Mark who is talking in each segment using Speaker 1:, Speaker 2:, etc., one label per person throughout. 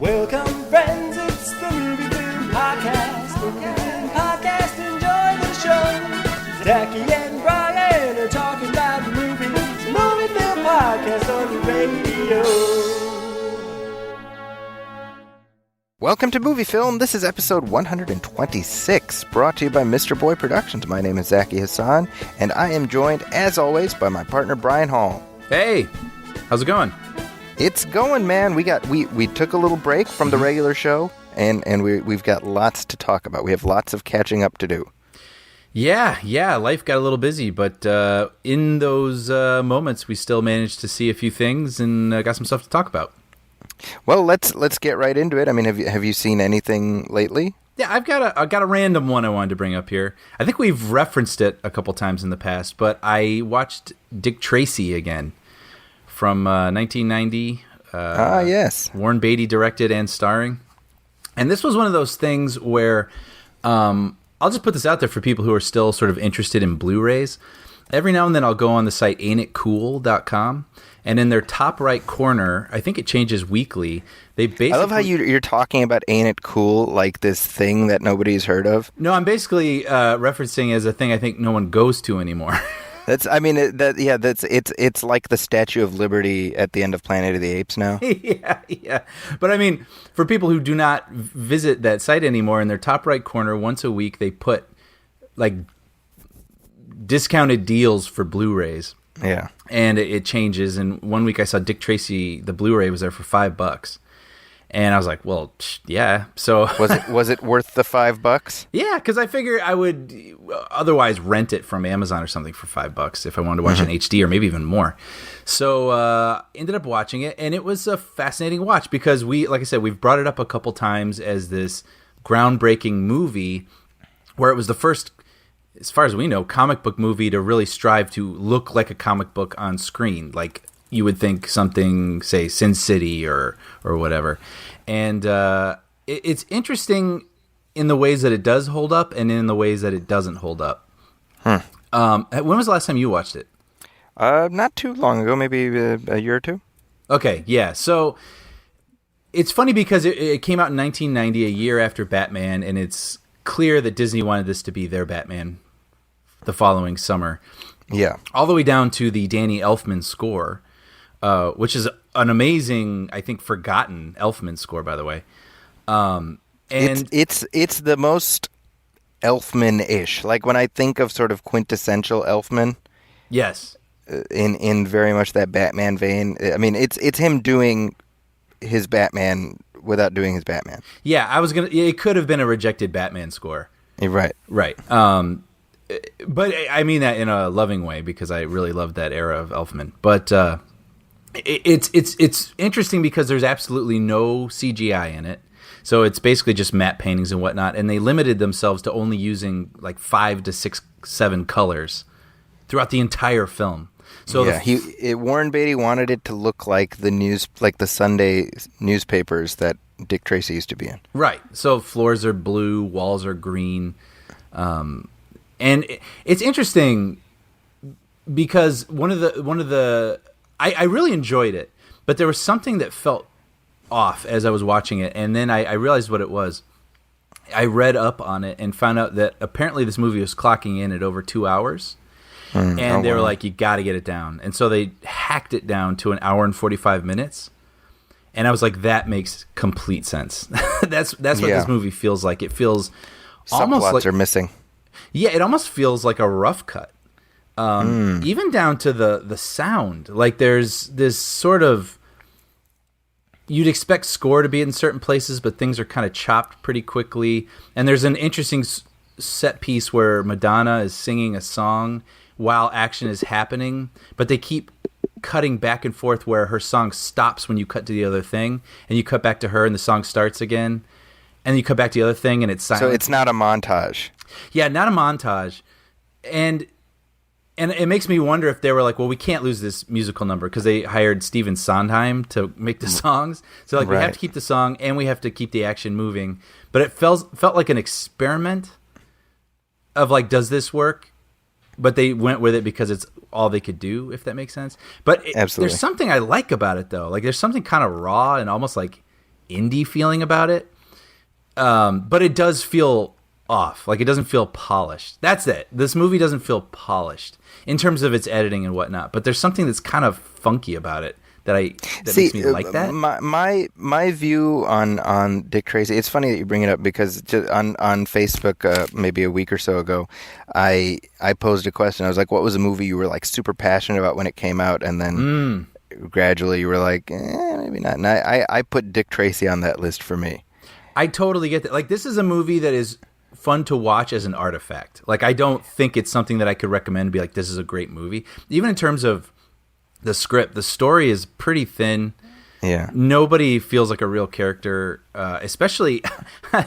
Speaker 1: Welcome, friends, it's the MovieFilm Podcast. MovieFilm Podcast, enjoy the show. Zachy and Brian are talking about the movies. MovieFilm Podcast on the radio.
Speaker 2: Welcome to MovieFilm. This is episode 126, brought to you by Mr. Boy Productions. My name is Zachy Hassan, and I am joined, as always, by my partner, Brian Hall.
Speaker 3: Hey, how's it going?
Speaker 2: It's going, man. We took a little break from the regular show, and we've got lots to talk about. We have lots of catching up to do.
Speaker 3: Yeah, life got a little busy, but in those moments, we still managed to see a few things and got some stuff to talk about.
Speaker 2: Well, let's get right into it. I mean, have you seen anything lately?
Speaker 3: Yeah, I've got a random one I wanted to bring up here. I think we've referenced it a couple times in the past, but I watched Dick Tracy again from 1990.
Speaker 2: Yes.
Speaker 3: Warren Beatty directed and starring. And this was one of those things where I'll just put this out there for people who are still sort of interested in Blu-rays. Every now and then I'll go on the site ain'titcool.com, and in their top right corner, I think it changes weekly, they basically... I
Speaker 2: love how you're talking about Ain't It Cool like this thing that nobody's heard of.
Speaker 3: No, I'm basically referencing as a thing I think no one goes to anymore.
Speaker 2: It's like the Statue of Liberty at the end of Planet of the Apes now.
Speaker 3: Yeah. But I mean, for people who do not visit that site anymore, in their top right corner, once a week, they put like discounted deals for Blu-rays.
Speaker 2: Yeah.
Speaker 3: And it changes. And one week I saw Dick Tracy, the Blu-ray was there for $5. And I was like, well, yeah. So
Speaker 2: was it worth the $5?
Speaker 3: Yeah, because I figured I would otherwise rent it from Amazon or something for $5 if I wanted to watch it in HD or maybe even more. So ended up watching it, and it was a fascinating watch because like I said, we've brought it up a couple times as this groundbreaking movie where it was the first, as far as we know, comic book movie to really strive to look like a comic book on screen, like you would think something, say, Sin City or whatever. And it's interesting in the ways that it does hold up and in the ways that it doesn't hold up. When was the last time you watched it?
Speaker 2: Not too long ago, maybe a year or two.
Speaker 3: Okay, yeah. So it's funny because it came out in 1990, a year after Batman, and it's clear that Disney wanted this to be their Batman the following summer.
Speaker 2: Yeah. All
Speaker 3: the way down to the Danny Elfman score, which is an amazing, I think, forgotten Elfman score, by the way. And
Speaker 2: it's the most Elfman-ish. Like when I think of sort of quintessential Elfman.
Speaker 3: Yes.
Speaker 2: In very much that Batman vein. I mean, it's him doing his Batman without doing his Batman.
Speaker 3: Yeah, it could have been a rejected Batman score.
Speaker 2: Right.
Speaker 3: Right. But I mean that in a loving way because I really loved that era of Elfman. But it's interesting because there's absolutely no CGI in it. So it's basically just matte paintings and whatnot. And they limited themselves to only using like 5 to 6, 7 colors throughout the entire film. So
Speaker 2: yeah, Warren Beatty wanted it to look like the Sunday newspapers that Dick Tracy used to be in. Right.
Speaker 3: So floors are blue, walls are green. And it's interesting because one of the I really enjoyed it, but there was something that felt off as I was watching it, and then I realized what it was. I read up on it and found out that apparently this movie was clocking in at over 2 hours, and they were like, "You got to get it down," and so they hacked it down to 1 hour and 45 minutes. And I was like, "That makes complete sense." That's what this movie feels like. It feels almost
Speaker 2: subplots
Speaker 3: like
Speaker 2: are missing.
Speaker 3: Yeah, it almost feels like a rough cut. Even down to the sound. Like there's this sort of... You'd expect score to be in certain places, but things are kind of chopped pretty quickly. And there's an interesting set piece where Madonna is singing a song while action is happening, but they keep cutting back and forth where her song stops when you cut to the other thing, and you cut back to her and the song starts again, and you cut back to the other thing and it's silent.
Speaker 2: So it's not a montage.
Speaker 3: Yeah, not a montage. And it makes me wonder if they were like, well, we can't lose this musical number because they hired Stephen Sondheim to make the songs. So like, we have to keep the song and we have to keep the action moving. But it felt like an experiment of like, does this work? But they went with it because it's all they could do, if that makes sense. But there's something I like about it, though. Like, there's something kind of raw and almost like indie feeling about it. But it does feel off. Like, it doesn't feel polished. That's it. This movie doesn't feel polished in terms of its editing and whatnot. But there's something that's kind of funky about it that makes me like that.
Speaker 2: My view on Dick Tracy. It's funny that you bring it up because just on Facebook maybe a week or so ago, I posed a question. I was like, "What was a movie you were like super passionate about when it came out?" And then gradually you were like, "Maybe not." And I put Dick Tracy on that list for me.
Speaker 3: I totally get that. Like, this is a movie that is fun to watch as an artifact. Like, I don't think it's something that I could recommend to be like, this is a great movie. Even in terms of the script, the story is pretty thin.
Speaker 2: Yeah.
Speaker 3: Nobody feels like a real character, especially, I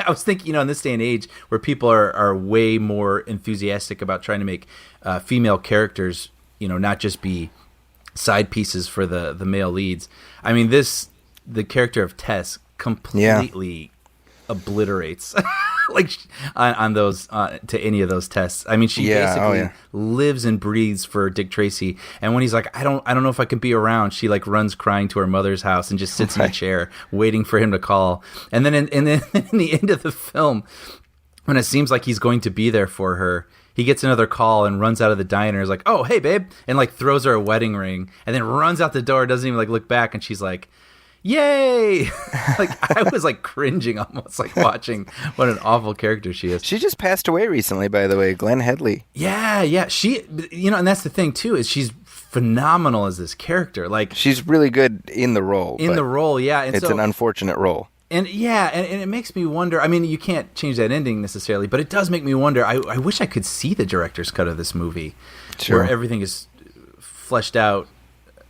Speaker 3: was thinking, in this day and age where people are way more enthusiastic about trying to make female characters, not just be side pieces for the male leads. I mean, the character of Tess completely obliterates like on those to any of those tests. I mean, she basically lives and breathes for Dick Tracy. And when he's like, I don't know if I can be around, she like runs crying to her mother's house and just sits in a chair waiting for him to call. And then in the end of the film, when it seems like he's going to be there for her, he gets another call and runs out of the diner. Is like, "Oh, hey, babe," and like throws her a wedding ring, and then runs out the door. Doesn't even like look back, and she's like, "Yay!" Like, I was like cringing almost, like watching what an awful character she is.
Speaker 2: She just passed away recently, by the way, Glenn Headley.
Speaker 3: Yeah. She, and that's the thing too, is she's phenomenal as this character. Like,
Speaker 2: she's really good in the role.
Speaker 3: Yeah. And
Speaker 2: it's an unfortunate role.
Speaker 3: And and it makes me wonder. I mean, you can't change that ending necessarily, but it does make me wonder. I wish I could see the director's cut of this movie, where everything is fleshed out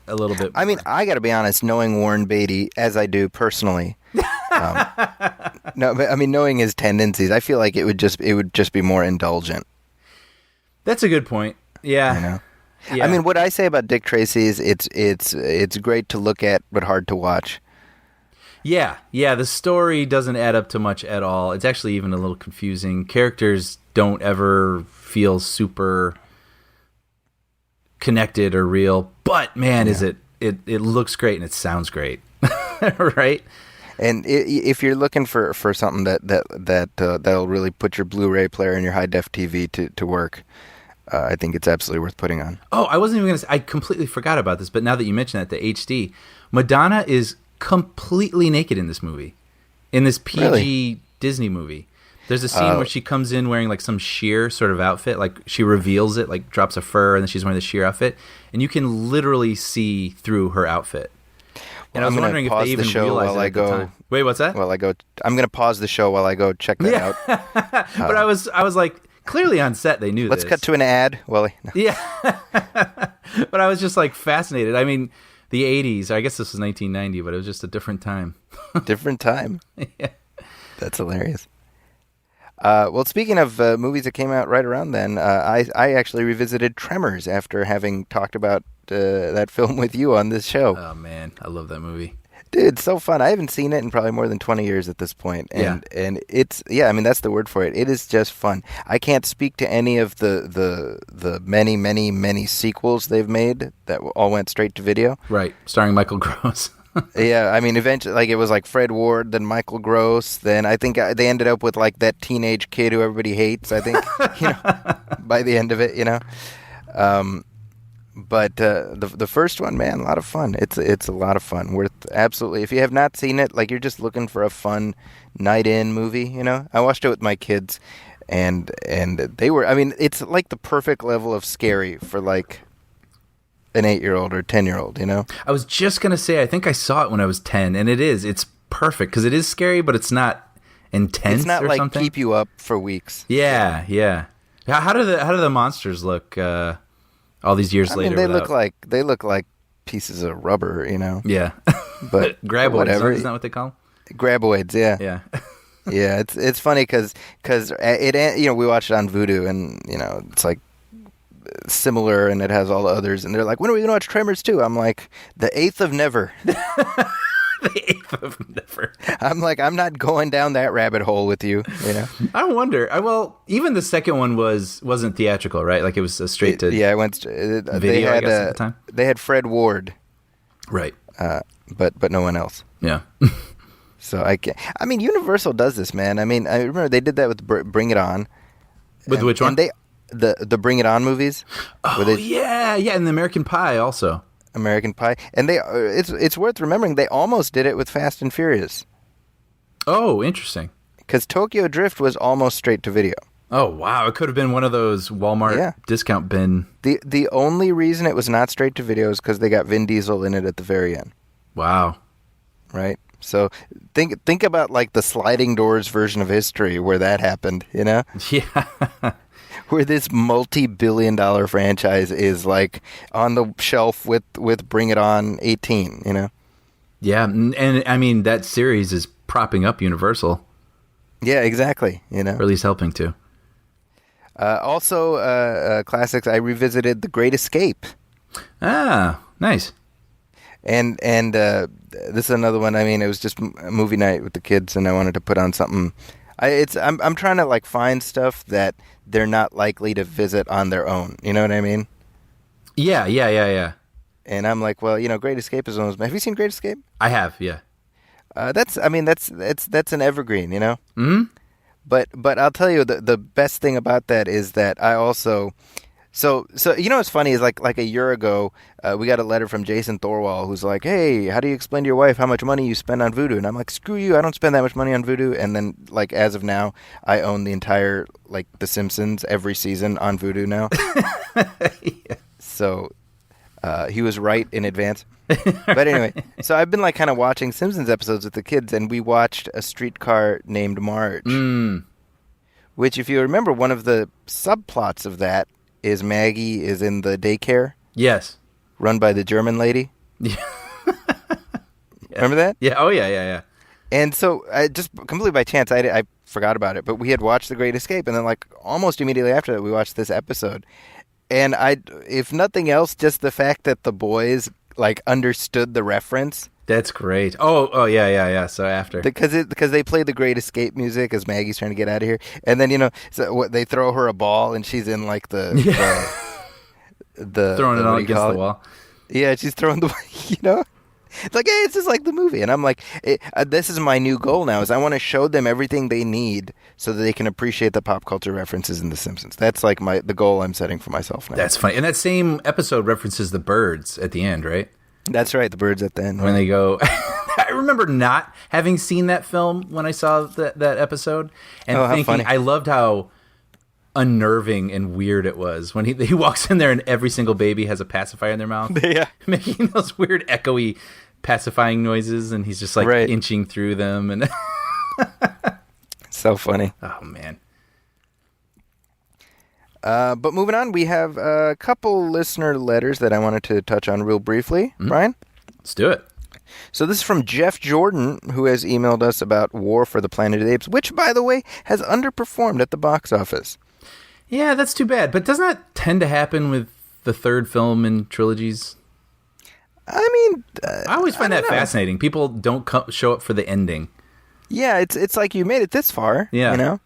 Speaker 3: a little bit.
Speaker 2: I mean, I got to be honest. Knowing Warren Beatty as I do personally, no, but I mean, knowing his tendencies, I feel like it would just be more indulgent.
Speaker 3: That's a good point. Yeah.
Speaker 2: Yeah. I mean, what I say about Dick Tracy is it's great to look at, but hard to watch.
Speaker 3: Yeah, the story doesn't add up to much at all. It's actually even a little confusing. Characters don't ever feel super connected or real, but man, is it looks great and it sounds great. Right?
Speaker 2: And if you're looking for something that'll really put your Blu-ray player and your high-def TV to work, I think it's absolutely worth putting on.
Speaker 3: Oh, I wasn't even going to say, I completely forgot about this, but now that you mention that, the HD, Madonna is completely naked in this movie, in this PG Disney movie. There's a scene where she comes in wearing like some sheer sort of outfit, like she reveals it, like drops a fur, and then she's wearing the sheer outfit, and you can literally see through her outfit. And I was wondering if they even realized it at the time. Wait, what's that?
Speaker 2: I'm going to pause the show while I go check that out.
Speaker 3: But I was like, clearly on set they knew
Speaker 2: Let's
Speaker 3: this.
Speaker 2: cut to an ad.
Speaker 3: Yeah. But I was just like fascinated. I mean, the 80s, I guess this was 1990, but it was just a different time.
Speaker 2: Different time?
Speaker 3: Yeah.
Speaker 2: That's hilarious. Well, speaking of movies that came out right around then, I actually revisited Tremors after having talked about that film with you on this show.
Speaker 3: Oh, man. I love that movie.
Speaker 2: Dude, it's so fun. I haven't seen it in probably more than 20 years at this point. And it's, I mean, that's the word for it. It is just fun. I can't speak to any of the many, many, many sequels they've made that all went straight to video.
Speaker 3: Right. Starring Michael Gross.
Speaker 2: Yeah, I mean, eventually, like, it was like Fred Ward, then Michael Gross, then I think they ended up with like that teenage kid who everybody hates, I think, by the end of it, But the first one, man, a lot of fun. It's a lot of fun. Worth absolutely. If you have not seen it, like, you're just looking for a fun night in movie, I watched it with my kids, and they were. I mean, it's like the perfect level of scary for like an 8-year-old or 10-year-old.
Speaker 3: I was just gonna say, I think I saw it when I was 10, and it's perfect because it is scary, but it's not intense.
Speaker 2: It's not
Speaker 3: or
Speaker 2: like
Speaker 3: something.
Speaker 2: Keep you up for weeks.
Speaker 3: Yeah. How do the monsters look? All these years later,
Speaker 2: they look like pieces of rubber,
Speaker 3: Yeah,
Speaker 2: but
Speaker 3: graboids.
Speaker 2: Whatever.
Speaker 3: Isn't that what they call them?
Speaker 2: Graboids, yeah.
Speaker 3: Yeah.
Speaker 2: Yeah, it's funny because it we watched it on Vudu, and it's like similar, and it has all the others, and they're like, when are we gonna watch Tremors 2? I'm like, the 8th of never.
Speaker 3: The 8th of never.
Speaker 2: I'm like, I'm not going down that rabbit hole with you.
Speaker 3: I wonder. Well, even the second one wasn't theatrical, right? Like, it was a straight to
Speaker 2: I went
Speaker 3: video. I guess at the time
Speaker 2: they had Fred Ward,
Speaker 3: right?
Speaker 2: But no one else.
Speaker 3: Yeah.
Speaker 2: So I can. I mean, Universal does this, man. I mean, I remember they did that with Bring It On.
Speaker 3: With which one?
Speaker 2: And the Bring It On movies.
Speaker 3: Oh yeah, and the American Pie also.
Speaker 2: American Pie, and it's worth remembering they almost did it with Fast and Furious.
Speaker 3: Oh, interesting.
Speaker 2: Because Tokyo Drift was almost straight to video.
Speaker 3: Oh wow, it could have been one of those Walmart discount bin.
Speaker 2: The only reason it was not straight to video is because they got Vin Diesel in it at the very end.
Speaker 3: Wow.
Speaker 2: Right. So think about like the sliding doors version of history where that happened. You know.
Speaker 3: Yeah.
Speaker 2: Where this multi-billion-dollar franchise is like on the shelf with Bring It On 18, you know?
Speaker 3: Yeah, and I mean that series is propping up Universal.
Speaker 2: Yeah, exactly. You know,
Speaker 3: or at least helping to.
Speaker 2: Also, classics. I revisited The Great Escape.
Speaker 3: Ah, nice.
Speaker 2: And this is another one. I mean, it was just a movie night with the kids, and I wanted to put on something. I'm trying to like find stuff that they're not likely to visit on their own. You know what I mean?
Speaker 3: Yeah.
Speaker 2: And I'm like, well, you know, Great Escape is one of those. Have you seen Great Escape?
Speaker 3: I have, yeah.
Speaker 2: That's an evergreen, you know.
Speaker 3: Hmm.
Speaker 2: But I'll tell you the best thing about that is that I also. So you know what's funny is like a year ago we got a letter from Jason Thorwall who's like, hey, how do you explain to your wife how much money you spend on voodoo? And I'm like, screw you, I don't spend that much money on voodoo. And then like as of now I own the entire like The Simpsons every season on voodoo now.
Speaker 3: Yeah.
Speaker 2: So he was right in advance. But anyway, so I've been like kind of watching Simpsons episodes with the kids, and we watched A Streetcar Named Marge, which if you remember, one of the subplots of that is Maggie is in the daycare.
Speaker 3: Yes.
Speaker 2: Run by the German lady.
Speaker 3: Yeah.
Speaker 2: Remember that?
Speaker 3: Yeah. Oh, yeah.
Speaker 2: And so, just completely by chance, I forgot about it. But we had watched The Great Escape, and then like almost immediately after that, we watched this episode. And if nothing else, just the fact that the boys like understood the reference.
Speaker 3: That's great. Oh, yeah. So after
Speaker 2: because they play the Great Escape music as Maggie's trying to get out of here, and then they throw her a ball and she's in like the
Speaker 3: throwing it on against the wall.
Speaker 2: Yeah, she's throwing the it's like, hey, it's just like the movie, and I'm like, this is my new goal now is I want to show them everything they need so that they can appreciate the pop culture references in The Simpsons. That's like the goal I'm setting for myself now.
Speaker 3: That's funny, and that same episode references the birds at the end, right?
Speaker 2: That's right, the birds at the end.
Speaker 3: When they go... I remember not having seen that film when I saw that episode, and thinking, funny. I loved how unnerving and weird it was when he walks in there and every single baby has a pacifier in their mouth. Yeah. Making those weird echoey pacifying noises, and he's just like inching through them. And
Speaker 2: so funny.
Speaker 3: Oh, man.
Speaker 2: But moving on, we have a couple listener letters that I wanted to touch on real briefly. Brian?
Speaker 3: Let's do it.
Speaker 2: So this is from Jeff Jordan, who has emailed us about War for the Planet of the Apes, which, by the way, has underperformed at the box office.
Speaker 3: Yeah, that's too bad. But doesn't that tend to happen with the third film in trilogies?
Speaker 2: I mean...
Speaker 3: I always find that fascinating. People don't show up for the ending.
Speaker 2: Yeah, it's like you made it this far, you know?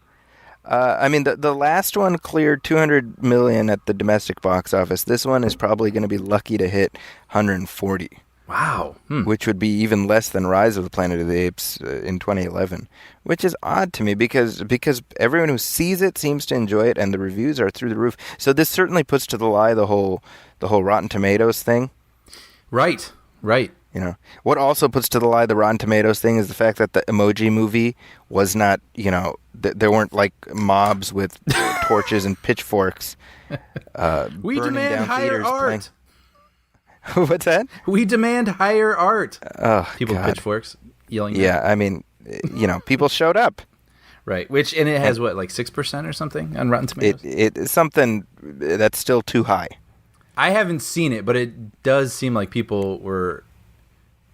Speaker 2: I mean, the last one cleared $200 million at the domestic box office. This one is probably going to be lucky to hit 140.
Speaker 3: Wow.
Speaker 2: Which would be even less than Rise of the Planet of the Apes in 2011, which is odd to me because everyone who sees it seems to enjoy it and the reviews are through the roof. So this certainly puts to the lie the whole Rotten Tomatoes thing.
Speaker 3: Right.
Speaker 2: You know, what also puts to the lie the Rotten Tomatoes thing is the fact that the Emoji Movie was not, there weren't like mobs with torches and pitchforks.
Speaker 3: We demand higher art.
Speaker 2: What's that?
Speaker 3: We demand higher art.
Speaker 2: Oh,
Speaker 3: people with pitchforks yelling.
Speaker 2: Yeah, I mean, people showed up.
Speaker 3: Right, and it has like 6% or something on Rotten Tomatoes.
Speaker 2: It's something that's still too high.
Speaker 3: I haven't seen it, but it does seem like people were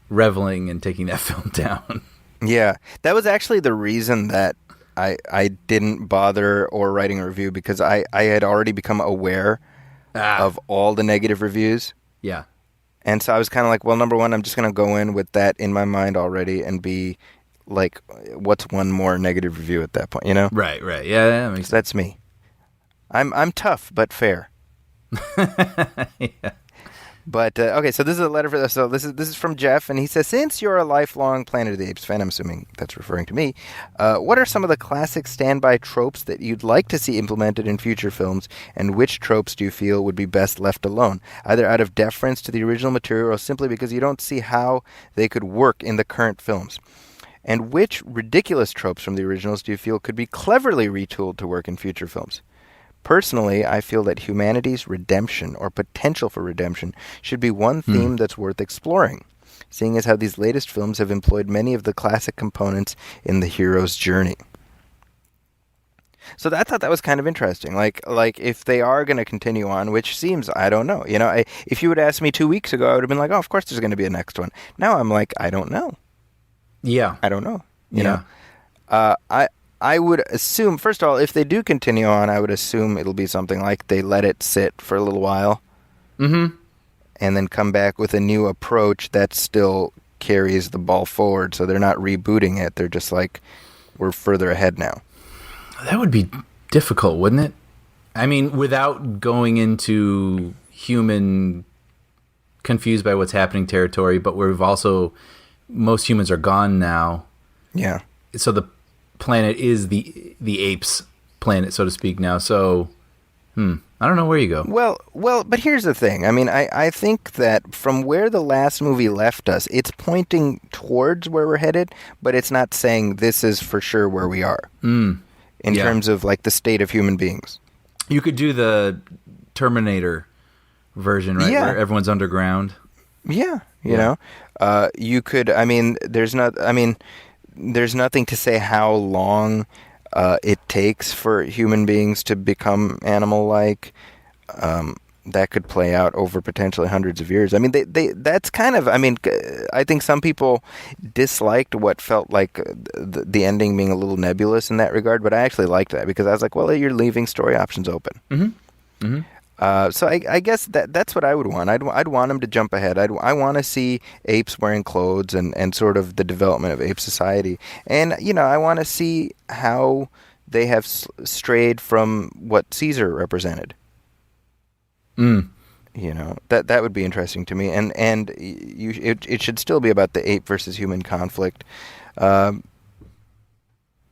Speaker 3: reveling and taking that film down.
Speaker 2: Yeah, that was actually the reason that I didn't bother or writing a review, because I had already become aware of all the negative reviews.
Speaker 3: Yeah.
Speaker 2: And so I was kind of like, well, number one, I'm just going to go in with that in my mind already and be like, what's one more negative review at that point, you know?
Speaker 3: Right. Yeah, that makes sense.
Speaker 2: That's me. I'm tough, but fair.
Speaker 3: Yeah.
Speaker 2: But okay, so this is a letter for this. So this is from Jeff, and he says, since you're a lifelong Planet of the Apes fan, I'm assuming that's referring to me. What are some of the classic standby tropes that you'd like to see implemented in future films, and which tropes do you feel would be best left alone, either out of deference to the original material or simply because you don't see how they could work in the current films? And which ridiculous tropes from the originals do you feel could be cleverly retooled to work in future films? Personally, I feel that humanity's redemption or potential for redemption should be one theme that's worth exploring, seeing as how these latest films have employed many of the classic components in the hero's journey. So I thought that was kind of interesting. Like if they are going to continue on, which seems, I don't know. You know, if you would ask me 2 weeks ago, I would have been like, oh, of course there's going to be a next one. Now I'm like, I don't know.
Speaker 3: Yeah.
Speaker 2: I don't know. You know, I would assume, first of all, if they do continue on, I would assume it'll be something like they let it sit for a little while. Mm-hmm. And then come back with a new approach that still carries the ball forward. So they're not rebooting it. They're just like, we're further ahead now.
Speaker 3: That would be difficult, wouldn't it? I mean, without going into human confused by what's happening territory, but most humans are gone now.
Speaker 2: Yeah.
Speaker 3: So the planet is the apes planet, so to speak, now. So, I don't know where you go.
Speaker 2: Well, but here's the thing. I mean, I think that from where the last movie left us, it's pointing towards where we're headed, but it's not saying this is for sure where we are in terms of like the state of human beings.
Speaker 3: You could do the Terminator version, right?
Speaker 2: Yeah.
Speaker 3: Where everyone's underground.
Speaker 2: Yeah, you know, you could. I mean, there's nothing to say how long it takes for human beings to become animal-like. That could play out over potentially hundreds of years. I mean, that's kind of. I mean, I think some people disliked what felt like the ending being a little nebulous in that regard, but I actually liked that because I was like, well, you're leaving story options open. Mm-hmm. Mm-hmm. So I guess that's what I would want. I'd want them to jump ahead. I want to see apes wearing clothes and sort of the development of ape society. And, you know, I want to see how they have strayed from what Caesar represented. You know, that would be interesting to me. And it should still be about the ape versus human conflict.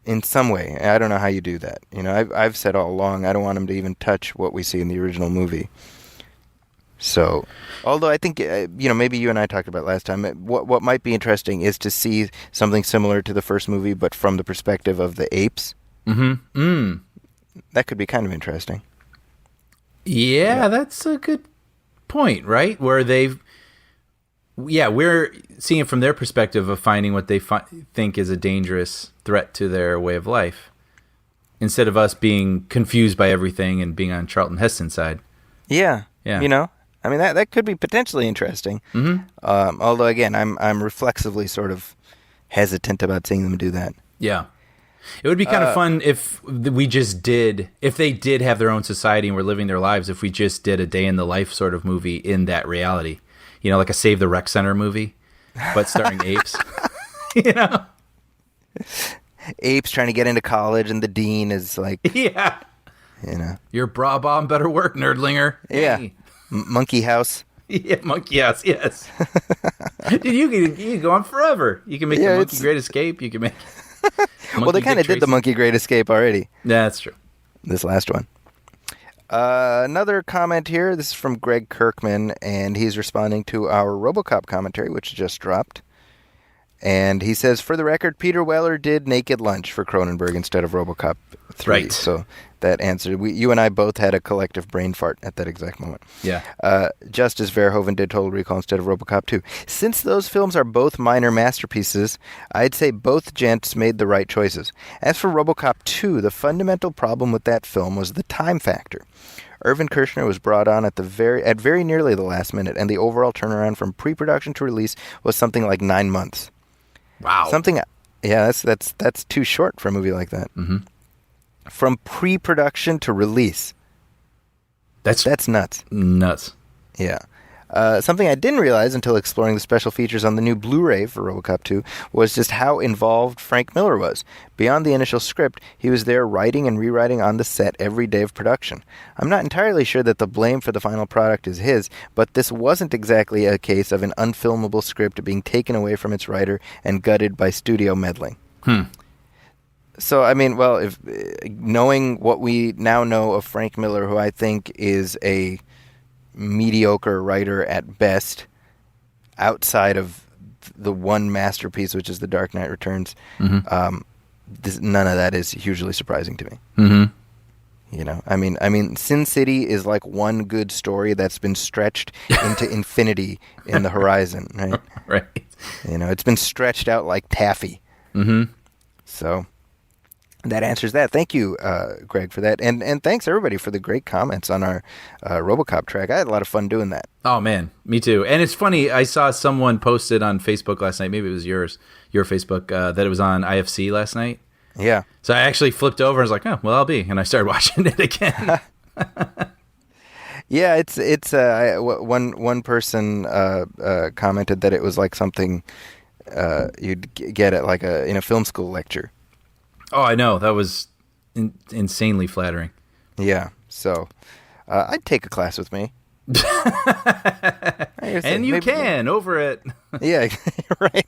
Speaker 2: In some way. I don't know how you do that. You know, I've said all along, I don't want them to even touch what we see in the original movie. So, although I think, maybe you and I talked about it last time, what might be interesting is to see something similar to the first movie, but from the perspective of the apes. Mm-hmm. That could be kind of interesting.
Speaker 3: Yeah, that's a good point, right? Where we're seeing it from their perspective of finding what they think is a dangerous threat to their way of life, instead of us being confused by everything and being on Charlton Heston's side. Yeah.
Speaker 2: You know, I mean that could be potentially interesting. Mm-hmm. Although again, I'm reflexively sort of hesitant about seeing them do that.
Speaker 3: Yeah, it would be kind of fun if they did have their own society and were living their lives. If we just did a day in the life sort of movie in that reality. You know, like a Save the Rec Center movie, but starring apes. You know?
Speaker 2: Apes trying to get into college, and the dean is like...
Speaker 3: Yeah.
Speaker 2: You know.
Speaker 3: Your bra bomb better work, nerdlinger.
Speaker 2: Yeah.
Speaker 3: Hey.
Speaker 2: Monkey House.
Speaker 3: Yeah, Monkey House, yes. Dude, you can go on forever. You can make the Monkey Great Escape. You can make...
Speaker 2: Well, they kind of did the Monkey Great Escape already.
Speaker 3: Yeah, that's true.
Speaker 2: This last one. Another comment here. This is from Greg Kirkman, and he's responding to our RoboCop commentary, which just dropped. And he says, for the record, Peter Weller did Naked Lunch for Cronenberg instead of RoboCop 3. Right. So that answered. You and I both had a collective brain fart at that exact moment.
Speaker 3: Yeah.
Speaker 2: Just as Verhoeven did Total Recall instead of RoboCop 2. Since those films are both minor masterpieces, I'd say both gents made the right choices. As for RoboCop 2, the fundamental problem with that film was the time factor. Irvin Kershner was brought on at very nearly the last minute, and the overall turnaround from pre-production to release was something like 9 months.
Speaker 3: Wow.
Speaker 2: That's too short for a movie like that. Mm-hmm. From pre-production to release. That's nuts.
Speaker 3: Nuts.
Speaker 2: Yeah. Something I didn't realize until exploring the special features on the new Blu-ray for RoboCop 2 was just how involved Frank Miller was. Beyond the initial script, he was there writing and rewriting on the set every day of production. I'm not entirely sure that the blame for the final product is his, but this wasn't exactly a case of an unfilmable script being taken away from its writer and gutted by studio meddling. So, I mean, well, if knowing what we now know of Frank Miller, who I think is a mediocre writer at best, outside of the one masterpiece, which is The Dark Knight Returns, none of that is hugely surprising to me. You know, I mean, Sin City is like one good story that's been stretched into infinity in the horizon, right?
Speaker 3: Right.
Speaker 2: You know, it's been stretched out like taffy. So that answers that. Thank you, Greg, for that. And thanks, everybody, for the great comments on our RoboCop track. I had a lot of fun doing that.
Speaker 3: Oh, man. Me too. And it's funny. I saw someone posted on Facebook last night. Maybe it was your Facebook, that it was on IFC last night.
Speaker 2: Yeah.
Speaker 3: So I actually flipped over and was like, oh, well, I'll be. And I started watching it again.
Speaker 2: Yeah, it's one person commented that it was like something you'd get at like in a film school lecture.
Speaker 3: Oh, I know. That was insanely flattering.
Speaker 2: Yeah. So I'd take a class with me.
Speaker 3: And you can over it.
Speaker 2: Yeah, right.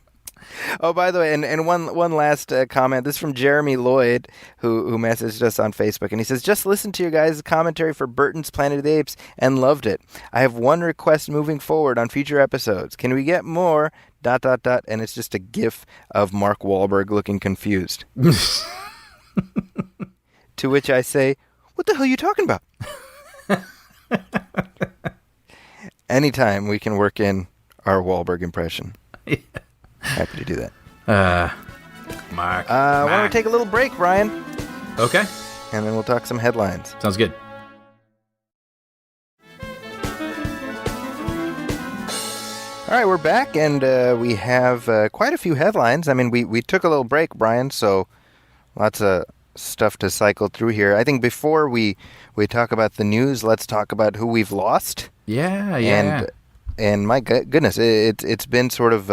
Speaker 2: Oh, by the way, and one last comment. This is from Jeremy Lloyd, who messaged us on Facebook, and he says, "Just listen to your guys' commentary for Burton's Planet of the Apes and loved it. I have one request moving forward on future episodes. Can we get more ... And it's just a gif of Mark Wahlberg looking confused. To which I say, "What the hell are you talking about?" Anytime we can work in our Wahlberg impression. Yeah. Happy to do that.
Speaker 3: Mark.
Speaker 2: Why don't we take a little break, Brian?
Speaker 3: Okay.
Speaker 2: And then we'll talk some headlines.
Speaker 3: Sounds good.
Speaker 2: All right, we're back, and we have quite a few headlines. I mean, we took a little break, Brian, so lots of stuff to cycle through here. I think before we talk about the news, let's talk about who we've lost.
Speaker 3: Yeah.
Speaker 2: And my goodness, it's been sort of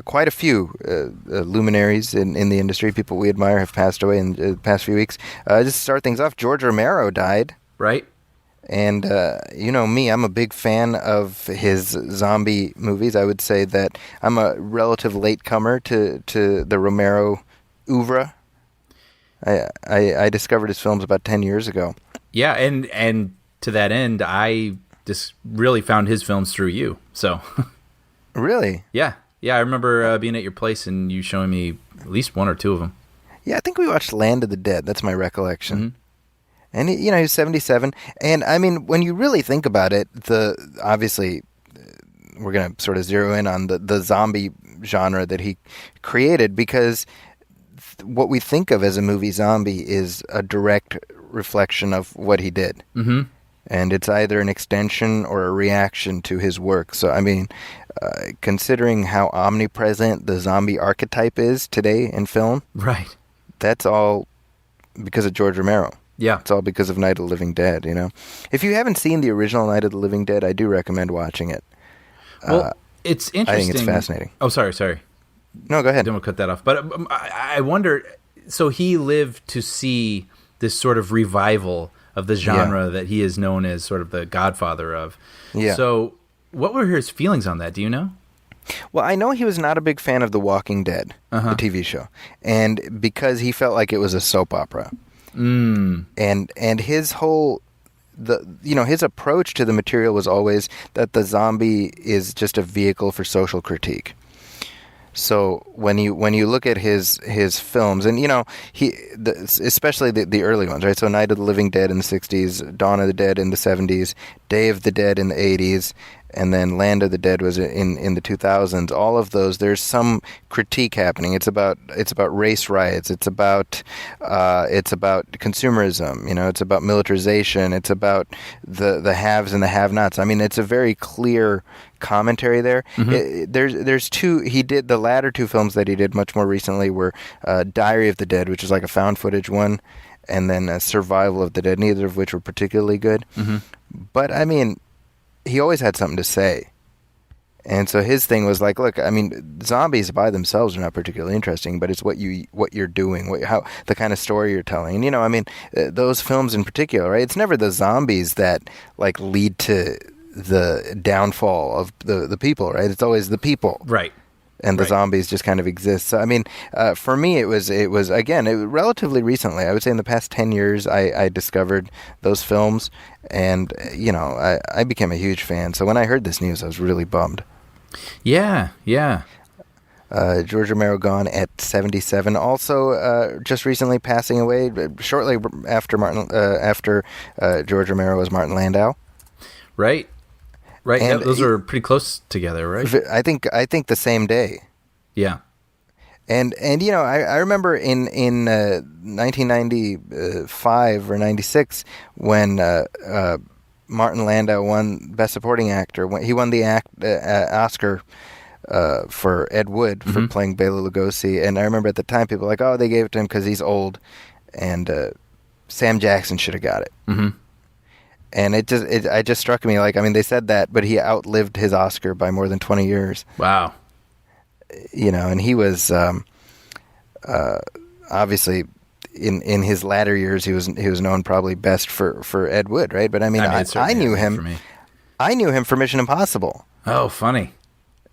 Speaker 2: quite a few luminaries in the industry, people we admire, have passed away in the past few weeks. Just to start things off, George Romero died.
Speaker 3: Right.
Speaker 2: And you know me, I'm a big fan of his zombie movies. I would say that I'm a relative latecomer to the Romero oeuvre. I discovered his films about 10 years ago.
Speaker 3: Yeah, and to that end, I just really found his films through you. So,
Speaker 2: really?
Speaker 3: Yeah. I remember being at your place and you showing me at least one or two of them. Yeah,
Speaker 2: I think we watched Land of the Dead. That's my recollection. And he was 77. And I mean, when you really think about it, obviously we're going to sort of zero in on the zombie genre that he created, because what we think of as a movie zombie is a direct reflection of what he did. And it's either an extension or a reaction to his work. So, I mean, considering how omnipresent the zombie archetype is today in film,
Speaker 3: right? That's
Speaker 2: all because of George Romero.
Speaker 3: Yeah.
Speaker 2: It's all because of Night of the Living Dead, you know? If you haven't seen the original Night of the Living Dead, I do recommend watching it.
Speaker 3: Well, it's interesting.
Speaker 2: I think it's fascinating.
Speaker 3: Oh, sorry.
Speaker 2: No, go ahead.
Speaker 3: Then we'll cut that off. But I wonder, so he lived to see this sort of revival of the genre that he is known as sort of the godfather of. Yeah. So what were his feelings on that? Do you know?
Speaker 2: Well, I know he was not a big fan of The Walking Dead, the TV show. And because he felt like it was a soap opera. And his whole his approach to the material was always that the zombie is just a vehicle for social critique. So when you look at his films, and especially the early ones, right? So Night of the Living Dead in the 60s, Dawn of the Dead in the 70s, Day of the Dead in the 80s, and then Land of the Dead was in the 2000s. All of those, there's some critique happening. It's about race riots. It's about consumerism. It's about militarization. It's about the haves and the have-nots. I mean, it's a very clear commentary there. There's two. He did the latter two films that he did much more recently were Diary of the Dead, which is like a found footage one, and then Survival of the Dead. Neither of which were particularly good. But I mean, he always had something to say. And so his thing was like, look, I mean, zombies by themselves are not particularly interesting, but it's what you're doing, how the kind of story you're telling. And, I mean, those films in particular, right? It's never the zombies that like lead to the downfall of the people, right? It's always the people.
Speaker 3: Right.
Speaker 2: And the zombies just kind of exist. So, I mean, for me, it was again, relatively recently. I would say in the past 10 years, I discovered those films, and I became a huge fan. So when I heard this news, I was really bummed.
Speaker 3: Yeah.
Speaker 2: George Romero gone at 77. Also, just recently passing away. Shortly after George Romero was Martin Landau.
Speaker 3: Right. Right,
Speaker 2: and
Speaker 3: those are pretty close together, right?
Speaker 2: I think the same day.
Speaker 3: Yeah.
Speaker 2: And I remember in 1995 or 96 when Martin Landau won Best Supporting Actor. When he won the Oscar for Ed Wood for playing Bela Lugosi, and I remember at the time people were like, oh, they gave it to him because he's old, and Sam Jackson should have got it. Mm-hmm. And it just struck me, like, I mean, they said that, but he outlived his Oscar by more than 20 years.
Speaker 3: Wow.
Speaker 2: And he was obviously in his latter years, he was known probably best for Ed Wood, right? But I mean I knew him. I knew him for Mission Impossible.
Speaker 3: Oh, funny.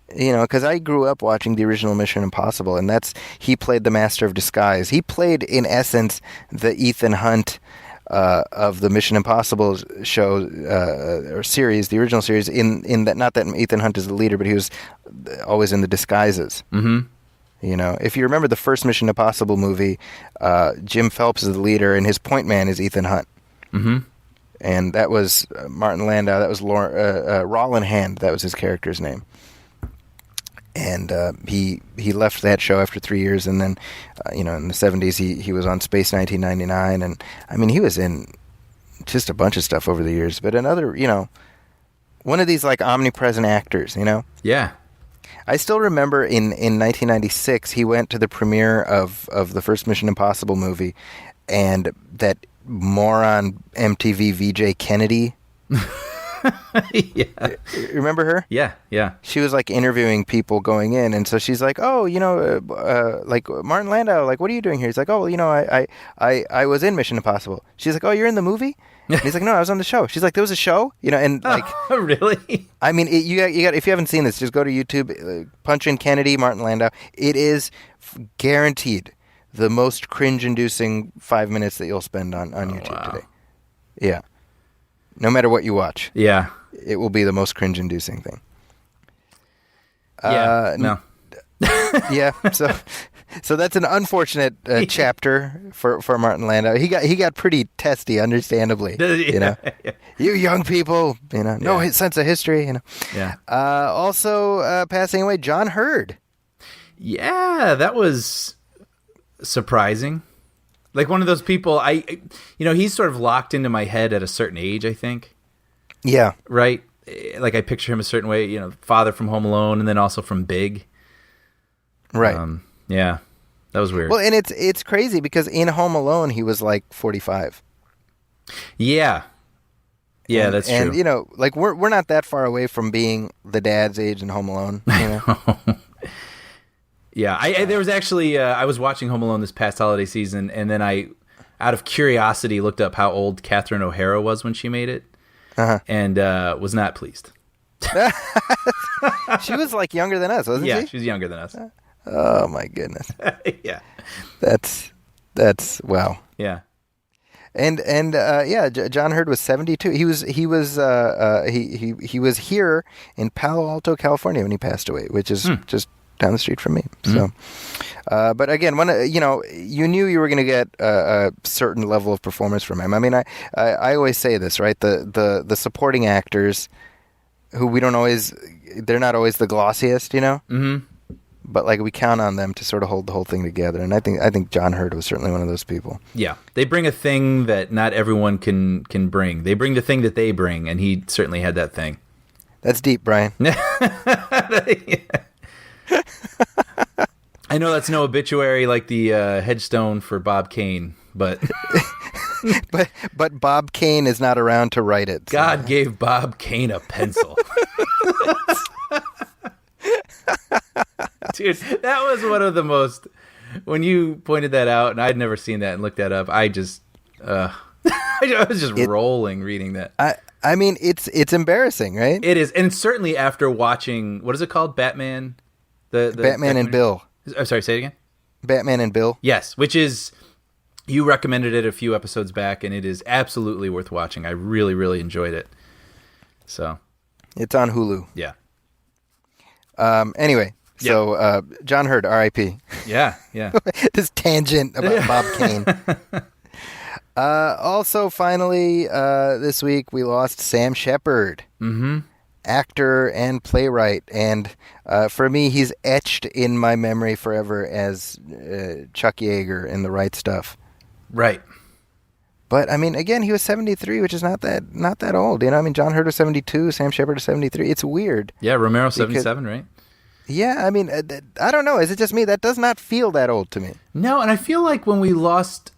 Speaker 2: Because I grew up watching the original Mission Impossible, and he played the Master of Disguise. He played, in essence, the Ethan Hunt of the Mission Impossible show or series, the original series. In that, not that Ethan Hunt is the leader, but he was always in the disguises. Mm-hmm. If you remember the first Mission Impossible movie, Jim Phelps is the leader, and his point man is Ethan Hunt. Mm-hmm. And that was Martin Landau. That was Roland Hand. That was his character's name. And he left that show after 3 years, and then in the 70s he was on Space 1999, and I mean he was in just a bunch of stuff over the years. But another, one of these like omnipresent actors,
Speaker 3: Yeah.
Speaker 2: I still remember in 1996 he went to the premiere of the first Mission Impossible movie, and that moron MTV VJ Kennedy.
Speaker 3: Yeah.
Speaker 2: Remember her?
Speaker 3: Yeah.
Speaker 2: She was like interviewing people going in, and so she's like, "Oh, like Martin Landau, like, what are you doing here?" He's like, "Oh, I was in Mission Impossible." She's like, "Oh, you're in the movie?" And he's like, "No, I was on the show." She's like, "There was a show?" And like,
Speaker 3: oh, really?
Speaker 2: I mean, you got if you haven't seen this, just go to YouTube, punch in Kennedy, Martin Landau. It is guaranteed the most cringe-inducing 5 minutes that you'll spend on YouTube today. Yeah. No matter what you watch.
Speaker 3: Yeah.
Speaker 2: It will be the most cringe-inducing thing.
Speaker 3: Yeah. No.
Speaker 2: Yeah. So that's an unfortunate chapter for Martin Landau. He got pretty testy, understandably.
Speaker 3: Yeah.
Speaker 2: You young people, no sense of history.
Speaker 3: Yeah.
Speaker 2: Also passing away, John Hurd.
Speaker 3: Yeah, that was surprising. Like one of those people, he's sort of locked into my head at a certain age, I think.
Speaker 2: Yeah.
Speaker 3: Right? Like I picture him a certain way, father from Home Alone and then also from Big.
Speaker 2: Right.
Speaker 3: Yeah. That was weird.
Speaker 2: Well, and it's crazy because in Home Alone, he was like 45.
Speaker 3: Yeah. Yeah, that's true.
Speaker 2: And, like we're not that far away from being the dad's age in Home Alone.
Speaker 3: Yeah, there was actually, I was watching Home Alone this past holiday season, and then I, out of curiosity, looked up how old Catherine O'Hara was when she made it, and was not pleased.
Speaker 2: She was like younger than us, wasn't she?
Speaker 3: Yeah, she was younger than us.
Speaker 2: Oh my goodness.
Speaker 3: Yeah.
Speaker 2: That's wow.
Speaker 3: Yeah.
Speaker 2: And John Hurd was 72. He was here in Palo Alto, California when he passed away, which is just down the street from me. So, but again, you knew you were going to get a certain level of performance from him. I mean, I always say this, right? The supporting actors who they're not always the glossiest, Mm-hmm. But like we count on them to sort of hold the whole thing together, and I think John Hurd was certainly one of those people.
Speaker 3: Yeah, they bring a thing that not everyone can bring. They bring the thing that they bring, and he certainly had that thing.
Speaker 2: That's deep, Brian.
Speaker 3: I know that's no obituary like the headstone for Bob Kane, but
Speaker 2: but Bob Kane is not around to write it. So.
Speaker 3: God gave Bob Kane a pencil. Dude, that was one of the most. When you pointed that out, and I'd never seen that and looked that up, I just, I was just rolling reading that.
Speaker 2: I mean, it's embarrassing, right?
Speaker 3: It is, and certainly after watching, what is it called, Batman? The
Speaker 2: Batman and Bill.
Speaker 3: I'm sorry, say it again.
Speaker 2: Batman and Bill.
Speaker 3: Yes, which is, you recommended it a few episodes back, and it is absolutely worth watching. I really, really enjoyed it. So,
Speaker 2: it's on Hulu.
Speaker 3: Yeah.
Speaker 2: Anyway. So, John Hurd, R.I.P.
Speaker 3: Yeah.
Speaker 2: This tangent about Bob Kane. Also, finally, this week we lost Sam Shepard, actor and playwright, and for me, he's etched in my memory forever as Chuck Yeager in The Right Stuff.
Speaker 3: Right.
Speaker 2: But I mean, again, he was 73, which is not that old. You know, I mean, John Hurd was 72, Sam Shepard was 73. It's weird.
Speaker 3: Yeah, Romero 77, right?
Speaker 2: Yeah, I mean, I don't know. Is it just me? That does not feel that old to me.
Speaker 3: No, and I feel like when we lost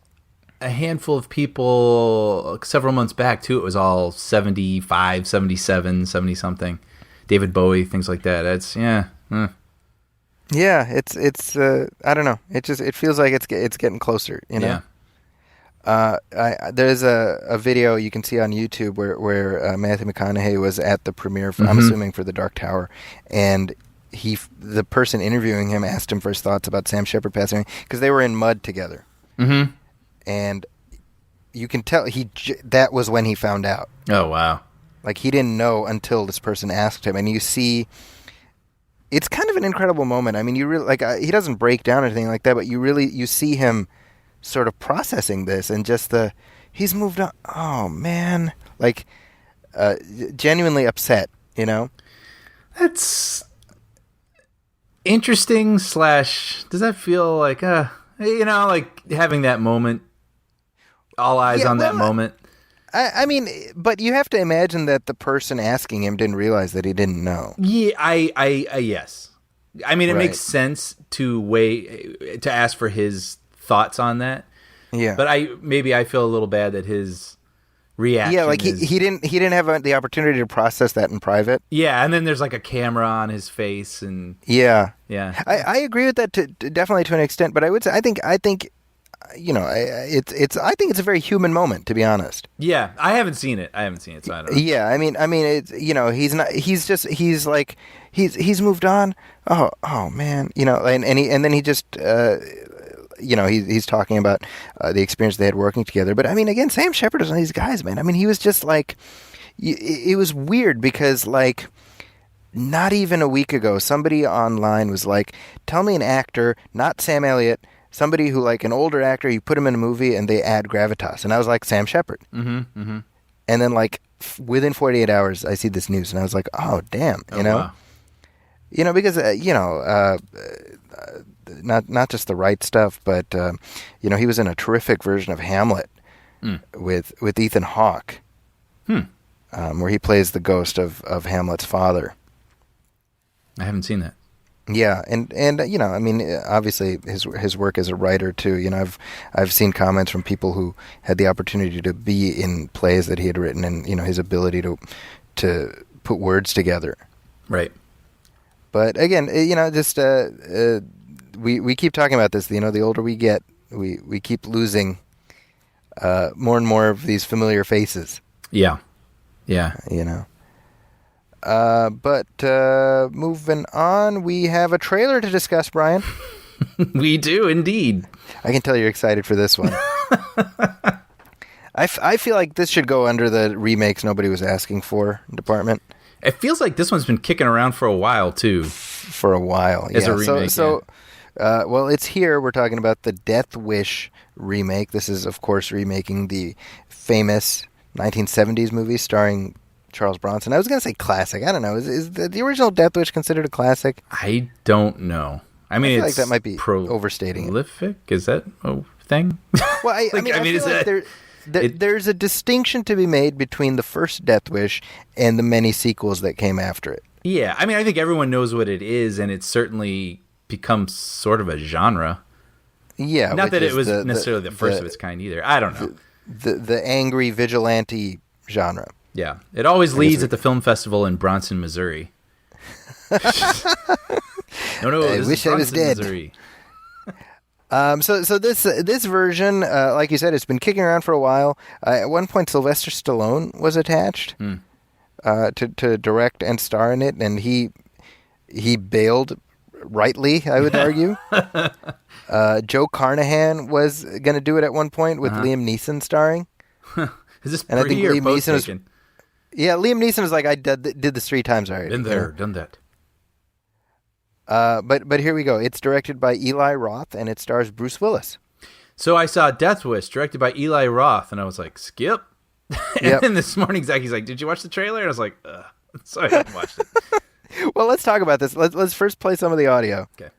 Speaker 3: a handful of people several months back, too, it was all 75, 77, 70-something. David Bowie, things like that. It's, yeah.
Speaker 2: Yeah, it's I don't know. It feels like it's getting closer, you know?
Speaker 3: Yeah.
Speaker 2: There's a video you can see on YouTube where Matthew McConaughey was at the premiere, I'm assuming, for The Dark Tower, and the person interviewing him asked him for his thoughts about Sam Shepard passing away because they were in Mud together, and you can tell that was when he found out.
Speaker 3: Oh wow!
Speaker 2: Like he didn't know until this person asked him, and you see, it's kind of an incredible moment. I mean, you really he doesn't break down or anything like that, but you see him sort of processing this and just he's moved on. Oh man, genuinely upset. You know,
Speaker 3: that's interesting. Does that feel like like having that moment, all eyes on that moment?
Speaker 2: I mean, but you have to imagine that the person asking him didn't realize that he didn't know.
Speaker 3: Yeah, yes. I mean, it makes sense to ask for his thoughts on that.
Speaker 2: Yeah,
Speaker 3: but I feel a little bad that his reaction.
Speaker 2: Yeah, like he didn't have the opportunity to process that in private.
Speaker 3: Yeah, and then there's like a camera on his face, and
Speaker 2: yeah.
Speaker 3: I
Speaker 2: agree with that definitely to an extent, but I would say I think you know, it's a very human moment, to be honest.
Speaker 3: Yeah, I haven't seen it, so I don't know.
Speaker 2: Yeah, I mean, it's, you know, he's moved on. Oh man, you know, and then he just you know, he's talking about the experience they had working together. But I mean, again, Sam Shepard is one of these guys, man. I mean, he was just like, it was weird because like, not even a week ago, somebody online was like, tell me an actor, not Sam Elliott, somebody who, like, an older actor, you put him in a movie and they add gravitas. And I was like, Sam Shepard. And then, like, within 48 hours, I see this news and I was like, oh, damn, you know? Wow. You know, because, you know, not just The Right Stuff, but, you know, he was in a terrific version of Hamlet with Ethan Hawke, where he plays the ghost of Hamlet's father.
Speaker 3: I haven't seen that.
Speaker 2: Yeah, and you know, I mean, obviously his work as a writer too. You know, I've seen comments from people who had the opportunity to be in plays that he had written, and you know, his ability to put words together. Right. But again, you know, just we keep talking about this. You know, the older we get, we keep losing more and more of these familiar faces. Yeah. Yeah. You know. But moving on, we have a trailer to discuss, Brian.
Speaker 3: We do, indeed.
Speaker 2: I can tell you're excited for this one. I feel like this should go under the remakes nobody was asking for department.
Speaker 3: It feels like this one's been kicking around for a while, too.
Speaker 2: For a while, yeah.
Speaker 3: As a remake,
Speaker 2: well, it's here. We're talking about the Death Wish remake. This is, of course, remaking the famous 1970s movie starring Charles Bronson. I was going to say classic. I don't know. Is the original Death Wish considered a classic?
Speaker 3: I don't know. I mean,
Speaker 2: I feel
Speaker 3: it's
Speaker 2: like that might be overstating it.
Speaker 3: Prolific? Is that a thing?
Speaker 2: Well, I feel like there's a distinction to be made between the first Death Wish and the many sequels that came after it.
Speaker 3: Yeah. I mean, I think everyone knows what it is, and it's certainly become sort of a genre.
Speaker 2: Yeah.
Speaker 3: Not that it was necessarily the first of its kind either. I don't know.
Speaker 2: the angry vigilante genre.
Speaker 3: Yeah, it always leads at the film festival in Bronson, Missouri. No,
Speaker 2: I
Speaker 3: this
Speaker 2: wish
Speaker 3: is
Speaker 2: I was
Speaker 3: Bronson,
Speaker 2: dead.
Speaker 3: Missouri.
Speaker 2: So this version, like you said, it's been kicking around for a while. At one point, Sylvester Stallone was attached to direct and star in it, and he bailed rightly, I would argue. Joe Carnahan was going to do it at one point with Liam Neeson starring.
Speaker 3: Is this
Speaker 2: And I think
Speaker 3: pre or
Speaker 2: Liam
Speaker 3: post
Speaker 2: Neeson was-
Speaker 3: taken?
Speaker 2: Yeah, Liam Neeson was like, I did this 3 times already.
Speaker 3: Been there, done that.
Speaker 2: But here we go. It's directed by Eli Roth, and it stars Bruce Willis.
Speaker 3: So I saw Death Wish, directed by Eli Roth, and I was like, skip. And
Speaker 2: Yep.
Speaker 3: then this morning, Zachy's like, did you watch the trailer? And I was like, ugh. So I haven't watched it.
Speaker 2: Well, let's talk about this. Let's first play some of the audio.
Speaker 3: Okay.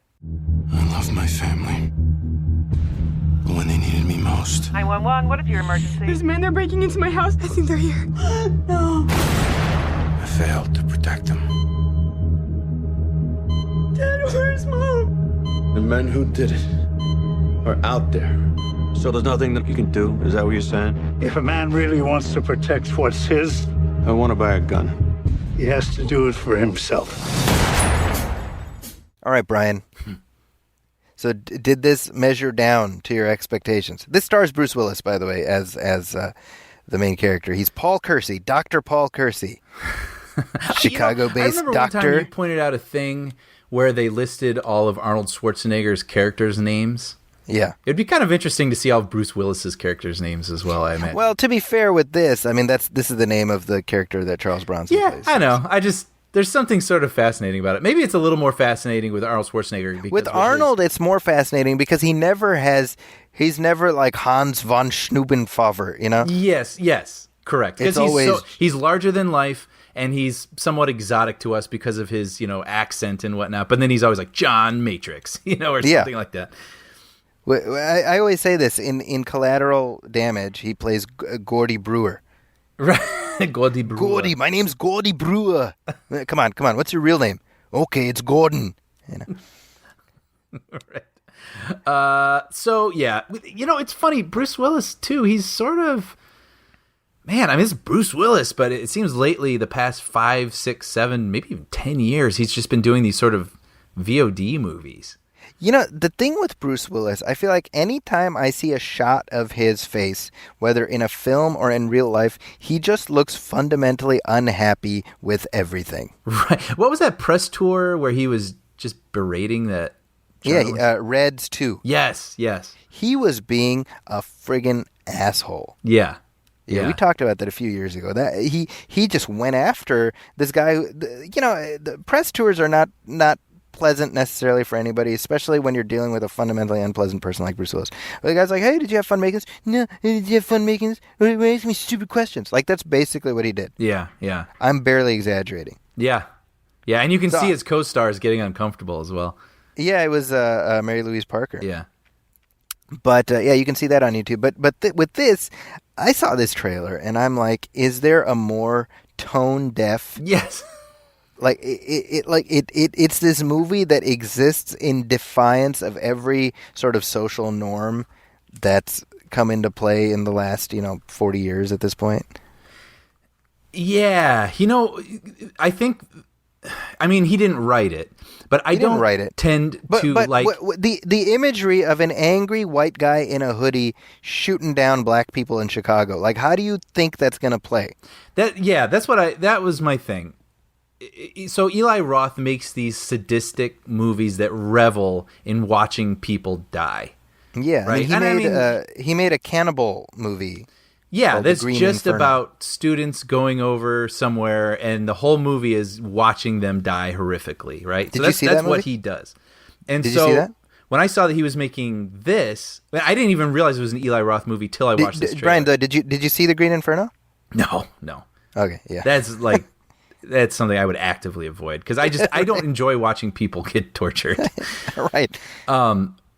Speaker 4: I love my family. But when they needed me most,
Speaker 5: 911, what is your emergency?
Speaker 6: There's men, they're breaking into my house. I think they're here. No.
Speaker 4: I failed to protect them.
Speaker 6: Dad, where's Mom?
Speaker 7: The men who did it are out there. So there's nothing that you can do? Is that what you're saying?
Speaker 8: If a man really wants to protect what's his,
Speaker 7: I want to buy a gun.
Speaker 8: he has to do it for himself.
Speaker 2: All right, Brian. So did this measure down to your expectations? This stars Bruce Willis, by the way, as the main character. He's Paul Kersey, Dr. Paul Kersey, Chicago-based
Speaker 3: I remember one time
Speaker 2: doctor.
Speaker 3: you pointed out a thing where they listed all of Arnold Schwarzenegger's characters' names.
Speaker 2: Yeah.
Speaker 3: It'd be kind of interesting to see all of Bruce Willis's characters' names as well, I imagine.
Speaker 2: Well, to be fair with this, I mean, this is the name of the character that Charles Bronson
Speaker 3: yeah,
Speaker 2: plays.
Speaker 3: I know. There's something sort of fascinating about it. Maybe it's a little more fascinating with Arnold Schwarzenegger. Because
Speaker 2: With Arnold, it's more fascinating because he's never like Hans von Schnubenfauer, you know?
Speaker 3: Yes, correct.
Speaker 2: It's
Speaker 3: Because
Speaker 2: always-
Speaker 3: he's larger than life, and he's somewhat exotic to us because of his, accent and whatnot. But then he's always like John Matrix, or something like that.
Speaker 2: I always say this, in Collateral Damage, he plays Gordy Brewer.
Speaker 3: Right, Gordy Brewer.
Speaker 2: Gordy, my name's Gordy Brewer. Come on, what's your real name? Okay, it's Gordon.
Speaker 3: Right. So yeah, it's funny. Bruce Willis too. He's sort of, man. I mean, it's Bruce Willis, but it seems lately, the past 5, 6, 7, maybe even 10 years, he's just been doing these sort of VOD movies.
Speaker 2: The thing with Bruce Willis, I feel like anytime I see a shot of his face, whether in a film or in real life, he just looks fundamentally unhappy with everything.
Speaker 3: Right. What was that press tour where he was just berating that?
Speaker 2: Yeah, Reds 2.
Speaker 3: Yes.
Speaker 2: He was being a friggin' asshole.
Speaker 3: Yeah.
Speaker 2: Yeah, we talked about that a few years ago. That he just went after this guy. The press tours are not pleasant necessarily for anybody, especially when you're dealing with a fundamentally unpleasant person like Bruce Willis. But the guy's like, "Hey, did you have fun making this? No, did you have fun making this? Ask me stupid questions." Like, that's basically what he did.
Speaker 3: Yeah.
Speaker 2: I'm barely exaggerating.
Speaker 3: Yeah, and you can see his co-stars getting uncomfortable as well.
Speaker 2: Yeah, it was Mary Louise Parker.
Speaker 3: Yeah.
Speaker 2: But you can see that on YouTube. But with this, I saw this trailer and I'm like, is there a more tone deaf?
Speaker 3: Yes.
Speaker 2: Like it's this movie that exists in defiance of every sort of social norm that's come into play in the last 40 years at this point.
Speaker 3: Yeah, I think. I mean, he didn't write it, but I don't tend to like
Speaker 2: the imagery of an angry white guy in a hoodie shooting down black people in Chicago. Like, how do you think that's going to play?
Speaker 3: That was my thing. So Eli Roth makes these sadistic movies that revel in watching people die.
Speaker 2: Yeah,
Speaker 3: right?
Speaker 2: He made a cannibal movie.
Speaker 3: Yeah, that's just
Speaker 2: Inferno.
Speaker 3: about students going over somewhere, and the whole movie is watching them die horrifically, right?
Speaker 2: Did you see that
Speaker 3: that's what
Speaker 2: movie?
Speaker 3: he does. And
Speaker 2: Did
Speaker 3: so
Speaker 2: you see that?
Speaker 3: when I saw that he was making this, I didn't even realize it was an Eli Roth movie till I watched this trailer.
Speaker 2: Brian, did you see The Green Inferno?
Speaker 3: No.
Speaker 2: Okay, yeah.
Speaker 3: That's something I would actively avoid because I don't enjoy watching people get tortured.
Speaker 2: Right.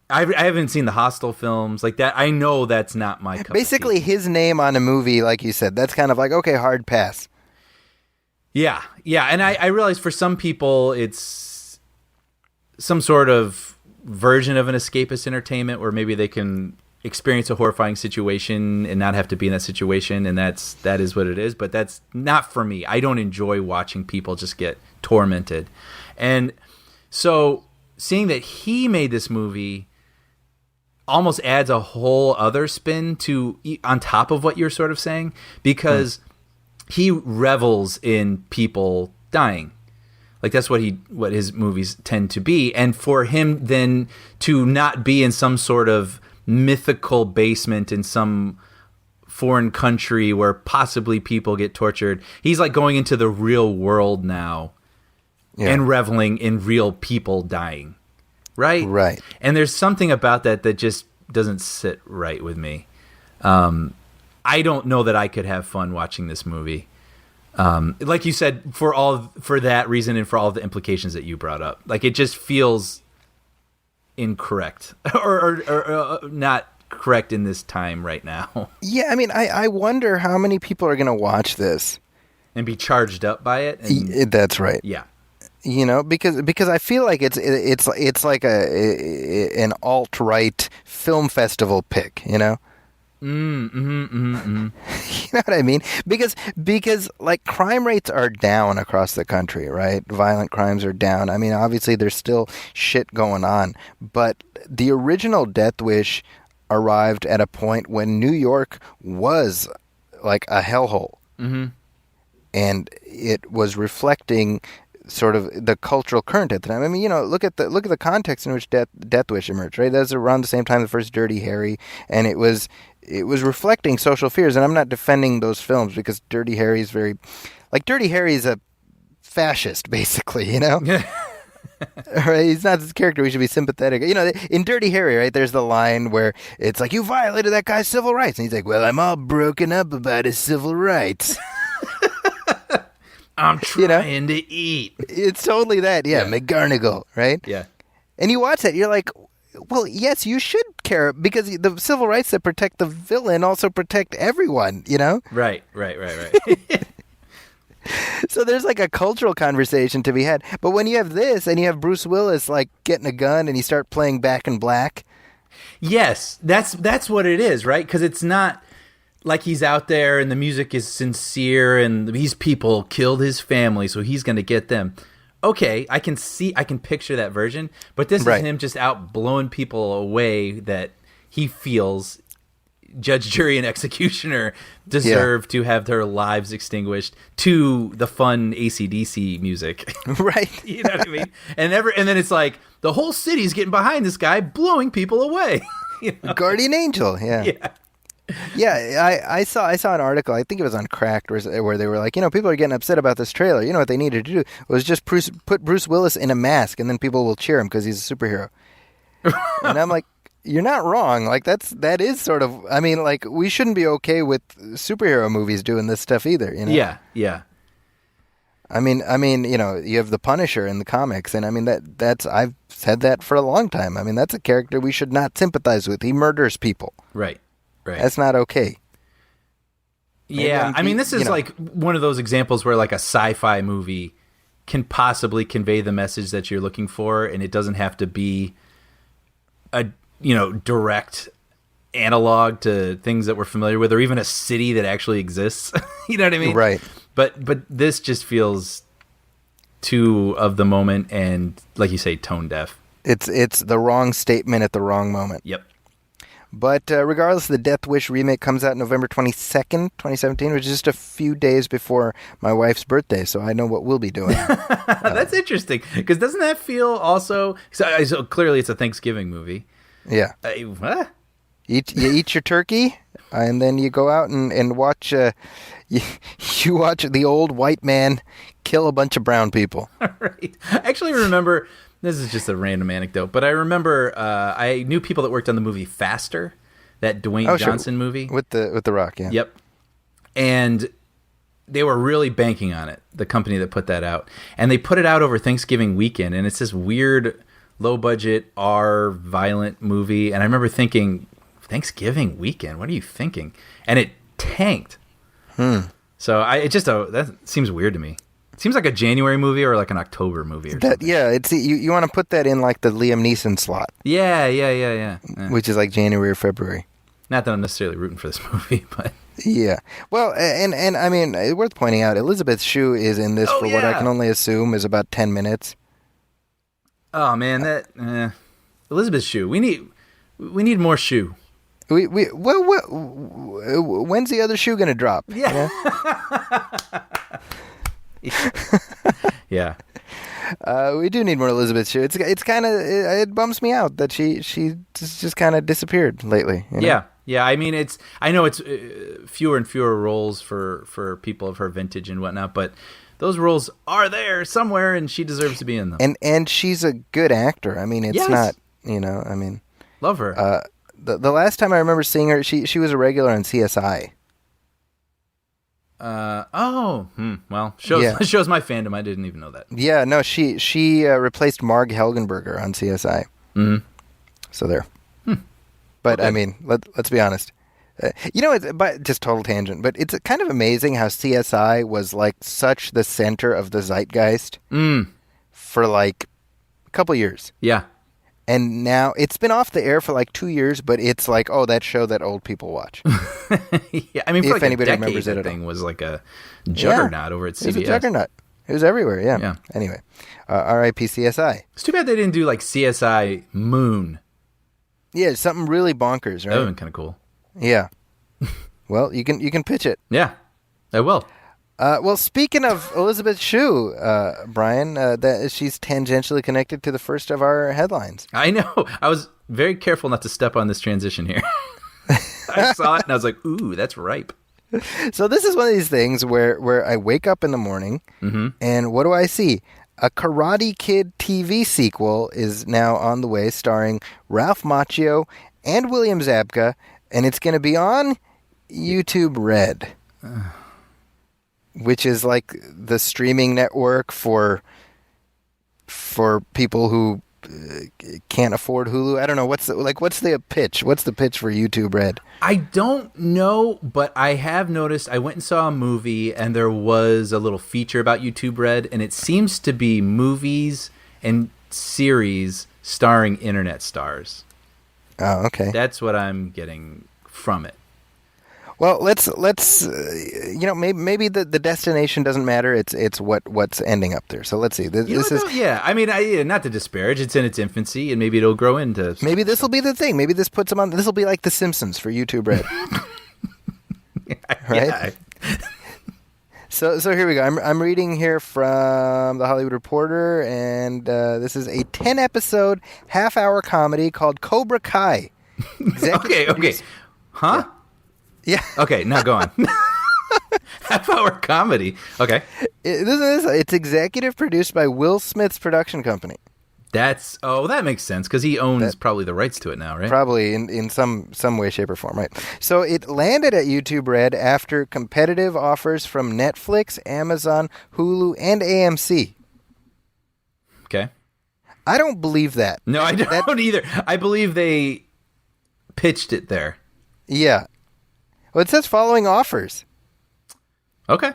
Speaker 3: I haven't seen the Hostel films like that. I know that's not my cup
Speaker 2: Basically,
Speaker 3: of tea.
Speaker 2: his name on a movie, like you said, that's kind of like, okay, hard pass.
Speaker 3: Yeah, and I realize for some people it's some sort of version of an escapist entertainment where maybe they can experience a horrifying situation and not have to be in that situation, and that is what it is. But that's not for me. I don't enjoy watching people just get tormented. And so seeing that he made this movie almost adds a whole other spin to on top of what you're sort of saying, because he revels in people dying. Like that's what his movies tend to be. And for him then to not be in some sort of mythical basement in some foreign country where possibly people get tortured, he's like going into the real world now and reveling in real people dying. Right. And there's something about that just doesn't sit right with me. I don't know that I could have fun watching this movie. Like you said, for that reason and for all the implications that you brought up, like it just feels incorrect or not correct in this time right now.
Speaker 2: Yeah, I mean, I wonder how many people are going to watch this
Speaker 3: and be charged up by it.
Speaker 2: That's right.
Speaker 3: Yeah.
Speaker 2: You know, because I feel like it's like an alt-right film festival pick, you know? You know what I mean? Because like crime rates are down across the country, right? Violent crimes are down. I mean, obviously there's still shit going on, but the original Death Wish arrived at a point when New York was like a hellhole. And it was reflecting sort of the cultural current at the time. I mean, you know, look at the context in which Death Wish emerged, right? That was around the same time the first Dirty Harry, and it was reflecting social fears. And I'm not defending those films because Dirty Harry is Dirty Harry is a fascist, basically, you know? Right? He's not this character we should be sympathetic. You know, in Dirty Harry, right, there's the line where it's like, you violated that guy's civil rights. And he's like, well, I'm all broken up about his civil rights.
Speaker 3: I'm trying to eat.
Speaker 2: It's totally that, yeah. McGarnagle, right?
Speaker 3: Yeah.
Speaker 2: And you watch that, you're like, well, yes, you should care, because the civil rights that protect the villain also protect everyone, you know?
Speaker 3: Right.
Speaker 2: So there's like a cultural conversation to be had. But when you have this and you have Bruce Willis like getting a gun and you start playing Back in Black.
Speaker 3: Yes, that's what it is, right? Because it's not like he's out there and the music is sincere and these people killed his family, so he's going to get them. Okay, I can picture that version, but this is him just out blowing people away that he feels judge, jury, and executioner deserve to have their lives extinguished to the fun AC/DC music.
Speaker 2: Right.
Speaker 3: You know what I mean? And then it's like the whole city's getting behind this guy blowing people away. You know?
Speaker 2: Guardian Angel, yeah. Yeah, I saw an article, I think it was on Cracked, where they were like, you know, people are getting upset about this trailer. You know what they needed to do was just put Bruce Willis in a mask, and then people will cheer him because he's a superhero. And I'm like, you're not wrong. Like that is sort of, I mean, like we shouldn't be okay with superhero movies doing this stuff either. You know?
Speaker 3: Yeah.
Speaker 2: I mean, you know, you have the Punisher in the comics, and I mean that's I've said that for a long time. I mean, that's a character we should not sympathize with. He murders people.
Speaker 3: Right.
Speaker 2: That's not okay.
Speaker 3: Yeah, I mean, this is like one of those examples where like a sci-fi movie can possibly convey the message that you're looking for, and it doesn't have to be a, you know, direct analog to things that we're familiar with, or even a city that actually exists. You know what I mean?
Speaker 2: Right.
Speaker 3: But this just feels too of the moment, and like you say, tone deaf.
Speaker 2: It's the wrong statement at the wrong moment.
Speaker 3: Yep.
Speaker 2: But regardless, the Death Wish remake comes out November 22nd, 2017, which is just a few days before my wife's birthday, so I know what we'll be doing.
Speaker 3: That's interesting, because doesn't that feel also... So clearly it's a Thanksgiving movie.
Speaker 2: Yeah.
Speaker 3: What?
Speaker 2: You eat your turkey, and then you go out and watch... you watch the old white man kill a bunch of brown people.
Speaker 3: Right. I actually remember... This is just a random anecdote, but I remember I knew people that worked on the movie Faster, that Dwayne Johnson movie
Speaker 2: with the Rock. Yeah.
Speaker 3: Yep. And they were really banking on it, the company that put that out, and they put it out over Thanksgiving weekend, and it's this weird, low budget R violent movie, and I remember thinking, Thanksgiving weekend, what are you thinking? And it tanked. So that seems weird to me. It seems like a January movie or like an October movie or something.
Speaker 2: Yeah, it's you want to put that in like the Liam Neeson slot.
Speaker 3: Yeah.
Speaker 2: Which is like January or February.
Speaker 3: Not that I'm necessarily rooting for this movie, but
Speaker 2: Yeah. Well, and I mean, worth pointing out, Elizabeth Shue is in this for what I can only assume is about 10 minutes.
Speaker 3: oh man, that Elizabeth Shue. We need more Shue.
Speaker 2: When's the other shoe going to drop?
Speaker 3: Yeah. Yeah.
Speaker 2: We do need more Elizabeth Shue. It's kind of it bums me out that she just kind of disappeared lately. You know?
Speaker 3: Yeah. Yeah, I mean, I know it's fewer and fewer roles for people of her vintage and whatnot, but those roles are there somewhere, and she deserves to be in them.
Speaker 2: And she's a good actor. I mean, it's not, I mean,
Speaker 3: love her.
Speaker 2: The last time I remember seeing her, she was a regular on CSI.
Speaker 3: Well, shows my fandom. I didn't even know that.
Speaker 2: Yeah, no, she replaced Marg Helgenberger on CSI.
Speaker 3: Mm-hmm.
Speaker 2: So there. But okay. I mean, let's be honest. It's but just total tangent. But it's kind of amazing how CSI was like such the center of the zeitgeist for like a couple years.
Speaker 3: Yeah.
Speaker 2: And now it's been off the air for like 2 years, but it's like, oh, that show that old people watch.
Speaker 3: Yeah, I mean, for
Speaker 2: if
Speaker 3: like
Speaker 2: anybody
Speaker 3: a decade,
Speaker 2: remembers
Speaker 3: that
Speaker 2: it
Speaker 3: thing was like a juggernaut over at CBS.
Speaker 2: It was a juggernaut. It was everywhere. Yeah. Anyway, R.I.P. CSI.
Speaker 3: It's too bad they didn't do like CSI Moon.
Speaker 2: Yeah, something really bonkers, right?
Speaker 3: That would have been kind of cool.
Speaker 2: Yeah. Well, you can pitch it.
Speaker 3: Yeah, I will.
Speaker 2: Well, speaking of Elizabeth Shue, Brian, that she's tangentially connected to the first of our headlines.
Speaker 3: I know. I was very careful not to step on this transition here. I saw it and I was like, ooh, that's ripe.
Speaker 2: So this is one of these things where I wake up in the morning and what do I see? A Karate Kid TV sequel is now on the way, starring Ralph Macchio and William Zabka, and it's going to be on YouTube Red, which is like the streaming network for people who can't afford Hulu. I don't know what's the pitch. What's the pitch for YouTube Red?
Speaker 3: I don't know, but I have noticed. I went and saw a movie, and there was a little feature about YouTube Red, and it seems to be movies and series starring internet stars.
Speaker 2: Oh, okay.
Speaker 3: That's what I'm getting from it.
Speaker 2: Well, let's maybe the destination doesn't matter. It's what's ending up there. So let's see.
Speaker 3: I mean, not to disparage. It's in its infancy, and maybe it'll grow into.
Speaker 2: Maybe this will be the thing. Maybe this puts them on. This will be like The Simpsons for YouTube Red. Right. Yeah. So here we go. I'm reading here from The Hollywood Reporter, and this is a 10-episode half-hour comedy called Cobra Kai.
Speaker 3: Okay. Huh?
Speaker 2: Yeah.
Speaker 3: Okay, now go on. Half-hour comedy. Okay.
Speaker 2: It's executive produced by Will Smith's production company.
Speaker 3: That makes sense because he owns probably the rights to it now, right?
Speaker 2: Probably in some way, shape, or form, right? So it landed at YouTube Red after competitive offers from Netflix, Amazon, Hulu, and AMC.
Speaker 3: Okay.
Speaker 2: I don't believe that.
Speaker 3: No, I don't either. I believe they pitched it there.
Speaker 2: Yeah. Well, it says following offers.
Speaker 3: Okay.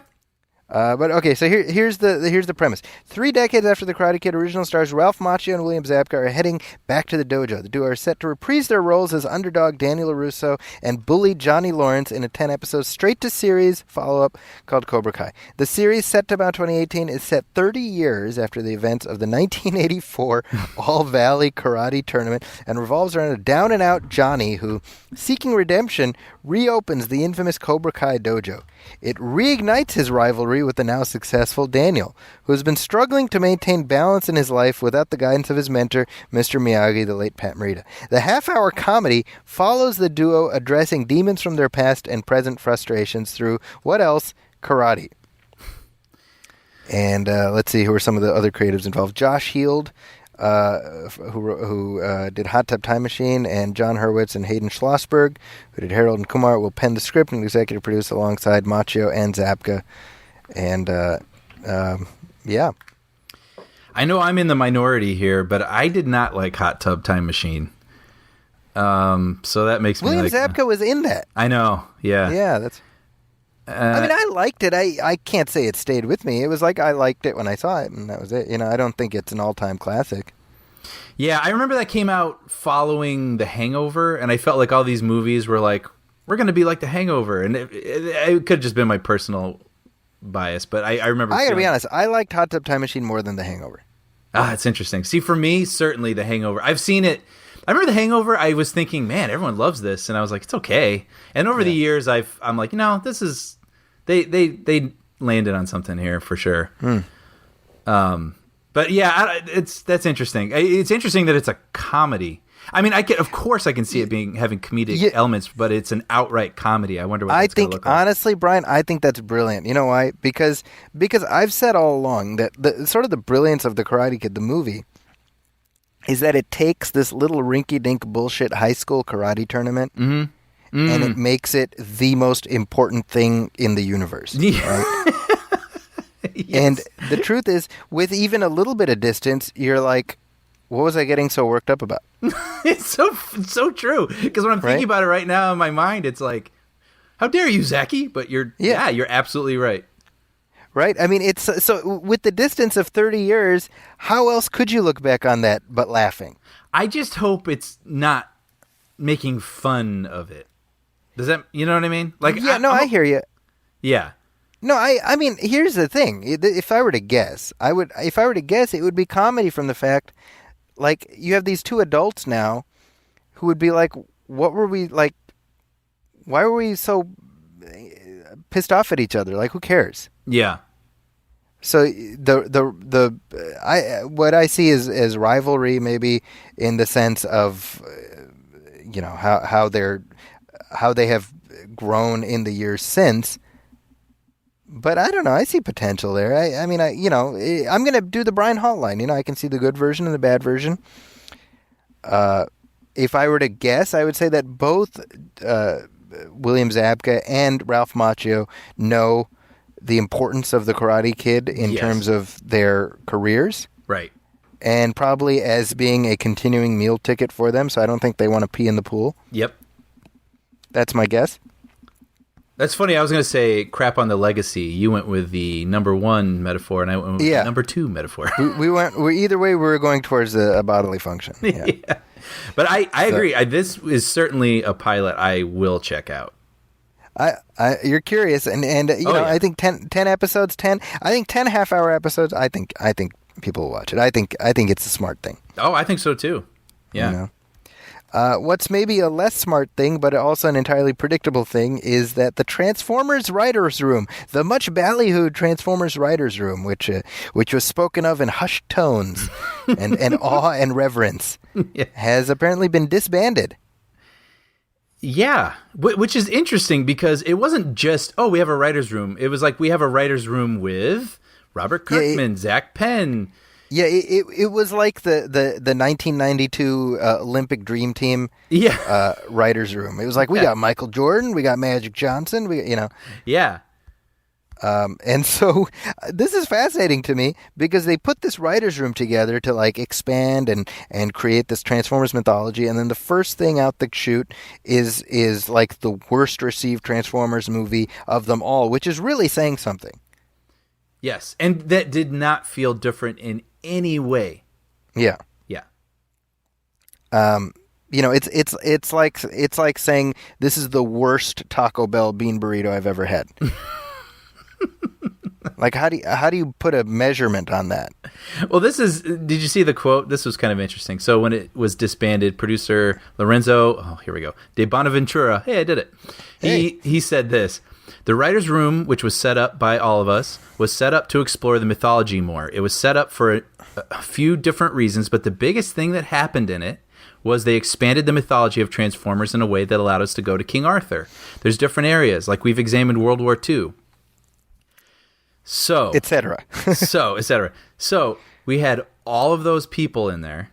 Speaker 2: But okay, so here's the premise. 3 decades after the Karate Kid original stars, Ralph Macchio and William Zabka are heading back to the dojo. The duo are set to reprise their roles as underdog Daniel LaRusso and bully Johnny Lawrence in a 10-episode straight-to-series follow-up called Cobra Kai. The series, set to about 2018, is set 30 years after the events of the 1984 All-Valley Karate Tournament and revolves around a down-and-out Johnny who, seeking redemption, reopens the infamous Cobra Kai dojo. It reignites his rivalry with the now successful Daniel, who has been struggling to maintain balance in his life without the guidance of his mentor, Mr. Miyagi, the late Pat Morita. The half-hour comedy follows the duo addressing demons from their past and present frustrations through, what else? Karate. And let's see, who are some of the other creatives involved? Josh Heald, who did Hot Tub Time Machine, and John Hurwitz and Hayden Schlossberg, who did Harold and Kumar, will pen the script and executive produce alongside Macchio and Zabka. And, yeah.
Speaker 3: I know I'm in the minority here, but I did not like Hot Tub Time Machine. So that makes me
Speaker 2: William
Speaker 3: like...
Speaker 2: Zabka was in that.
Speaker 3: I know, yeah.
Speaker 2: Yeah, that's... I mean, I liked it. I can't say it stayed with me. It was like I liked it when I saw it, and that was it. I don't think it's an all-time classic.
Speaker 3: Yeah, I remember that came out following The Hangover, and I felt like all these movies were like, we're going to be like The Hangover, and it could have just been my personal bias, but I remember.
Speaker 2: I gotta be honest, I liked Hot Tub Time Machine more than The Hangover.
Speaker 3: It's interesting. See, for me, certainly The Hangover. I've seen it. I remember The Hangover. I was thinking, man, everyone loves this, and I was like, it's okay. And over the years, I'm like, this is they landed on something here for sure. But yeah, that's interesting. It's interesting that it's a comedy. I mean, of course I can see it having comedic elements, but it's an outright comedy. I wonder what that's going to look like.
Speaker 2: Honestly, Brian, I think that's brilliant. You know why? Because I've said all along that the brilliance of the Karate Kid, the movie, is that it takes this little rinky-dink bullshit high school karate tournament and it makes it the most important thing in the universe. Right? Yes. And the truth is, with even a little bit of distance, you're like, what was I getting so worked up about?
Speaker 3: It's so true. Because when I'm thinking about it right now in my mind, it's like, how dare you, Zachy? But you're absolutely right.
Speaker 2: Right? I mean, it's so with the distance of 30 years, how else could you look back on that but laughing?
Speaker 3: I just hope it's not making fun of it. Does that, you know what I mean? Like,
Speaker 2: I hear you.
Speaker 3: Yeah.
Speaker 2: No, I mean, here's the thing. If I were to guess, it would be comedy from the fact, like, you have these two adults now who would be like, what were we, like, why were we so pissed off at each other? Like, who cares? Yeah. So what I see is as rivalry, maybe in the sense of, how they have grown in the years since. But I don't know. I see potential there. I'm going to do the Brian Hall line. I can see the good version and the bad version. If I were to guess, I would say that both William Zabka and Ralph Macchio know the importance of the Karate Kid in terms of their careers. Right. And probably as being a continuing meal ticket for them, so I don't think they want to pee in the pool. Yep. That's my guess.
Speaker 3: That's funny. I was going to say crap on the legacy. You went with the number one metaphor, and I went with the number two metaphor.
Speaker 2: Either way, we were going towards a bodily function. Yeah.
Speaker 3: Yeah. But I agree. This is certainly a pilot I will check out.
Speaker 2: You're curious, and I think 10 episodes, 10 half-hour episodes. I think people will watch it. I think it's a smart thing.
Speaker 3: Oh, I think so too. Yeah.
Speaker 2: What's maybe a less smart thing, but also an entirely predictable thing, is that the Transformers Writers' Room, the much ballyhooed Transformers Writers' Room, which was spoken of in hushed tones and awe and reverence, has apparently been disbanded.
Speaker 3: Yeah, which is interesting because it wasn't just, we have a writer's room. It was like, we have a writer's room with Robert Kirkman, Zach Penn.
Speaker 2: Yeah, it was like the 1992 Olympic Dream Team writer's room. It was like, we got Michael Jordan, we got Magic Johnson, Yeah. And so this is fascinating to me because they put this writer's room together to like expand and create this Transformers mythology, and then the first thing out the chute is like the worst received Transformers movie of them all, which is really saying something.
Speaker 3: Yes, and that did not feel different in any way.
Speaker 2: Yeah.
Speaker 3: Yeah.
Speaker 2: It's like saying this is the worst Taco Bell bean burrito I've ever had. Like, how do you put a measurement on that?
Speaker 3: Well, did you see the quote? This was kind of interesting. So when it was disbanded, producer Lorenzo, here we go, De Bonaventura, hey, I did it. He said this: the writer's room, which was set up by all of us, was set up to explore the mythology more. It was set up for a few different reasons, but the biggest thing that happened in it was they expanded the mythology of Transformers in a way that allowed us to go to King Arthur. There's different areas, like we've examined World War II. So,
Speaker 2: etc.
Speaker 3: So we had all of those people in there,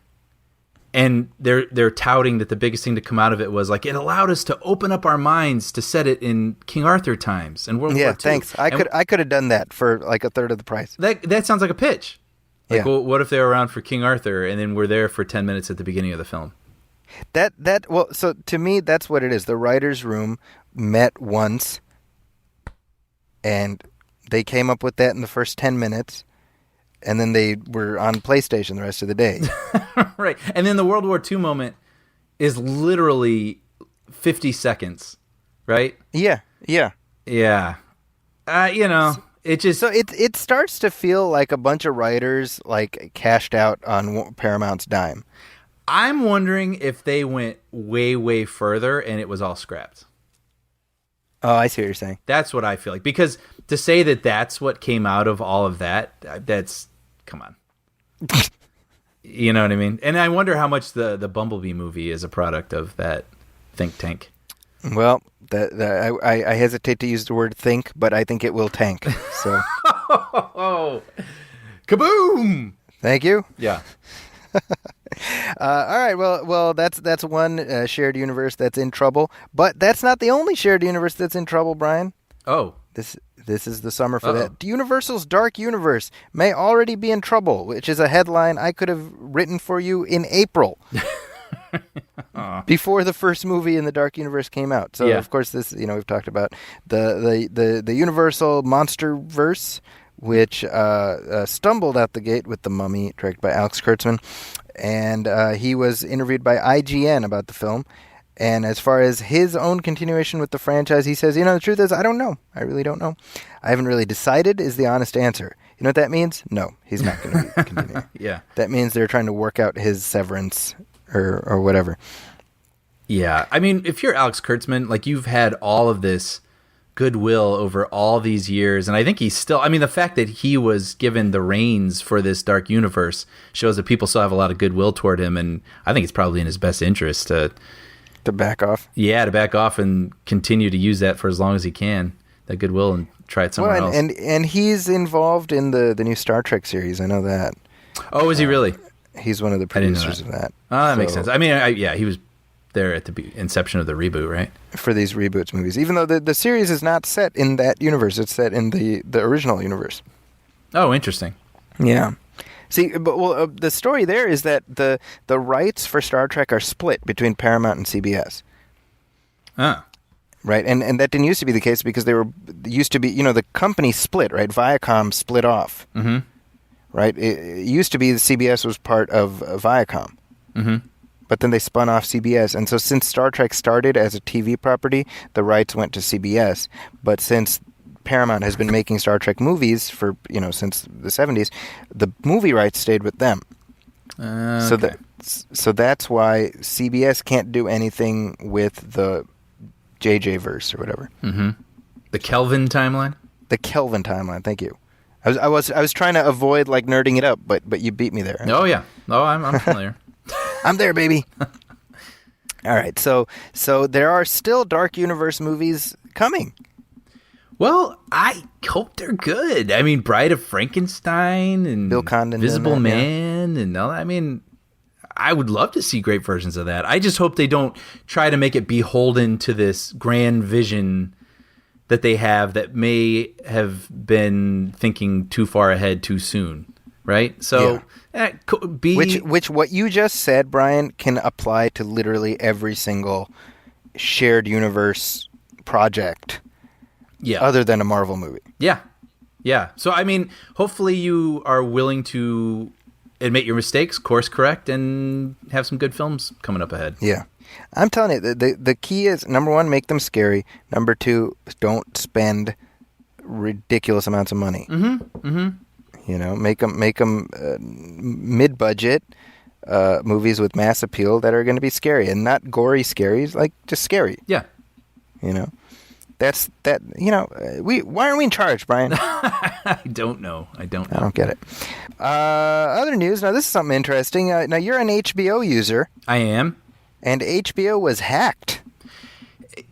Speaker 3: and they're touting that the biggest thing to come out of it was like it allowed us to open up our minds to set it in King Arthur times and World War II.
Speaker 2: Yeah, thanks. I could have done that for like a third of the price.
Speaker 3: That sounds like a pitch. Like, well, what if they were around for King Arthur and then we're there for 10 minutes at the beginning of the film?
Speaker 2: So to me, that's what it is. The writer's room met once, and they came up with that in the first 10 minutes, and then they were on PlayStation the rest of the day.
Speaker 3: Right. And then the World War II moment is literally 50 seconds, right?
Speaker 2: Yeah.
Speaker 3: Yeah. It just...
Speaker 2: So it starts to feel like a bunch of writers like cashed out on Paramount's dime.
Speaker 3: I'm wondering if they went way, way further and it was all scrapped.
Speaker 2: Oh, I see what you're saying.
Speaker 3: That's what I feel like. Because to say that that's what came out of all of that, that's... Come on. You know what I mean? And I wonder how much the Bumblebee movie is a product of that think tank.
Speaker 2: Well, I hesitate to use the word think, but I think it will tank. So,
Speaker 3: oh, kaboom!
Speaker 2: Thank you.
Speaker 3: Yeah.
Speaker 2: All right. Well, that's one shared universe that's in trouble, but that's not the only shared universe that's in trouble, Brian.
Speaker 3: Oh,
Speaker 2: this is the summer for that. Universal's Dark Universe may already be in trouble, which is a headline I could have written for you in April. Before the first movie in the Dark Universe came out. So, of course, this, we've talked about the Universal Monsterverse, which stumbled out the gate with The Mummy, directed by Alex Kurtzman. And he was interviewed by IGN about the film. And as far as his own continuation with the franchise, he says, the truth is, I don't know. I really don't know. I haven't really decided is the honest answer. You know what that means? No, he's not going to continue.
Speaker 3: Yeah.
Speaker 2: That means they're trying to work out his severance or whatever.
Speaker 3: Yeah. I mean, if you're Alex Kurtzman, like, you've had all of this goodwill over all these years, and I think he's still... I mean, the fact that he was given the reins for this Dark Universe shows that people still have a lot of goodwill toward him, and I think it's probably in his best interest to
Speaker 2: back off.
Speaker 3: Yeah, to back off and continue to use that for as long as he can, that goodwill, and try it somewhere else.
Speaker 2: And he's involved in the new Star Trek series. I know that.
Speaker 3: Oh, is he really?
Speaker 2: He's one of the producers of that.
Speaker 3: Oh, that makes sense. I mean, he was there at the inception of the reboot, right?
Speaker 2: For these reboots movies. Even though the series is not set in that universe. It's set in the original universe.
Speaker 3: Oh, interesting.
Speaker 2: Yeah. See, but the story there is that the rights for Star Trek are split between Paramount and CBS.
Speaker 3: Oh.
Speaker 2: Right, and that didn't used to be the case because used to be, the company split, right? Viacom split off.
Speaker 3: Mm-hmm.
Speaker 2: Right? It used to be the CBS was part of Viacom.
Speaker 3: Mm-hmm.
Speaker 2: But then they spun off CBS. And so since Star Trek started as a TV property, the rights went to CBS. But since Paramount has been making Star Trek movies for, since the 70s, the movie rights stayed with them.
Speaker 3: Okay.
Speaker 2: So that's why CBS can't do anything with the JJ verse or whatever.
Speaker 3: Mm-hmm. The Kelvin timeline?
Speaker 2: The Kelvin timeline, thank you. I was trying to avoid like nerding it up, but you beat me there.
Speaker 3: Oh yeah. Oh, I'm familiar.
Speaker 2: I'm there, baby. All right, so there are still Dark Universe movies coming.
Speaker 3: Well, I hope they're good. I mean, Bride of Frankenstein and
Speaker 2: Bill Condon,
Speaker 3: Invisible Man, and all that. I mean, I would love to see great versions of that. I just hope they don't try to make it beholden to this grand vision that they have that may have been thinking too far ahead too soon, right? So,
Speaker 2: which what you just said, Brian, can apply to literally every single shared universe project.
Speaker 3: Yeah.
Speaker 2: Other than a Marvel movie.
Speaker 3: Yeah. Yeah. So, I mean, hopefully you are willing to admit your mistakes, course correct, and have some good films coming up ahead.
Speaker 2: Yeah. I'm telling you, the key is, number one, make them scary. Number two, don't spend ridiculous amounts of money.
Speaker 3: Mm-hmm. Mm-hmm.
Speaker 2: Make them mid-budget movies with mass appeal that are going to be scary. And not gory scary, like just scary.
Speaker 3: Yeah.
Speaker 2: That's that. Why aren't we in charge, Brian?
Speaker 3: I don't know. I don't
Speaker 2: get it. Other news. Now, this is something interesting. Now, you're an HBO user.
Speaker 3: I am.
Speaker 2: And HBO was hacked.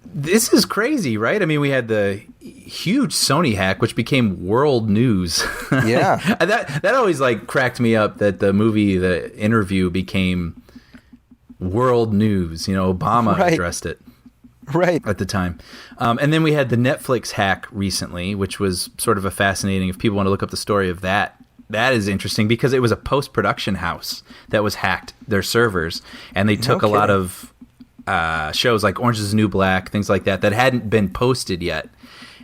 Speaker 3: This is crazy, right? I mean, we had the huge Sony hack, which became world news.
Speaker 2: Yeah.
Speaker 3: that always cracked me up that the interview became world news. Obama addressed it.
Speaker 2: Right.
Speaker 3: At the time. And then we had the Netflix hack recently, which was sort of a fascinating, if people want to look up the story of that is interesting because it was a post-production house that was hacked, their servers, and they took a lot of shows like Orange is the New Black, things like that hadn't been posted yet.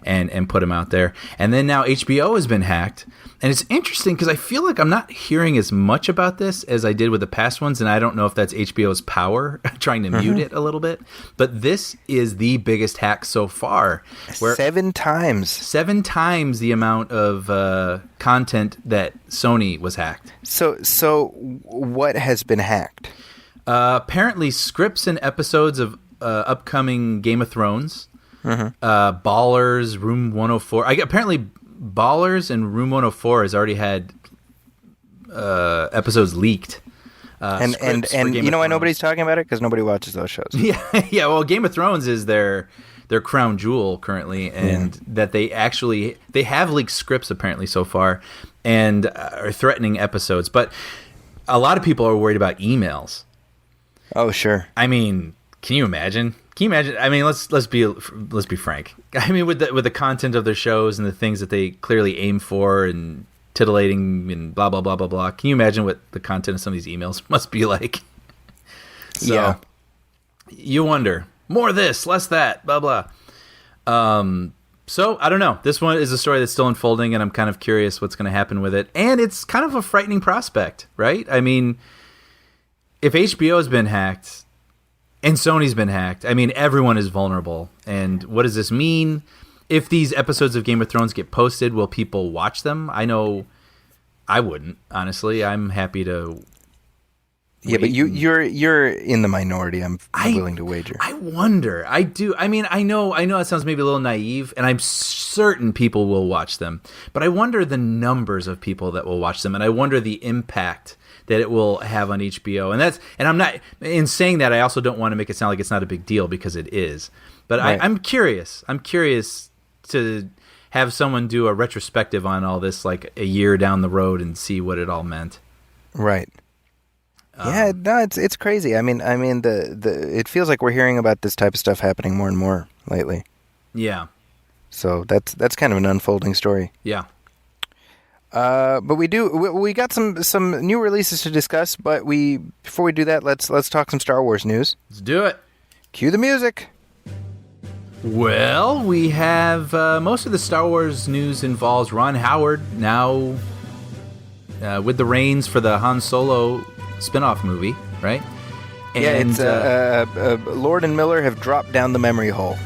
Speaker 3: and put them out there. And then now HBO has been hacked. And it's interesting because I feel like I'm not hearing as much about this as I did with the past ones, and I don't know if that's HBO's power trying to mute it a little bit. But this is the biggest hack so far. Where
Speaker 2: 7 times.
Speaker 3: 7 times the amount of content that Sony was hacked.
Speaker 2: So what has been hacked?
Speaker 3: Apparently scripts and episodes of upcoming Game of Thrones, Ballers, Room 104. Apparently Ballers and Room 104 has already had episodes leaked.
Speaker 2: And you know why nobody's talking about it? Because nobody watches those shows.
Speaker 3: Yeah. Well, Game of Thrones is their crown jewel currently, and that they have leaked scripts apparently so far, and are threatening episodes. But a lot of people are worried about emails.
Speaker 2: Oh, sure.
Speaker 3: I mean, can you imagine? I mean, let's be frank. I mean, with the content of their shows and the things that they clearly aim for and titillating and blah blah blah blah blah. Can you imagine what the content of some of these emails must be like? So,
Speaker 2: yeah.
Speaker 3: You wonder, more of this, less that, blah blah. So I don't know. This one is a story that's still unfolding, and I'm kind of curious what's going to happen with it. And it's kind of a frightening prospect, right? I mean, if HBO has been hacked and Sony's been hacked, I mean, everyone is vulnerable. And what does this mean? If these episodes of Game of Thrones get posted, will people watch them? I know I wouldn't, honestly. I'm happy to.
Speaker 2: Yeah, but you're in the minority. I'm willing to wager.
Speaker 3: I wonder. I do. I mean, I know it sounds maybe a little naive, and I'm certain people will watch them. But I wonder the numbers of people that will watch them, and I wonder the impact that it will have on HBO. And I'm not, in saying that, I also don't want to make it sound like it's not a big deal, because it is. But right. I'm curious. I'm curious to have someone do a retrospective on all this, like a year down the road, and see what it all meant.
Speaker 2: Right. Yeah, no, it's crazy. I mean, it feels like we're hearing about this type of stuff happening more and more lately.
Speaker 3: Yeah.
Speaker 2: So that's kind of an unfolding story.
Speaker 3: Yeah.
Speaker 2: But we got some new releases to discuss. But before we do that, let's talk some Star Wars news.
Speaker 3: Let's do it.
Speaker 2: Cue the music.
Speaker 3: Well, we have most of the Star Wars news involves Ron Howard now with the reins for the Han Solo spin-off movie, right? And,
Speaker 2: yeah, it's Lord and Miller have dropped down the memory hole.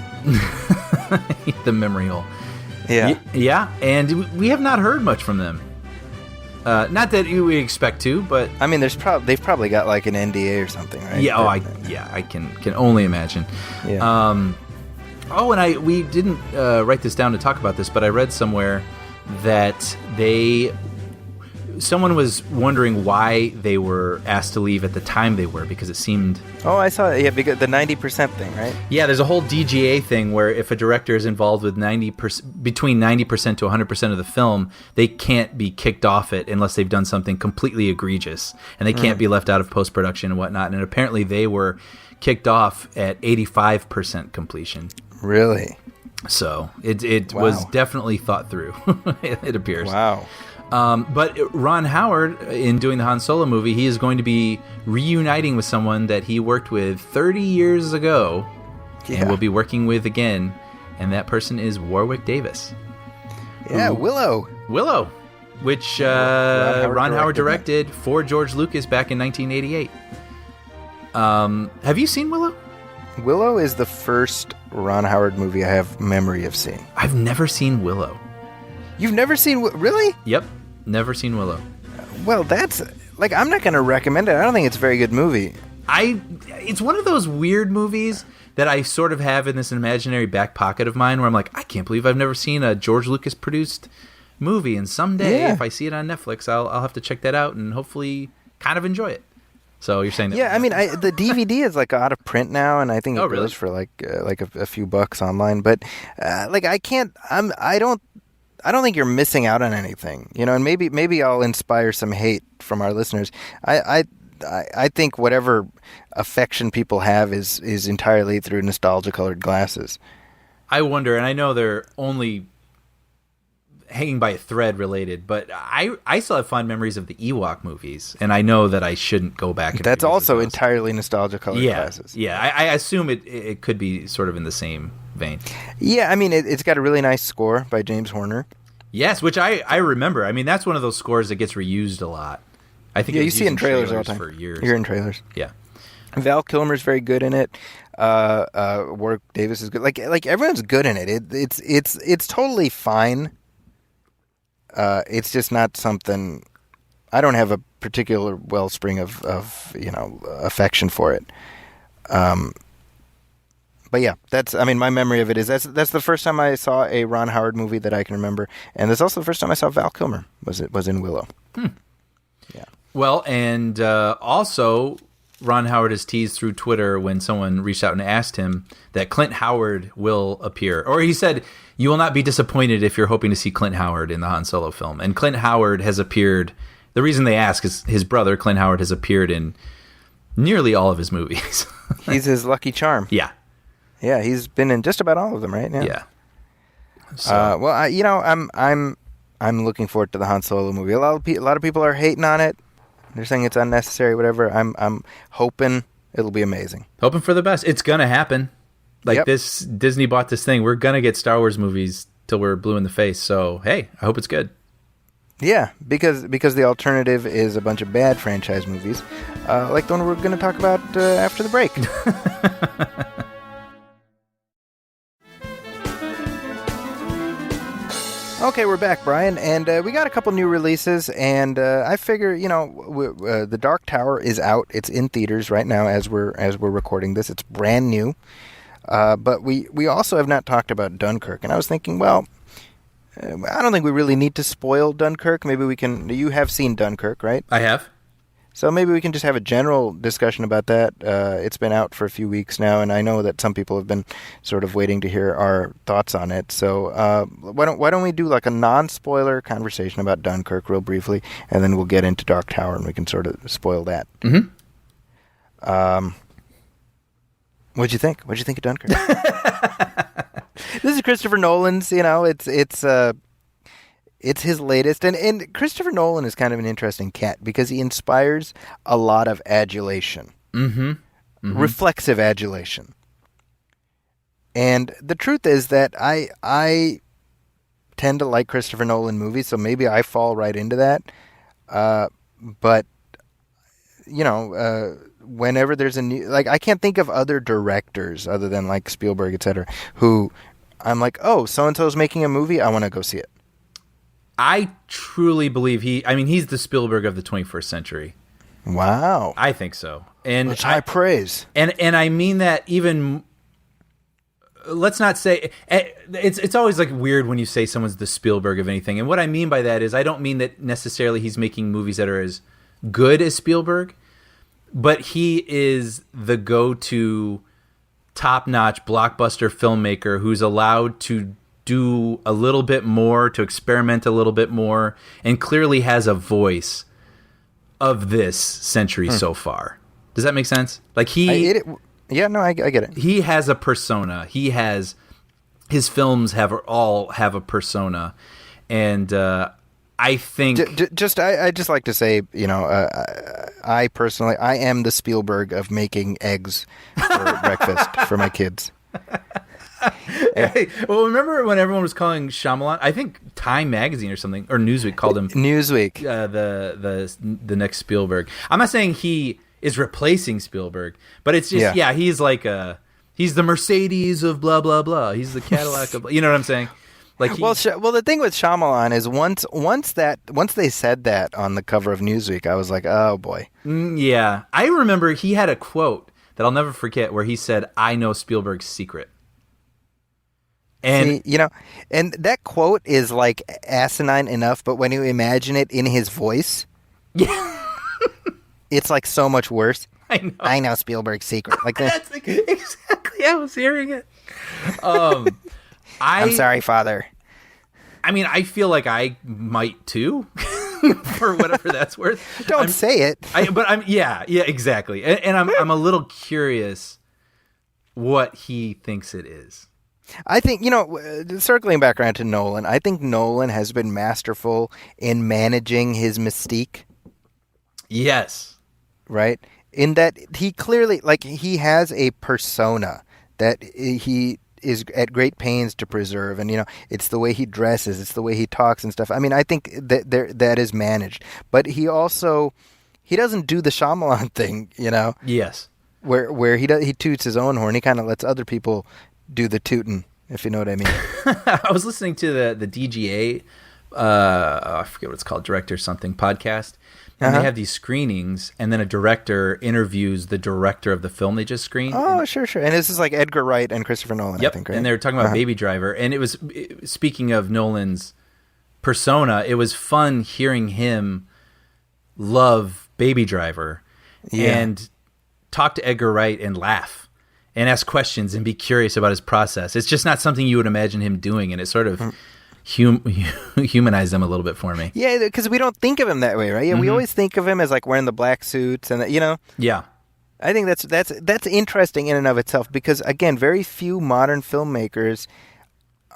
Speaker 3: The memory hole.
Speaker 2: Yeah.
Speaker 3: Yeah, and we have not heard much from them. Not that we expect to, but
Speaker 2: I mean, they've probably got like an NDA or something, right?
Speaker 3: Yeah. I can only imagine.
Speaker 2: Yeah.
Speaker 3: And we didn't write this down to talk about this, but I read somewhere that someone was wondering why they were asked to leave at the time they were, because it seemed...
Speaker 2: Oh, I saw it. Yeah, because the 90% thing, right?
Speaker 3: Yeah, there's a whole DGA thing where if a director is involved with between 90% to 100% of the film, they can't be kicked off it unless they've done something completely egregious, and they can't be left out of post-production and whatnot. And apparently they were kicked off at 85% completion.
Speaker 2: Really?
Speaker 3: So it was definitely thought through, it appears.
Speaker 2: Wow.
Speaker 3: But Ron Howard, in doing the Han Solo movie, he is going to be reuniting with someone that he worked with 30 years ago and will be working with again, and that person is Warwick Davis.
Speaker 2: Yeah, Willow,
Speaker 3: which Ron Howard directed for George Lucas back in 1988. Have you seen Willow?
Speaker 2: Willow is the first Ron Howard movie I have memory of seeing.
Speaker 3: I've never seen Willow.
Speaker 2: You've never seen... Really?
Speaker 3: Yep. Never seen Willow.
Speaker 2: Well, that's... Like, I'm not going to recommend it. I don't think it's a very good movie.
Speaker 3: It's one of those weird movies that I sort of have in this imaginary back pocket of mine where I'm like, I can't believe I've never seen a George Lucas produced movie. And someday, if I see it on Netflix, I'll have to check that out and hopefully kind of enjoy it. So you're saying that?
Speaker 2: Yeah, I mean, the DVD is like out of print now, and I think it goes for like a few bucks online. But like, I can't. I don't think you're missing out on anything, you know. And maybe I'll inspire some hate from our listeners. I think whatever affection people have is entirely through nostalgia-colored glasses.
Speaker 3: I wonder, and I know they're only hanging by a thread related, but I still have fond memories of the Ewok movies, and I know that I shouldn't go back.
Speaker 2: That's also entirely nostalgia-colored glasses.
Speaker 3: Yeah, I assume it could be sort of in the same vein.
Speaker 2: Yeah, I mean, it's got a really nice score by James Horner.
Speaker 3: Yes, which I remember. I mean, that's one of those scores that gets reused a lot. I think
Speaker 2: You see it in trailers all the time.
Speaker 3: for years.
Speaker 2: You're in trailers.
Speaker 3: Yeah.
Speaker 2: Val Kilmer's very good in it. Warwick Davis is good. Like everyone's good in it. It's totally fine. It's just not something. I don't have a particular wellspring of affection for it. But yeah, my memory of it is that's the first time I saw a Ron Howard movie that I can remember, and that's also the first time I saw Val Kilmer was in Willow. Yeah.
Speaker 3: Well, and also Ron Howard has teased through Twitter when someone reached out and asked him that Clint Howard will appear, or he said, "You will not be disappointed if you're hoping to see Clint Howard in the Han Solo film." And Clint Howard has appeared. The reason they ask is his brother Clint Howard has appeared in nearly all of his movies.
Speaker 2: He's his lucky charm.
Speaker 3: Yeah.
Speaker 2: Yeah, he's been in just about all of them, right?
Speaker 3: Yeah. So.
Speaker 2: Well, I'm looking forward to the Han Solo movie. A lot of people are hating on it. They're saying it's unnecessary, whatever. I'm hoping it'll be amazing.
Speaker 3: Hoping for the best. It's gonna happen. This Disney bought this thing. We're gonna get Star Wars movies till we're blue in the face. So hey, I hope it's good.
Speaker 2: Yeah, because the alternative is a bunch of bad franchise movies, like the one we're going to talk about after the break. Okay, we're back, Brian, and we got a couple new releases, and I figure, The Dark Tower is out. It's in theaters right now as we're recording this. It's brand new, but we also have not talked about Dunkirk, and I was thinking, well, I don't think we really need to spoil Dunkirk. Maybe we can. You have seen Dunkirk, right?
Speaker 3: I have.
Speaker 2: So maybe we can just have a general discussion about that. It's been out for a few weeks now, and I know that some people have been sort of waiting to hear our thoughts on it. So why don't we do like a non-spoiler conversation about Dunkirk real briefly, and then we'll get into Dark Tower, and we can sort of spoil that.
Speaker 3: Mm-hmm.
Speaker 2: What'd you think? What'd you think of Dunkirk? This is Christopher Nolan's. It's his latest, and Christopher Nolan is kind of an interesting cat because he inspires a lot of adulation, reflexive adulation. And the truth is that I tend to like Christopher Nolan movies, so maybe I fall right into that. But whenever there's a new, I can't think of other directors other than like Spielberg, etc., who I'm like, oh, so-and-so's making a movie, I want to go see it.
Speaker 3: I truly believe he's the Spielberg of the 21st century.
Speaker 2: Wow.
Speaker 3: I think so. And
Speaker 2: that's high praise.
Speaker 3: And I mean that even, let's not say, it's always like weird when you say someone's the Spielberg of anything. And what I mean by that is I don't mean that necessarily he's making movies that are as good as Spielberg, but he is the go-to top-notch blockbuster filmmaker who's allowed to do a little bit more, to experiment a little bit more, and clearly has a voice of this century so far. Does that make sense? Like I get it. He has a persona. his films all have a persona, and I think
Speaker 2: I just like to say, I personally am the Spielberg of making eggs for breakfast for my kids.
Speaker 3: Well, remember when everyone was calling Shyamalan? I think Time Magazine or something, or Newsweek called him
Speaker 2: Newsweek.
Speaker 3: The next Spielberg. I'm not saying he is replacing Spielberg, but it's just he's like he's the Mercedes of blah blah blah. He's the Cadillac of you know what I'm saying? Like
Speaker 2: well, the thing with Shyamalan is once they said that on the cover of Newsweek, I was like, oh boy.
Speaker 3: Yeah, I remember he had a quote that I'll never forget where he said, "I know Spielberg's secret." And
Speaker 2: and that quote is like asinine enough, but when you imagine it in his voice, it's like so much worse. I know Spielberg's secret. Like
Speaker 3: that's exactly how I was hearing it.
Speaker 2: I'm sorry, Father.
Speaker 3: I mean, I feel like I might too, for whatever that's worth.
Speaker 2: Don't say it.
Speaker 3: But I'm exactly. And I'm a little curious what he thinks it is.
Speaker 2: I think, circling back around to Nolan, I think Nolan has been masterful in managing his mystique.
Speaker 3: Yes.
Speaker 2: Right? In that he clearly, he has a persona that he is at great pains to preserve, and it's the way he dresses, it's the way he talks and stuff. I mean, I think that is managed, but he doesn't do the Shyamalan thing,
Speaker 3: Yes.
Speaker 2: where he toots his own horn. He kind of lets other people do the tooting, if you know what I mean.
Speaker 3: I was listening to the DGA, I forget what it's called, Director Something podcast, and they have these screenings, and then a director interviews the director of the film they just screened.
Speaker 2: Oh, sure. And this is like Edgar Wright and Christopher Nolan,
Speaker 3: Yep.
Speaker 2: I think, right?
Speaker 3: And they were talking about Baby Driver, and it was, speaking of Nolan's persona, it was fun hearing him love Baby Driver and talk to Edgar Wright and laugh and ask questions and be curious about his process. It's just not something you would imagine him doing, and it sort of humanized him a little bit for me.
Speaker 2: Yeah, because we don't think of him that way, right? Yeah, we always think of him as like wearing the black suits and
Speaker 3: Yeah.
Speaker 2: I think that's interesting in and of itself, because again, very few modern filmmakers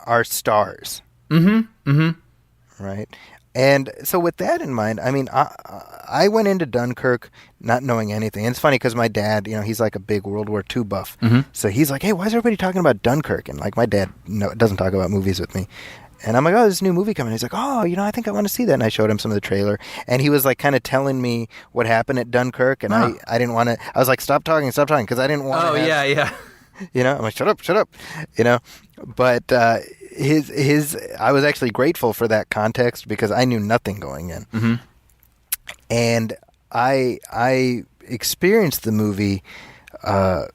Speaker 2: are stars. Right? And so with that in mind, I mean, I went into Dunkirk not knowing anything. And it's funny because my dad, he's like a big World War II buff. So he's like, hey, why is everybody talking about Dunkirk? And like my dad doesn't talk about movies with me. And I'm like, oh, there's a new movie coming. He's like, oh, I think I want to see that. And I showed him some of the trailer. And he was like kind of telling me what happened at Dunkirk. And I didn't want to. I was like, stop talking, because I didn't want to.
Speaker 3: Oh, yeah.
Speaker 2: I'm like, shut up. But I was actually grateful for that context because I knew nothing going in. And I experienced the movie on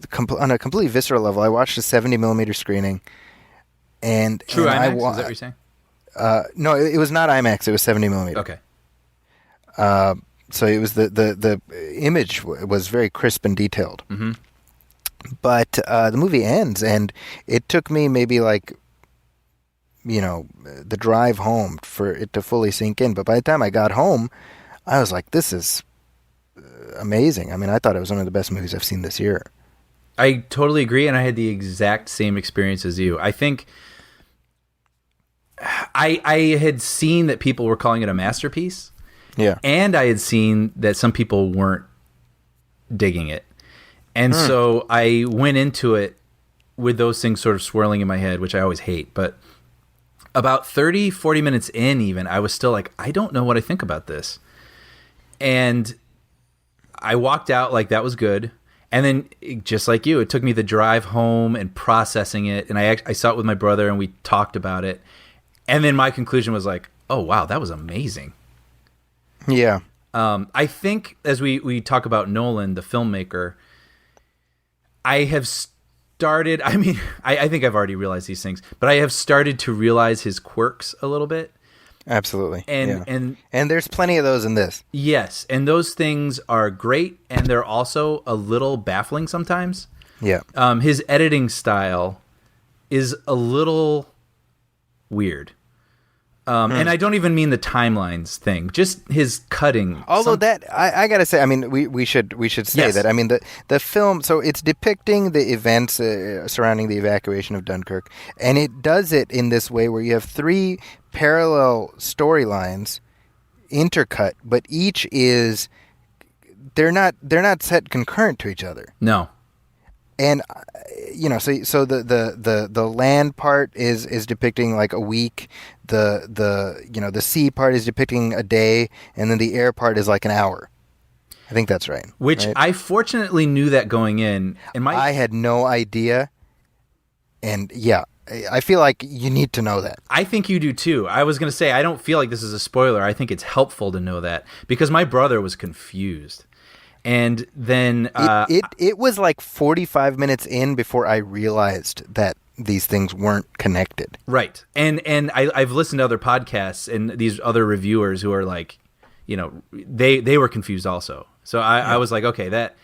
Speaker 2: a completely visceral level. I watched a 70 millimeter screening. And
Speaker 3: True
Speaker 2: and
Speaker 3: IMAX, is that what you're saying?
Speaker 2: No, it was not IMAX. It was 70 millimeter.
Speaker 3: Okay.
Speaker 2: So it was the image was very crisp and detailed. But the movie ends, and it took me maybe like, the drive home for it to fully sink in. But by the time I got home, I was like, this is amazing. I mean, I thought it was one of the best movies I've seen this year.
Speaker 3: I totally agree, and I had the exact same experience as you. I think I had seen that people were calling it a masterpiece.
Speaker 2: Yeah.
Speaker 3: And I had seen that some people weren't digging it. And so I went into it with those things sort of swirling in my head, which I always hate. But about 30, 40 minutes in even, I was still like, I don't know what I think about this. And I walked out like that was good. And then, just like you, it took me the drive home and processing it. And I saw it with my brother, and we talked about it. And then my conclusion was like, oh, wow, that was amazing.
Speaker 2: Yeah.
Speaker 3: I think as we talk about Nolan, the filmmaker, I have started, I mean, I think I've already realized these things, but I have started to realize his quirks a little bit.
Speaker 2: Absolutely.
Speaker 3: And
Speaker 2: there's plenty of those in this.
Speaker 3: Yes, and those things are great, and they're also a little baffling sometimes.
Speaker 2: Yeah.
Speaker 3: His editing style is a little weird. And I don't even mean the timelines thing, just his cutting.
Speaker 2: Although I gotta say, I mean, we should say
Speaker 3: Yes.
Speaker 2: that. I mean, the film, so it's depicting the events surrounding the evacuation of Dunkirk, and it does it in this way where you have three parallel storylines intercut, but each is they're not set concurrent to each other.
Speaker 3: No.
Speaker 2: And so the land part is depicting like a week, the sea part is depicting a day, and then the air part is like an hour. I think that's right.
Speaker 3: Which
Speaker 2: right?
Speaker 3: I fortunately knew that going in. And
Speaker 2: I had no idea, and yeah, I feel like you need to know that.
Speaker 3: I think you do too. I was going to say, I don't feel like this is a spoiler. I think it's helpful to know that because my brother was confused. And then
Speaker 2: it was like 45 minutes in before I realized that these things weren't connected.
Speaker 3: Right. And I've listened to other podcasts and these other reviewers who are like, they were confused also. So I was like, okay, that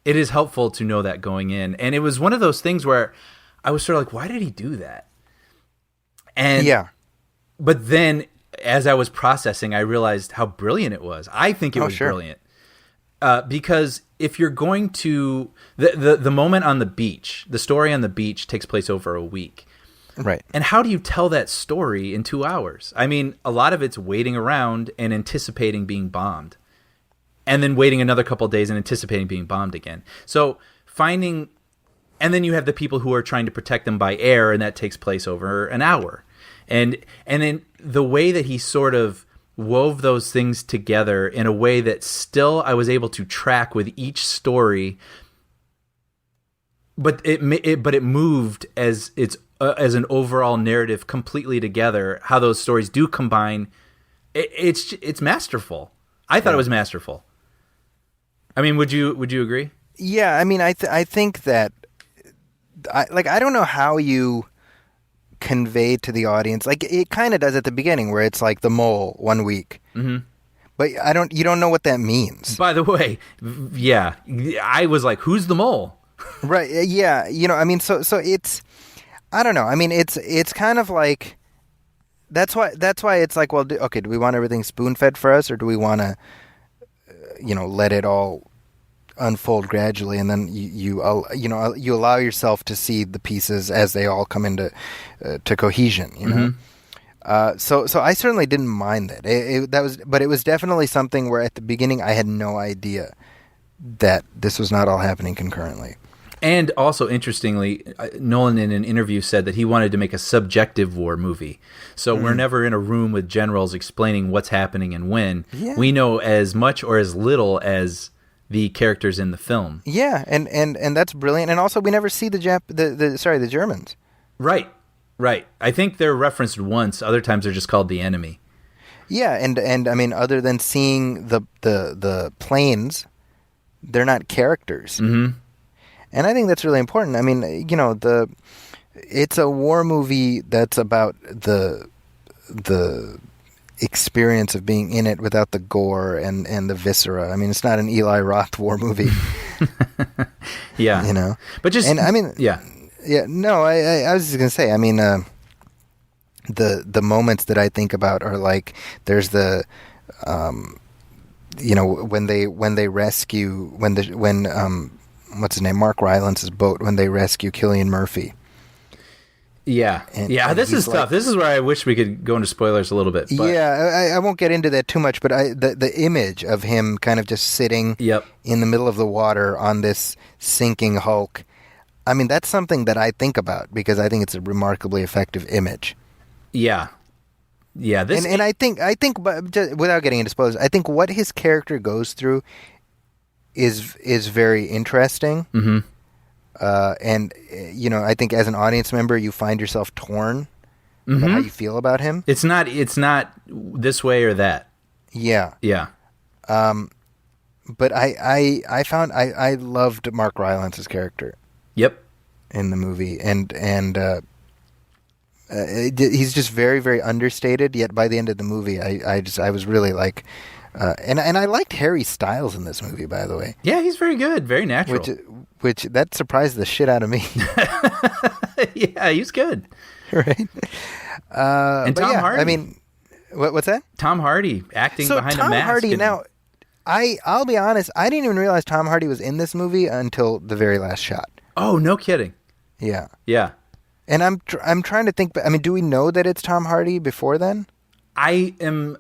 Speaker 3: it is helpful to know that going in. And it was one of those things where I was sort of like, why did he do that? And
Speaker 2: yeah.
Speaker 3: But then as I was processing, I realized how brilliant it was. I think it was brilliant. Because if you're going to the moment on the beach, the story on the beach takes place over a week.
Speaker 2: Right.
Speaker 3: And how do you tell that story in 2 hours? I mean, a lot of it's waiting around and anticipating being bombed. And then waiting another couple of days and anticipating being bombed again. So finding And then you have the people who are trying to protect them by air, and that takes place over an hour. And then the way that he sort of wove those things together in a way that still I was able to track with each story, but it moved as an overall narrative completely together. How those stories do combine, it's masterful. I thought it was masterful. I mean, would you agree?
Speaker 2: Yeah, I mean, I think that I don't know how you convey to the audience, like it kind of does at the beginning where it's like the mole 1 week, but you don't know what that means.
Speaker 3: By the way, yeah, I was like, who's the mole?
Speaker 2: Right? Yeah, I mean, so it's, I don't know. I mean, it's kind of like that's why it's like, well, do we want everything spoon fed for us, or do we want to let it all unfold gradually, and then you allow yourself to see the pieces as they all come into to cohesion. So I certainly didn't mind that. But it was definitely something where at the beginning I had no idea that this was not all happening concurrently.
Speaker 3: And also, interestingly, Nolan in an interview said that he wanted to make a subjective war movie. So we're never in a room with generals explaining what's happening and when. Yeah. We know as much or as little as the characters in the film. Yeah,
Speaker 2: and that's brilliant. And also, we never see the Germans.
Speaker 3: Right. I think they're referenced once. Other times, they're just called the enemy.
Speaker 2: Yeah, and I mean, other than seeing the planes, they're not characters. Mm-hmm. And I think that's really important. I mean, it's a war movie that's about the experience of being in it without the gore and the viscera. I mean, it's not an Eli Roth war movie.
Speaker 3: Yeah. But just,
Speaker 2: and I mean,
Speaker 3: yeah.
Speaker 2: No, I was just gonna say. I mean, the moments that I think about are like there's the, when they rescue when what's his name, Mark Rylance's boat, when they rescue Cillian Murphy.
Speaker 3: Yeah. This is tough. This is where I wish we could go into spoilers a little bit. But.
Speaker 2: Yeah, I won't get into that too much, but the image of him kind of just sitting in the middle of the water on this sinking hulk, I mean, that's something that I think about because I think it's a remarkably effective image.
Speaker 3: Yeah. Yeah.
Speaker 2: And I think, but just, without getting into spoilers, I think what his character goes through is very interesting. Mm-hmm. And I think as an audience member, you find yourself torn about how you feel about him.
Speaker 3: It's not this way or that.
Speaker 2: Yeah.
Speaker 3: Yeah.
Speaker 2: But I found I loved Mark Rylance's character.
Speaker 3: Yep.
Speaker 2: In the movie, and he's just very, very understated. Yet by the end of the movie, I was really like. And I liked Harry Styles in this movie, by the way.
Speaker 3: Yeah, he's very good, very natural.
Speaker 2: Which that surprised the shit out of me.
Speaker 3: Yeah, he's good.
Speaker 2: Right.
Speaker 3: And Tom Hardy.
Speaker 2: I mean, what's that?
Speaker 3: Tom Hardy acting behind a mask.
Speaker 2: Tom Hardy. Now, I'll be honest. I didn't even realize Tom Hardy was in this movie until the very last shot.
Speaker 3: Oh, no kidding.
Speaker 2: Yeah.
Speaker 3: Yeah.
Speaker 2: And I'm trying to think. I mean, do we know that it's Tom Hardy before then?
Speaker 3: I am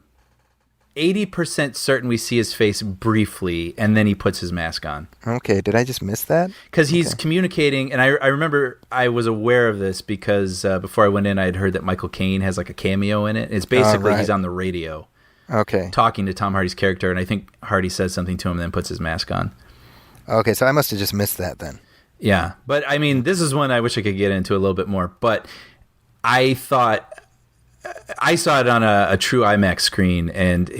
Speaker 3: 80% certain we see his face briefly, and then he puts his mask on.
Speaker 2: Okay, did I just miss that?
Speaker 3: Because he's communicating, and I remember I was aware of this because before I went in, I had heard that Michael Caine has like a cameo in it. It's basically he's on the radio, talking to Tom Hardy's character, and I think Hardy says something to him, and then puts his mask on. Okay,
Speaker 2: so I must have just missed that then.
Speaker 3: Yeah, but I mean, this is one I wish I could get into a little bit more, but I thought. I saw it on a true IMAX screen, and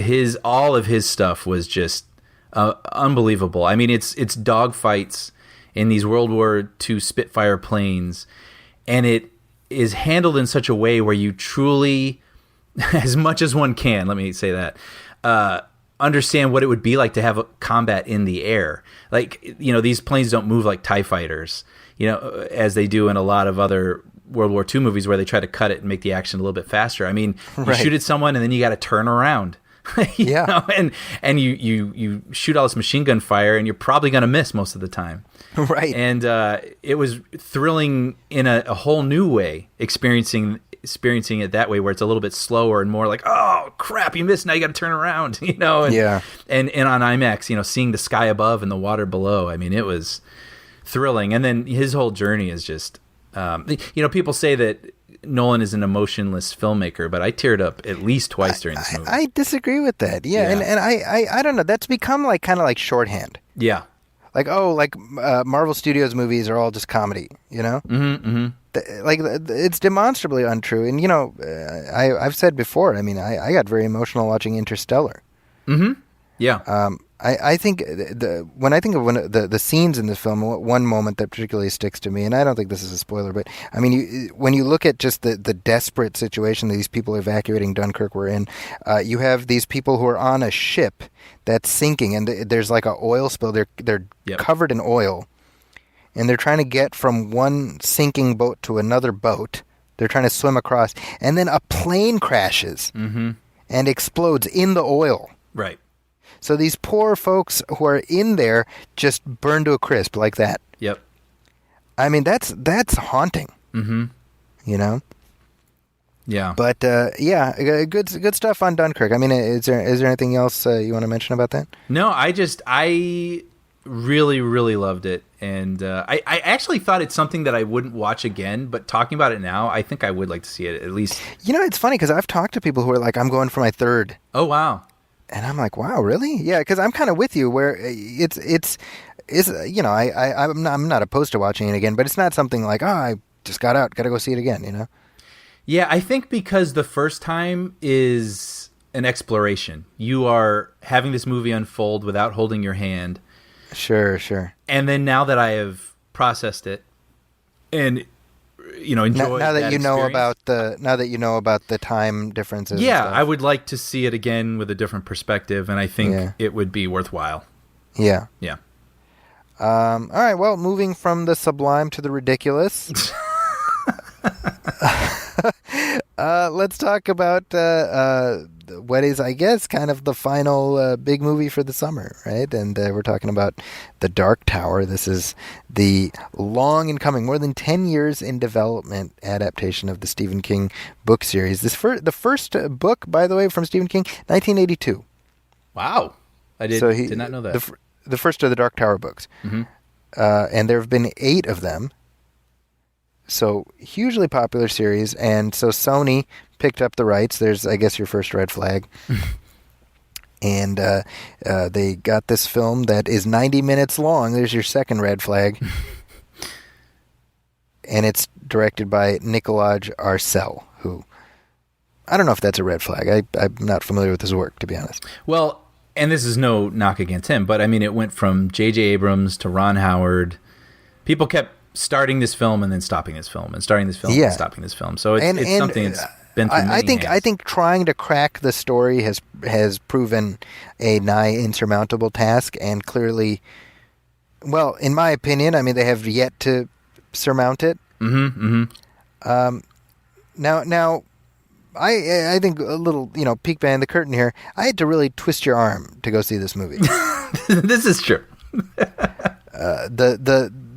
Speaker 3: all of his stuff was just unbelievable. I mean, it's dogfights in these World War II Spitfire planes, and it is handled in such a way where you truly, as much as one can, let me say that, understand what it would be like to have a combat in the air. Like, these planes don't move like TIE fighters, as they do in a lot of other World War II movies where they try to cut it and make the action a little bit faster. I mean, you shoot at someone and then you got to turn around, and you shoot all this machine gun fire and you're probably going to miss most of the time.
Speaker 2: Right.
Speaker 3: And it was thrilling in a whole new way, experiencing it that way, where it's a little bit slower and more like, oh crap, you missed, now you got to turn around, and on IMAX, seeing the sky above and the water below. I mean, it was thrilling. And then his whole journey is just, people say that Nolan is an emotionless filmmaker, but I teared up at least twice during this movie.
Speaker 2: I disagree with that. Yeah. And I don't know. That's become like kind of like shorthand.
Speaker 3: Yeah.
Speaker 2: Like, Marvel Studios movies are all just comedy, you know?
Speaker 3: Mm-hmm, mm-hmm.
Speaker 2: Like, it's demonstrably untrue. And, I've said before, I mean, I got very emotional watching Interstellar.
Speaker 3: Mm-hmm. Yeah.
Speaker 2: I think when I think of the scenes in the film, one moment that particularly sticks to me, and I don't think this is a spoiler, but I mean, when you look at just the desperate situation that these people evacuating Dunkirk were in, you have these people who are on a ship that's sinking, and there's like an oil spill. They're covered in oil, and they're trying to get from one sinking boat to another boat. They're trying to swim across, and then a plane crashes and explodes in the oil.
Speaker 3: Right.
Speaker 2: So these poor folks who are in there just burn to a crisp like that.
Speaker 3: Yep.
Speaker 2: I mean, that's haunting. Mm-hmm. You know?
Speaker 3: Yeah.
Speaker 2: But, good stuff on Dunkirk. I mean, is there anything else you want to mention about that?
Speaker 3: No, I really, really loved it. And I actually thought it's something that I wouldn't watch again, but talking about it now, I think I would like to see it at least. You know,
Speaker 2: it's funny because I've talked to people who are like, I'm going for my third.
Speaker 3: Oh, wow.
Speaker 2: And I'm like, wow, really? Yeah, because I'm kind of with you where it's I'm not opposed to watching it again, but it's not something like, I just got to go see it again, you know?
Speaker 3: Yeah, I think because the first time is an exploration. You are having this movie unfold without holding your hand.
Speaker 2: Sure.
Speaker 3: And then now that I have processed it and enjoyed
Speaker 2: now that you know
Speaker 3: experience,
Speaker 2: about the time differences.
Speaker 3: Yeah, I would like to see it again with a different perspective, and I think it would be worthwhile.
Speaker 2: Yeah.
Speaker 3: All
Speaker 2: right. Well, moving from the sublime to the ridiculous. Let's talk about what is, I guess, kind of the final big movie for the summer, right? And we're talking about The Dark Tower. This is the long in coming, more than 10 years in development adaptation of the Stephen King book series. The first book, by the way, from Stephen King, 1982.
Speaker 3: Wow. I did not know that.
Speaker 2: The first of the Dark Tower books. Mm-hmm. And there have been 8 of them. So, hugely popular series, and so Sony picked up the rights. There's, I guess, your first red flag. And they got this film that is 90 minutes long. There's your second red flag. And it's directed by Nicolaj Arcel, who, I don't know if that's a red flag. I'm not familiar with his work, to be honest.
Speaker 3: Well, and this is no knock against him, but I mean, it went from J.J. Abrams to Ron Howard. People kept starting this film and then stopping this film and starting this film and stopping this film. So it's something that's been through many hands.
Speaker 2: I think trying to crack the story has proven a nigh insurmountable task, and clearly, well, in my opinion, I mean, they have yet to surmount it.
Speaker 3: Mm-hmm.
Speaker 2: Now, I think a little, peek behind the curtain here. I had to really twist your arm to go see this movie.
Speaker 3: This is true.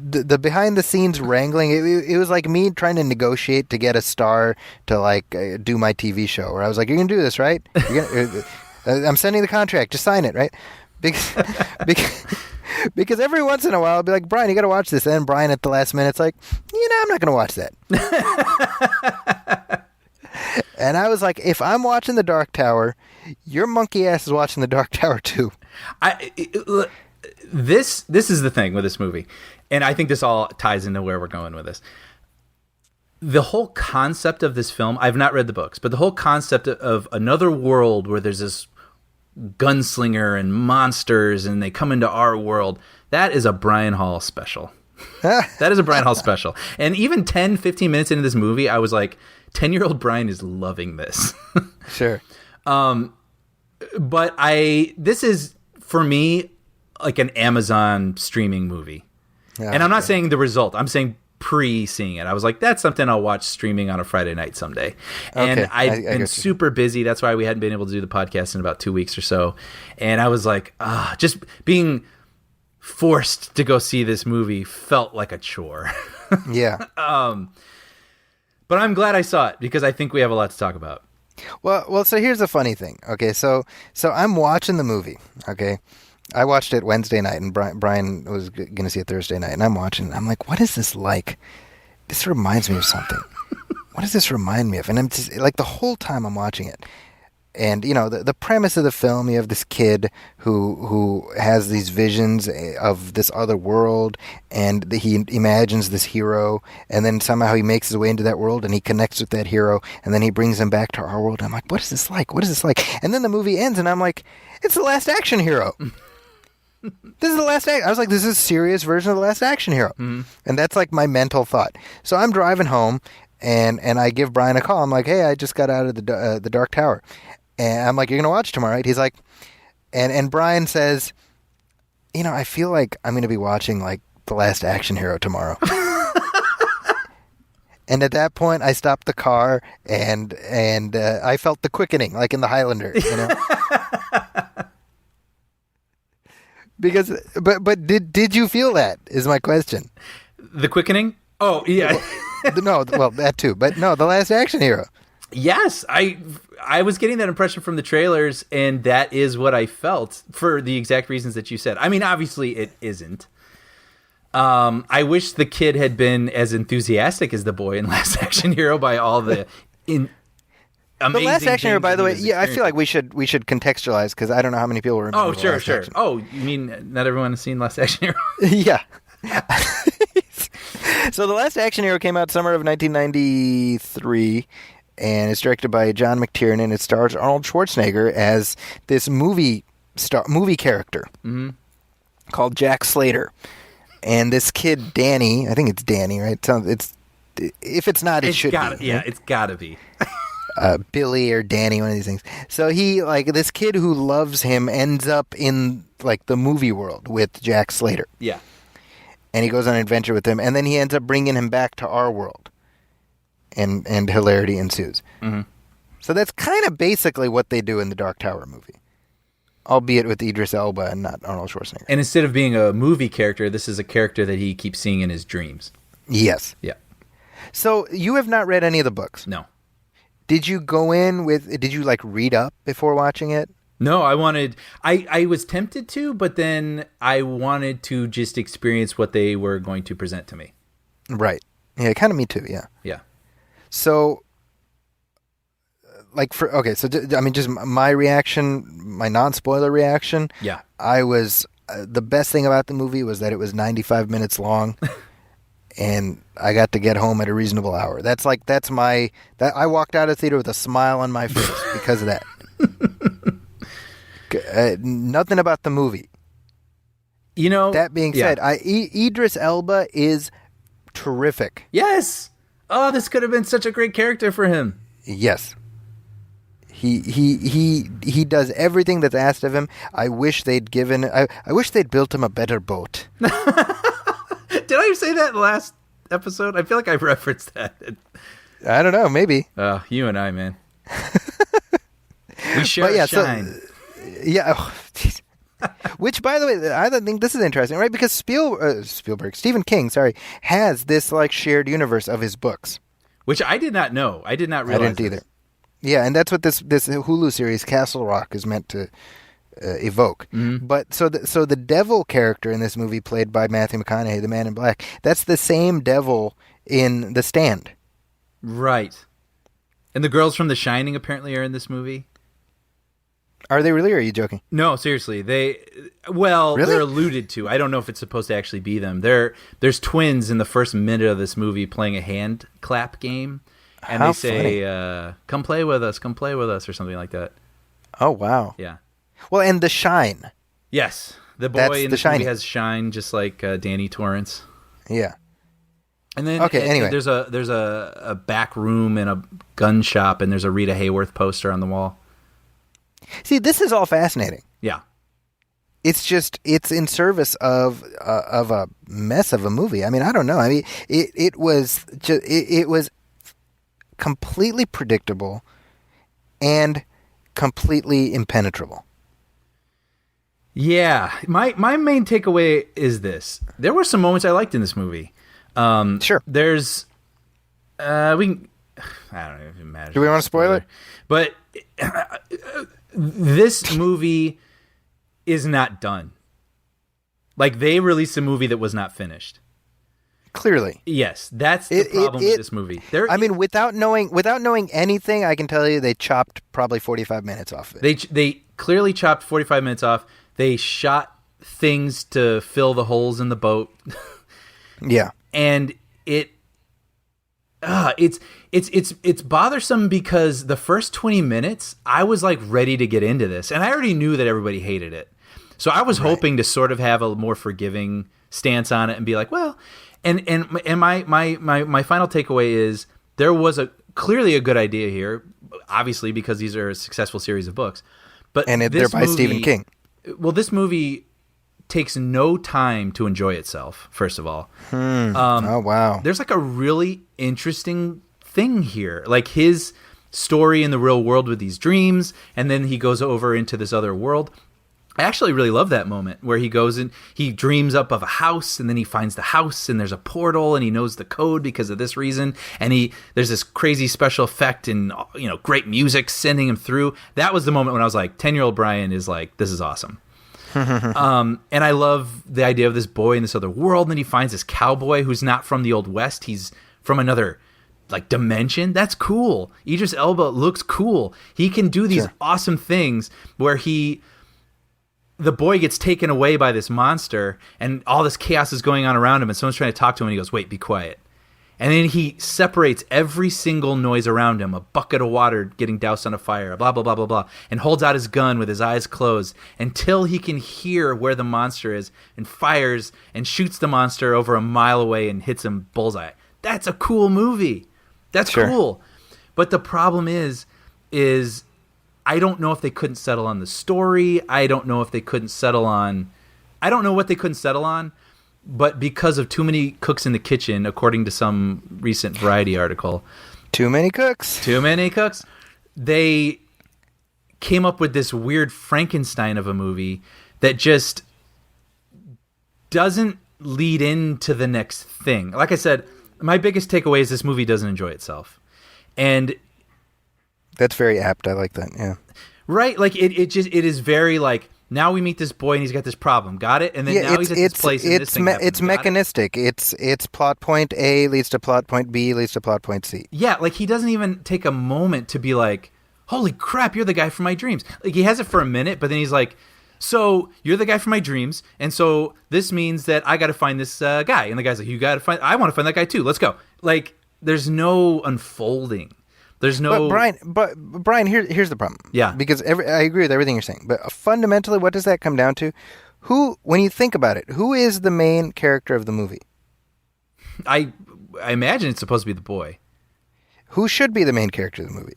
Speaker 2: The behind the scenes wrangling, it was like me trying to negotiate to get a star to do my TV show, where I was like, you're going to do this, right? I'm sending the contract, just sign it, right? Because every once in a while I'll be like, Brian, you got to watch this. And then Brian at the last minute's like, I'm not going to watch that. And I was like, if I'm watching The Dark Tower, your monkey ass is watching The Dark Tower too.
Speaker 3: This is the thing with this movie. And I think this all ties into where we're going with this. The whole concept of this film, I've not read the books, but the whole concept of another world where there's this gunslinger and monsters and they come into our world, that is a Brian Hall special. That is a Brian Hall special. And even 10, 15 minutes into this movie, I was like, 10-year-old Brian is loving this.
Speaker 2: Sure.
Speaker 3: But this is, for me, like an Amazon streaming movie. Yeah, and I'm not saying the result. I'm saying pre-seeing it. I was like, that's something I'll watch streaming on a Friday night someday. And
Speaker 2: okay.
Speaker 3: I've been super busy. That's why we hadn't been able to do the podcast in about 2 weeks or so. And I was like, just being forced to go see this movie felt like a chore.
Speaker 2: Yeah.
Speaker 3: But I'm glad I saw it because I think we have a lot to talk about.
Speaker 2: Well, so here's the funny thing. Okay, so I'm watching the movie. Okay. I watched it Wednesday night, and Brian was going to see it Thursday night, and I'm watching. I'm like, what is this like? This reminds me of something. What does this remind me of? And I'm just like, the whole time I'm watching it. And, you know, the premise of the film, you have this kid who has these visions of this other world, and he imagines this hero, and then somehow he makes his way into that world, and he connects with that hero, and then he brings him back to our world. I'm like, what is this like? What is this like? And then the movie ends, and I'm like, it's The Last Action Hero. This is the last act. I was like, this is a serious version of The Last Action Hero. Mm-hmm. And that's like my mental thought. So I'm driving home, and I give Brian a call. I'm like, hey, I just got out of the Dark Tower. And I'm like, you're going to watch tomorrow, right? He's like, and Brian says, you know, I feel like I'm going to be watching like The Last Action Hero tomorrow. And at that point, I stopped the car and I felt the quickening, like in the Highlander, you know? Because, but did you feel that? Is my question.
Speaker 3: The quickening? Oh, yeah.
Speaker 2: No, well, that too. But no, The Last Action Hero.
Speaker 3: Yes, I was getting that impression from the trailers, and that is what I felt for the exact reasons that you said. I mean, obviously it isn't. I wish the kid had been as enthusiastic as the boy in Last Action Hero by all the amazing
Speaker 2: The Last Action Hero, by the way, yeah, I feel like we should contextualize, because I don't know how many people remember.
Speaker 3: Oh, sure.
Speaker 2: Action.
Speaker 3: Oh, you mean not everyone has seen Last Action Hero?
Speaker 2: Yeah. So The Last Action Hero came out summer of 1993, and it's directed by John McTiernan, and it stars Arnold Schwarzenegger as this movie character called Jack Slater. And this kid, Danny, I think it's Danny, right? It's if it's not, it should be.
Speaker 3: Yeah, it's got to be.
Speaker 2: Billy or Danny, one of these things. So he, like, this kid who loves him ends up in, like, the movie world with Jack Slater.
Speaker 3: Yeah.
Speaker 2: And he goes on an adventure with him, and then he ends up bringing him back to our world. And hilarity ensues. Mm-hmm. So that's kind of basically what they do in the Dark Tower movie. Albeit with Idris Elba and not Arnold Schwarzenegger.
Speaker 3: And instead of being a movie character, this is a character that he keeps seeing in his dreams.
Speaker 2: Yes.
Speaker 3: Yeah.
Speaker 2: So you have not read any of the books?
Speaker 3: No.
Speaker 2: Did you go in with, did you like read up before watching it?
Speaker 3: No, I was tempted to, but then I wanted to just experience what they were going to present to me.
Speaker 2: Right. Yeah, kind of me too, yeah.
Speaker 3: Yeah.
Speaker 2: So, like, I mean, just my reaction, my non-spoiler reaction.
Speaker 3: Yeah.
Speaker 2: I was, the best thing about the movie was that it was 95 minutes long. And I got to get home at a reasonable hour. I walked out of the theater with a smile on my face because of that. Nothing about the movie.
Speaker 3: You know,
Speaker 2: that being said, Idris Elba is terrific.
Speaker 3: Yes. Oh, this could have been such a great character for him.
Speaker 2: Yes. He does everything that's asked of him. I wish they'd built him a better boat.
Speaker 3: Did I say that last episode? I feel like I referenced that.
Speaker 2: I don't know, maybe.
Speaker 3: You and I, man. We share a shine.
Speaker 2: Which, by the way, I think this is interesting, right? Because Stephen King, has this like shared universe of his books.
Speaker 3: Which I did not know. I did not realize
Speaker 2: I didn't either. Yeah, and that's what this Hulu series, Castle Rock, is meant to evoke. Mm-hmm. But so the devil character in this movie, played by Matthew McConaughey, the Man in Black, that's the same devil in The Stand.
Speaker 3: Right. And the girls from The Shining apparently are in this movie.
Speaker 2: Are they really, or are you joking?
Speaker 3: No, seriously. They're alluded to. I don't know if it's supposed to actually be them. There's twins in the first minute of this movie playing a hand clap game. And
Speaker 2: How
Speaker 3: they say, come play with us, or something like that.
Speaker 2: Oh, wow.
Speaker 3: Yeah.
Speaker 2: Well, and The Shine.
Speaker 3: Yes. The boy in this
Speaker 2: movie
Speaker 3: has shine, just like Danny Torrance.
Speaker 2: Yeah.
Speaker 3: And then
Speaker 2: anyway.
Speaker 3: there's a back room in a gun shop, and there's a Rita Hayworth poster on the wall.
Speaker 2: See, this is all fascinating.
Speaker 3: Yeah.
Speaker 2: It's in service of a mess of a movie. I mean, I don't know. I mean, it was completely predictable and completely impenetrable.
Speaker 3: Yeah. My main takeaway is this. There were some moments I liked in this movie.
Speaker 2: Sure.
Speaker 3: There's I don't know if it matters.
Speaker 2: Do we want to spoil it?
Speaker 3: But this movie is not done. Like, they released a movie that was not finished.
Speaker 2: Clearly.
Speaker 3: Yes, that's the problem with this movie.
Speaker 2: I mean, without knowing anything, I can tell you they chopped probably 45 minutes off of it.
Speaker 3: They clearly chopped 45 minutes off. They shot things to fill the holes in the boat.
Speaker 2: Yeah.
Speaker 3: And it's bothersome because the first 20 minutes I was like ready to get into this, and I already knew that everybody hated it. So I was hoping to sort of have a more forgiving stance on it and be like, well, and my final takeaway is there was clearly a good idea here, obviously because these are a successful series of books. But
Speaker 2: they're by Stephen King.
Speaker 3: Well, this movie takes no time to enjoy itself, first of all.
Speaker 2: Oh, wow.
Speaker 3: There's like a really interesting thing here. Like his story in the real world with these dreams, and then he goes over into this other world. I actually really love that moment where he goes and he dreams up of a house, and then he finds the house, and there's a portal, and he knows the code because of this reason, and there's this crazy special effect and great music sending him through. That was the moment when I was like, 10-year-old Brian is like, this is awesome. And I love the idea of this boy in this other world, and then he finds this cowboy who's not from the Old West. He's from another like dimension. That's cool. Idris Elba looks cool. He can do these awesome things where the boy gets taken away by this monster, and all this chaos is going on around him, and someone's trying to talk to him, and he goes, wait, be quiet. And then he separates every single noise around him, a bucket of water getting doused on a fire, blah, blah, blah, blah, blah, and holds out his gun with his eyes closed until he can hear where the monster is, and fires and shoots the monster over a mile away and hits him bullseye. That's a cool movie. That's cool. But the problem is I don't know if they couldn't settle on the story. I don't know what they couldn't settle on. But because of too many cooks in the kitchen, according to some recent Variety article.
Speaker 2: Too many cooks.
Speaker 3: They came up with this weird Frankenstein of a movie that just doesn't lead into the next thing. Like I said, my biggest takeaway is this movie doesn't enjoy itself. And
Speaker 2: that's very apt. I like that. Yeah.
Speaker 3: Right? Like it is very like, now we meet this boy and he's got this problem. Got it? And then now he's at this place and this thing happens.
Speaker 2: It's mechanistic. It's plot point A leads to plot point B leads to plot point C.
Speaker 3: Yeah, like he doesn't even take a moment to be like, holy crap, you're the guy from my dreams. Like he has it for a minute, but then he's like, so you're the guy from my dreams, and so this means that I got to find this guy. And the guy's like, I want to find that guy too. Let's go. Like there's no unfolding. There's no.
Speaker 2: But Brian, here's the problem.
Speaker 3: Yeah.
Speaker 2: Because I agree with everything you're saying, but fundamentally, what does that come down to? When you think about it, who is the main character of the movie?
Speaker 3: I imagine it's supposed to be the boy.
Speaker 2: Who should be the main character of the movie?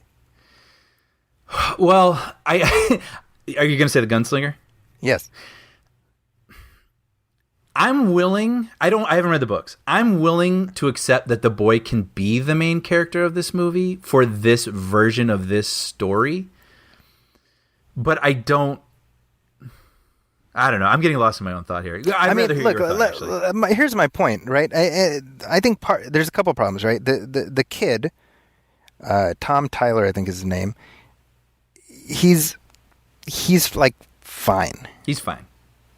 Speaker 3: Well, are you going to say the gunslinger?
Speaker 2: Yes.
Speaker 3: I'm willing. I haven't read the books. I'm willing to accept that the boy can be the main character of this movie for this version of this story. But I don't know. I'm getting lost in my own thought here.
Speaker 2: Here's my point, right? I think there's a couple problems, right? The kid, Tom Tyler, I think is his name. He's like fine.
Speaker 3: He's fine.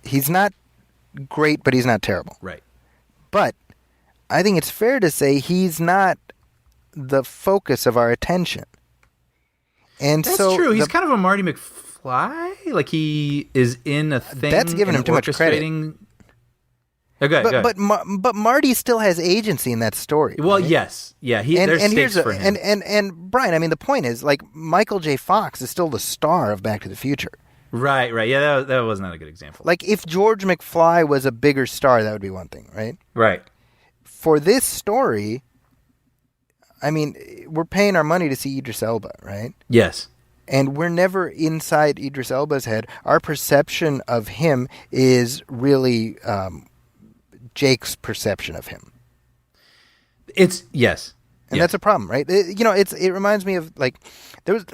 Speaker 2: He's not great, but he's not terrible.
Speaker 3: Right.
Speaker 2: But I think it's fair to say he's not the focus of our attention. And
Speaker 3: that's
Speaker 2: so
Speaker 3: true. He's kind of a Marty McFly. Like he is in a thing.
Speaker 2: That's giving him too much credit.
Speaker 3: Okay,
Speaker 2: but Marty still has agency in that story.
Speaker 3: Well,
Speaker 2: right?
Speaker 3: Yes. Yeah, there's stakes for him.
Speaker 2: And Brian, I mean, the point is, like, Michael J. Fox is still the star of Back to the Future.
Speaker 3: Right. Yeah, that was not a good example.
Speaker 2: Like, if George McFly was a bigger star, that would be one thing, right?
Speaker 3: Right.
Speaker 2: For this story, I mean, we're paying our money to see Idris Elba, right?
Speaker 3: Yes.
Speaker 2: And we're never inside Idris Elba's head. Our perception of him is really Jake's perception of him.
Speaker 3: Yes.
Speaker 2: And that's a problem, right? It reminds me of, like, there was...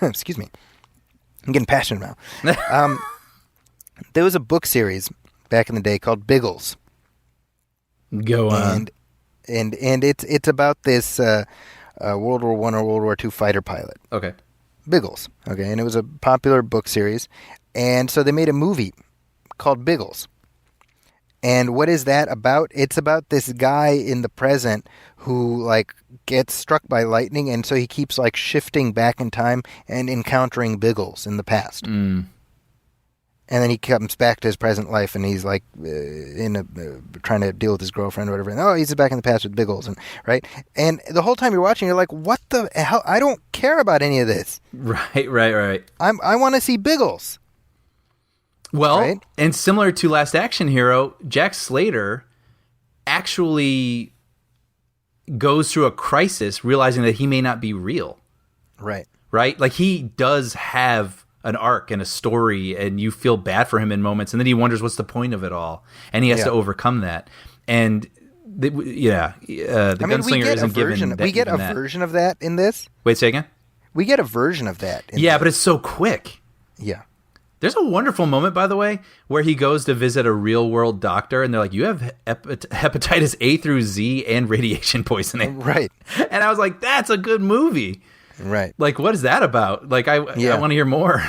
Speaker 2: excuse me. I'm getting passionate now. There was a book series back in the day called Biggles.
Speaker 3: Go on.
Speaker 2: And it's about this World War I or World War II fighter pilot.
Speaker 3: Okay.
Speaker 2: Biggles. Okay, and it was a popular book series. And so they made a movie called Biggles. And what is that about? It's about this guy in the present who like gets struck by lightning, and so he keeps like shifting back in time and encountering Biggles in the past. And then he comes back to his present life, and he's like trying to deal with his girlfriend or whatever. And he's back in the past with Biggles, and right. And the whole time you're watching, you're like, "What the hell? I don't care about any of this."
Speaker 3: Right.
Speaker 2: I want to see Biggles.
Speaker 3: Well,
Speaker 2: right?
Speaker 3: And similar to Last Action Hero, Jack Slater actually goes through a crisis, realizing that he may not be real.
Speaker 2: Right.
Speaker 3: Like he does have an arc and a story, and you feel bad for him in moments, and then he wonders what's the point of it all, and he has to overcome that. And gunslinger isn't given that.
Speaker 2: We get a version of that in this.
Speaker 3: Wait, say again?
Speaker 2: We get a version of that.
Speaker 3: But it's so quick.
Speaker 2: Yeah.
Speaker 3: There's a wonderful moment, by the way, where he goes to visit a real-world doctor, and they're like, you have hepatitis A through Z and radiation poisoning.
Speaker 2: Right.
Speaker 3: And I was like, that's a good movie.
Speaker 2: Right.
Speaker 3: Like, what is that about? Like, I want to hear more.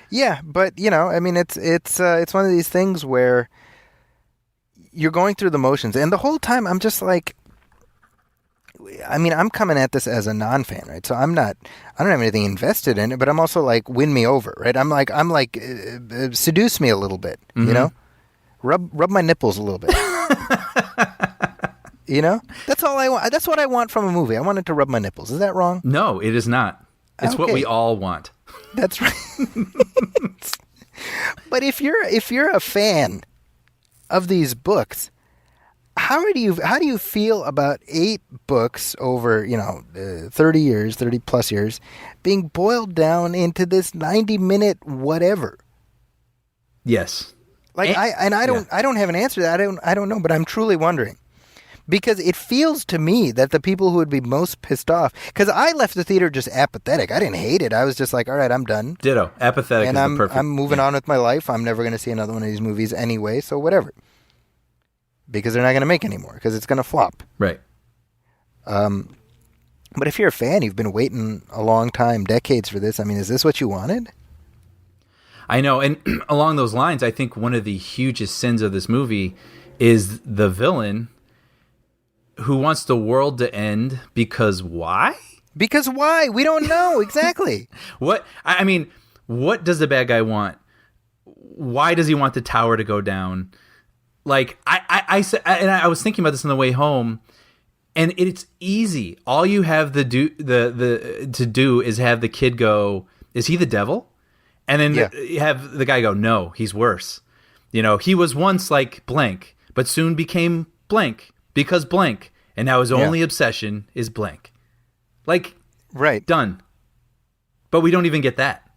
Speaker 2: Yeah, but, I mean, it's one of these things where you're going through the motions, and the whole time I'm just like, I mean, I'm coming at this as a non-fan, right? So I don't have anything invested in it, but I'm also like, win me over, right? I'm like, seduce me a little bit, rub my nipples a little bit. That's all I want. That's what I want from a movie. I want it to rub my nipples. Is that wrong?
Speaker 3: No, it is not. It's what we all want.
Speaker 2: That's right. But if you're a fan of these books, how do you feel about 8 books over 30 plus years being boiled down into this 90-minute whatever?
Speaker 3: Yes.
Speaker 2: Like I don't have an answer to that. I don't know, but I'm truly wondering. Because it feels to me that the people who would be most pissed off, because I left the theater just apathetic. I didn't hate it. I was just like, all right, I'm done.
Speaker 3: Ditto. Apathetic
Speaker 2: and
Speaker 3: is the perfect.
Speaker 2: I'm moving on with my life. I'm never going to see another one of these movies anyway, so whatever. Because they're not going to make any more, because it's going to flop.
Speaker 3: Right.
Speaker 2: But if you're a fan, you've been waiting a long time, decades for this. I mean, is this what you wanted?
Speaker 3: I know. And along those lines, I think one of the hugest sins of this movie is the villain who wants the world to end because why?
Speaker 2: Because why? We don't know. Exactly.
Speaker 3: What does the bad guy want? Why does he want the tower to go down? Like, I said, and I was thinking about this on the way home, and it's easy. All you have to do is have the kid go, is he the devil? And then have the guy go, no, he's worse. He was once like blank, but soon became blank because blank, and now his only obsession is blank. Like,
Speaker 2: right,
Speaker 3: done. But we don't even get that.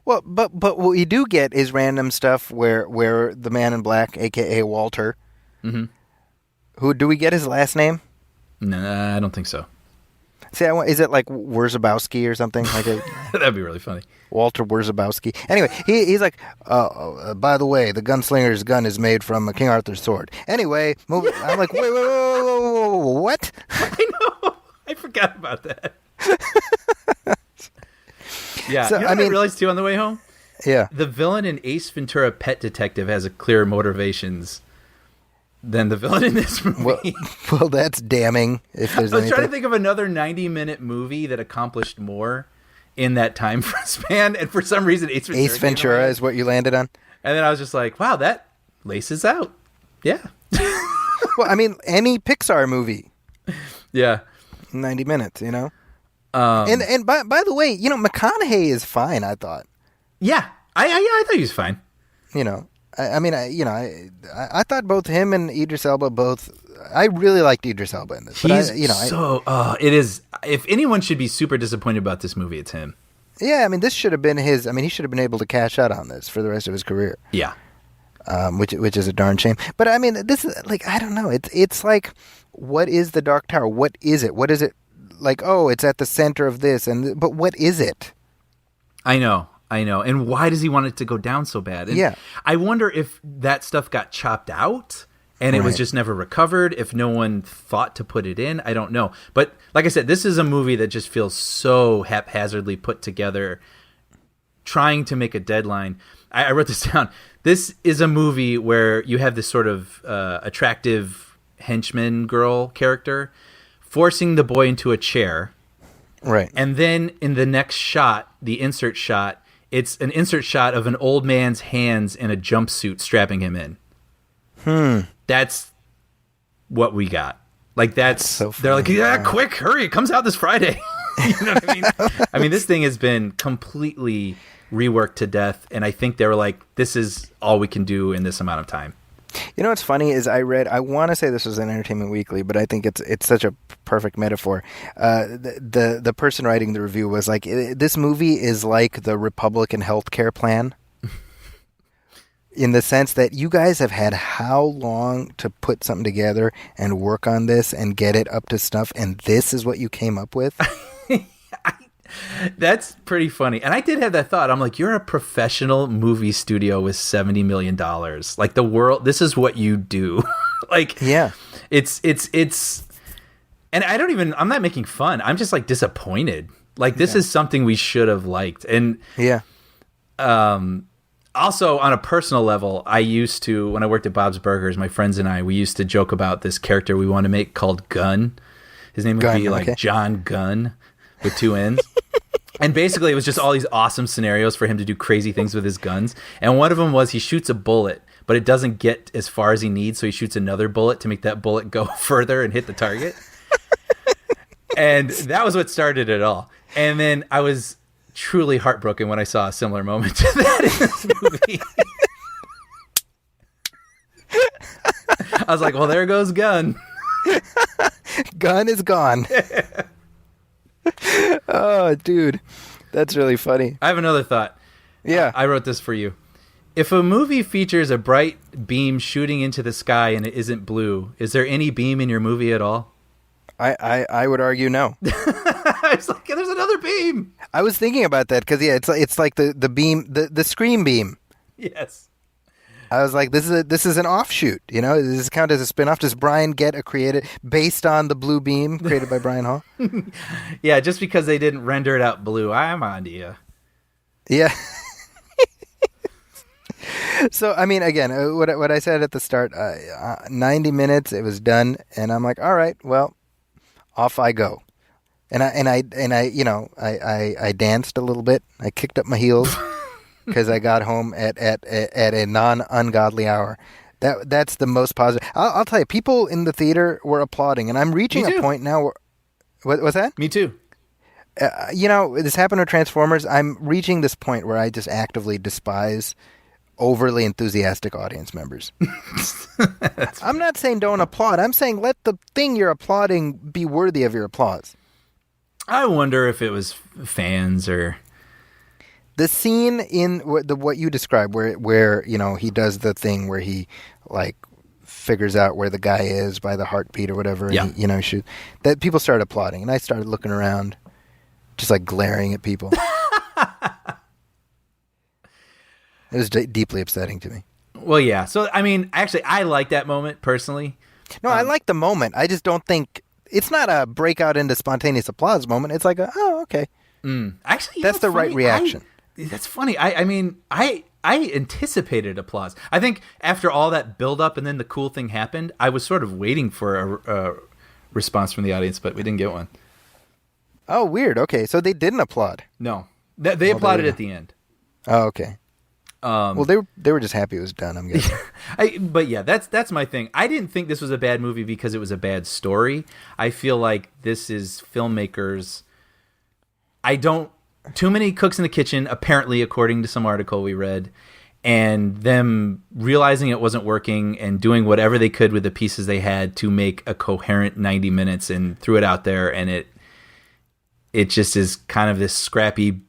Speaker 2: Well, but what we do get is random stuff where the man in black, a.k.a. Walter, who, do we get his last name?
Speaker 3: No, I don't think so.
Speaker 2: See, is it like Wierzbowski or something?
Speaker 3: That'd be really funny.
Speaker 2: Walter Wierzbowski. Anyway, he's like, by the way, the gunslinger's gun is made from King Arthur's sword. Anyway, I'm like, wait, what?
Speaker 3: I know. I forgot about that. Yeah,
Speaker 2: so,
Speaker 3: I realized too on the way home?
Speaker 2: Yeah.
Speaker 3: The villain in Ace Ventura Pet Detective has a clearer motivations than the villain in this movie.
Speaker 2: Well, that's damning. If there's
Speaker 3: I was trying to think of another 90-minute movie that accomplished more in that time span, and for some reason
Speaker 2: Ace Ventura is what you landed on?
Speaker 3: And then I was just like, wow, that laces out. Yeah.
Speaker 2: Well, I mean, any Pixar movie.
Speaker 3: Yeah.
Speaker 2: 90 minutes, And by the way, McConaughey is fine, I thought.
Speaker 3: Yeah. I thought he was fine.
Speaker 2: I thought both him and Idris Elba both. I really liked Idris Elba in this.
Speaker 3: It is. If anyone should be super disappointed about this movie, it's him.
Speaker 2: Yeah, I mean, this should have been his. I mean, he should have been able to cash out on this for the rest of his career.
Speaker 3: Yeah.
Speaker 2: Which is a darn shame. But I mean, this is like, I don't know. It's like, what is the Dark Tower? What is it? What is it? Like, oh, it's at the center of this, but what is it?
Speaker 3: I know. And why does he want it to go down so bad? And I wonder if that stuff got chopped out and it was just never recovered, if no one thought to put it in. I don't know. But like I said, this is a movie that just feels so haphazardly put together, trying to make a deadline. I wrote this down. This is a movie where you have this sort of attractive henchman girl character forcing the boy into a chair.
Speaker 2: Right.
Speaker 3: And then in the next shot, the insert shot, it's an insert shot of an old man's hands in a jumpsuit strapping him in. That's what we got. Like, that's
Speaker 2: so
Speaker 3: they're like,
Speaker 2: funny.
Speaker 3: yeah, quick, hurry, it comes out this Friday. You know what I mean? I mean, this thing has been completely reworked to death, and I think they were like, this is all we can do in this amount of time.
Speaker 2: You know what's funny is I want to say this was in Entertainment Weekly, but I think it's such a perfect metaphor. The person writing the review was like, this movie is like the Republican healthcare plan. In the sense that you guys have had how long to put something together and work on this and get it up to snuff, and this is what you came up with?
Speaker 3: That's pretty funny. And I did have that thought. I'm like, you're a professional movie studio with $70 million. Like, the world, this is what you do. Like,
Speaker 2: yeah.
Speaker 3: It's, and I'm not making fun. I'm just like disappointed. Like, this is something we should have liked. And
Speaker 2: yeah.
Speaker 3: Also, on a personal level, I used to, when I worked at Bob's Burgers, my friends and I, we used to joke about this character we want to make called Gunn. His name would be like John Gunn with 2 N's. And basically, it was just all these awesome scenarios for him to do crazy things with his guns. And one of them was he shoots a bullet, but it doesn't get as far as he needs, so he shoots another bullet to make that bullet go further and hit the target. And that was what started it all. And then I was truly heartbroken when I saw a similar moment to that in this movie. I was like, well, there goes Gunn.
Speaker 2: Gunn is gone. Oh, dude. That's really funny.
Speaker 3: I have another thought.
Speaker 2: Yeah.
Speaker 3: I wrote this for you. If a movie features a bright beam shooting into the sky and it isn't blue, is there any beam in your movie at all?
Speaker 2: I would argue no.
Speaker 3: It's like, there's another beam.
Speaker 2: I was thinking about that because, yeah, it's like the beam, the screen beam.
Speaker 3: Yes.
Speaker 2: I was like, this is an offshoot, you know? Does this count as a spin-off? Does Brian get a created based on the blue beam created by Brian Hall?
Speaker 3: Yeah, just because they didn't render it out blue, I'm on to you.
Speaker 2: Yeah. So, I mean, again, what I said at the start, 90 minutes, it was done, and I'm like, all right, well, off I go. And I you know, I danced a little bit. I kicked up my heels. Because I got home at a non-ungodly hour. That's the most positive. I'll tell you, people in the theater were applauding, and I'm reaching a point now where... What's that?
Speaker 3: Me too.
Speaker 2: You know, this happened with Transformers. I'm reaching this point where I just actively despise overly enthusiastic audience members. I'm not saying don't applaud. I'm saying let the thing you're applauding be worthy of your applause.
Speaker 3: I wonder if it was fans or...
Speaker 2: The scene in what you described, where you know he does the thing where he like figures out where the guy is by the heartbeat or whatever, and he, you know, shoot, that people started applauding, and I started looking around, just like glaring at people. It was deeply upsetting to me.
Speaker 3: Well, yeah. So I mean, actually, I like that moment personally.
Speaker 2: No, I like the moment. I just don't think it's not a breakout into spontaneous applause moment. It's like oh, okay.
Speaker 3: Actually,
Speaker 2: that's the right reaction.
Speaker 3: That's funny. I mean, I anticipated applause. I think after all that build-up and then the cool thing happened, I was sort of waiting for a response from the audience, but we didn't get one.
Speaker 2: Oh, weird. Okay, so they didn't applaud.
Speaker 3: No. They applauded at the end.
Speaker 2: Oh, okay. Well, they were just happy it was done, I'm guessing.
Speaker 3: But yeah, that's my thing. I didn't think this was a bad movie because it was a bad story. I feel like this is filmmakers... Too many cooks in the kitchen, apparently, according to some article we read, and them realizing it wasn't working and doing whatever they could with the pieces they had to make a coherent 90 minutes and threw it out there, and it just is kind of this scrappy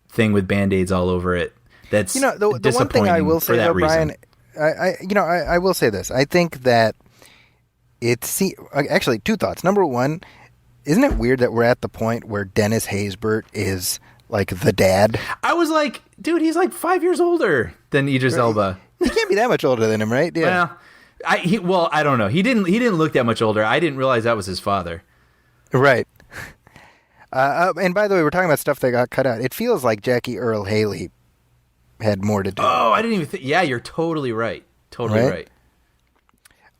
Speaker 3: thing with Band-Aids all over it. That's
Speaker 2: the one thing I will say, though, Brian, I will say this. I think that actually, 2 thoughts. Number one, isn't it weird that we're at the point where Dennis Haysbert is like the dad?
Speaker 3: I was like, dude, he's like 5 years older than Idris Elba.
Speaker 2: He can't be that much older than him, right? Yeah.
Speaker 3: Well, I don't know. He didn't look that much older. I didn't realize that was his father.
Speaker 2: Right. And by the way, we're talking about stuff that got cut out. It feels like Jackie Earle Haley had more to do.
Speaker 3: Oh, I didn't even think. Yeah, you're totally right. Totally right.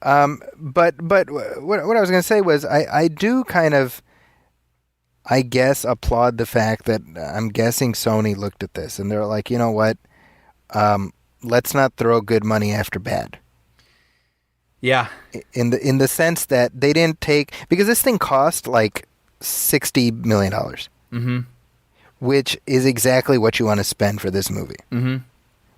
Speaker 2: But what I was going to say was I do kind of, I guess, applaud the fact that I'm guessing Sony looked at this and they're like, you know what, let's not throw good money after bad.
Speaker 3: Yeah.
Speaker 2: In the sense that they didn't take, because this thing cost like $60 million, which is exactly what you want to spend for this movie,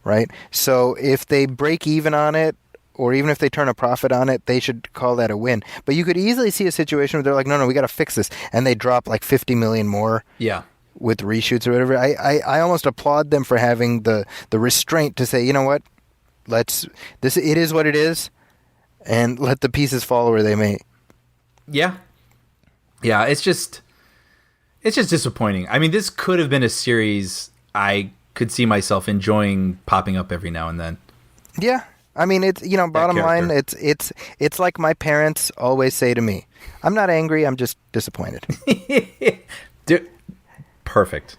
Speaker 2: right? So if they break even on it, or even if they turn a profit on it, they should call that a win. But you could easily see a situation where they're like, no, we got to fix this, and they drop like $50 million more.
Speaker 3: Yeah.
Speaker 2: With reshoots or whatever. I almost applaud them for having the restraint to say, you know what, it is what it is, and let the pieces fall where they may.
Speaker 3: Yeah. Yeah, it's just disappointing. I mean, this could have been a series I could see myself enjoying popping up every now and then.
Speaker 2: Yeah. I mean, it's, bottom line, it's like my parents always say to me, I'm not angry, I'm just disappointed.
Speaker 3: Dude, perfect.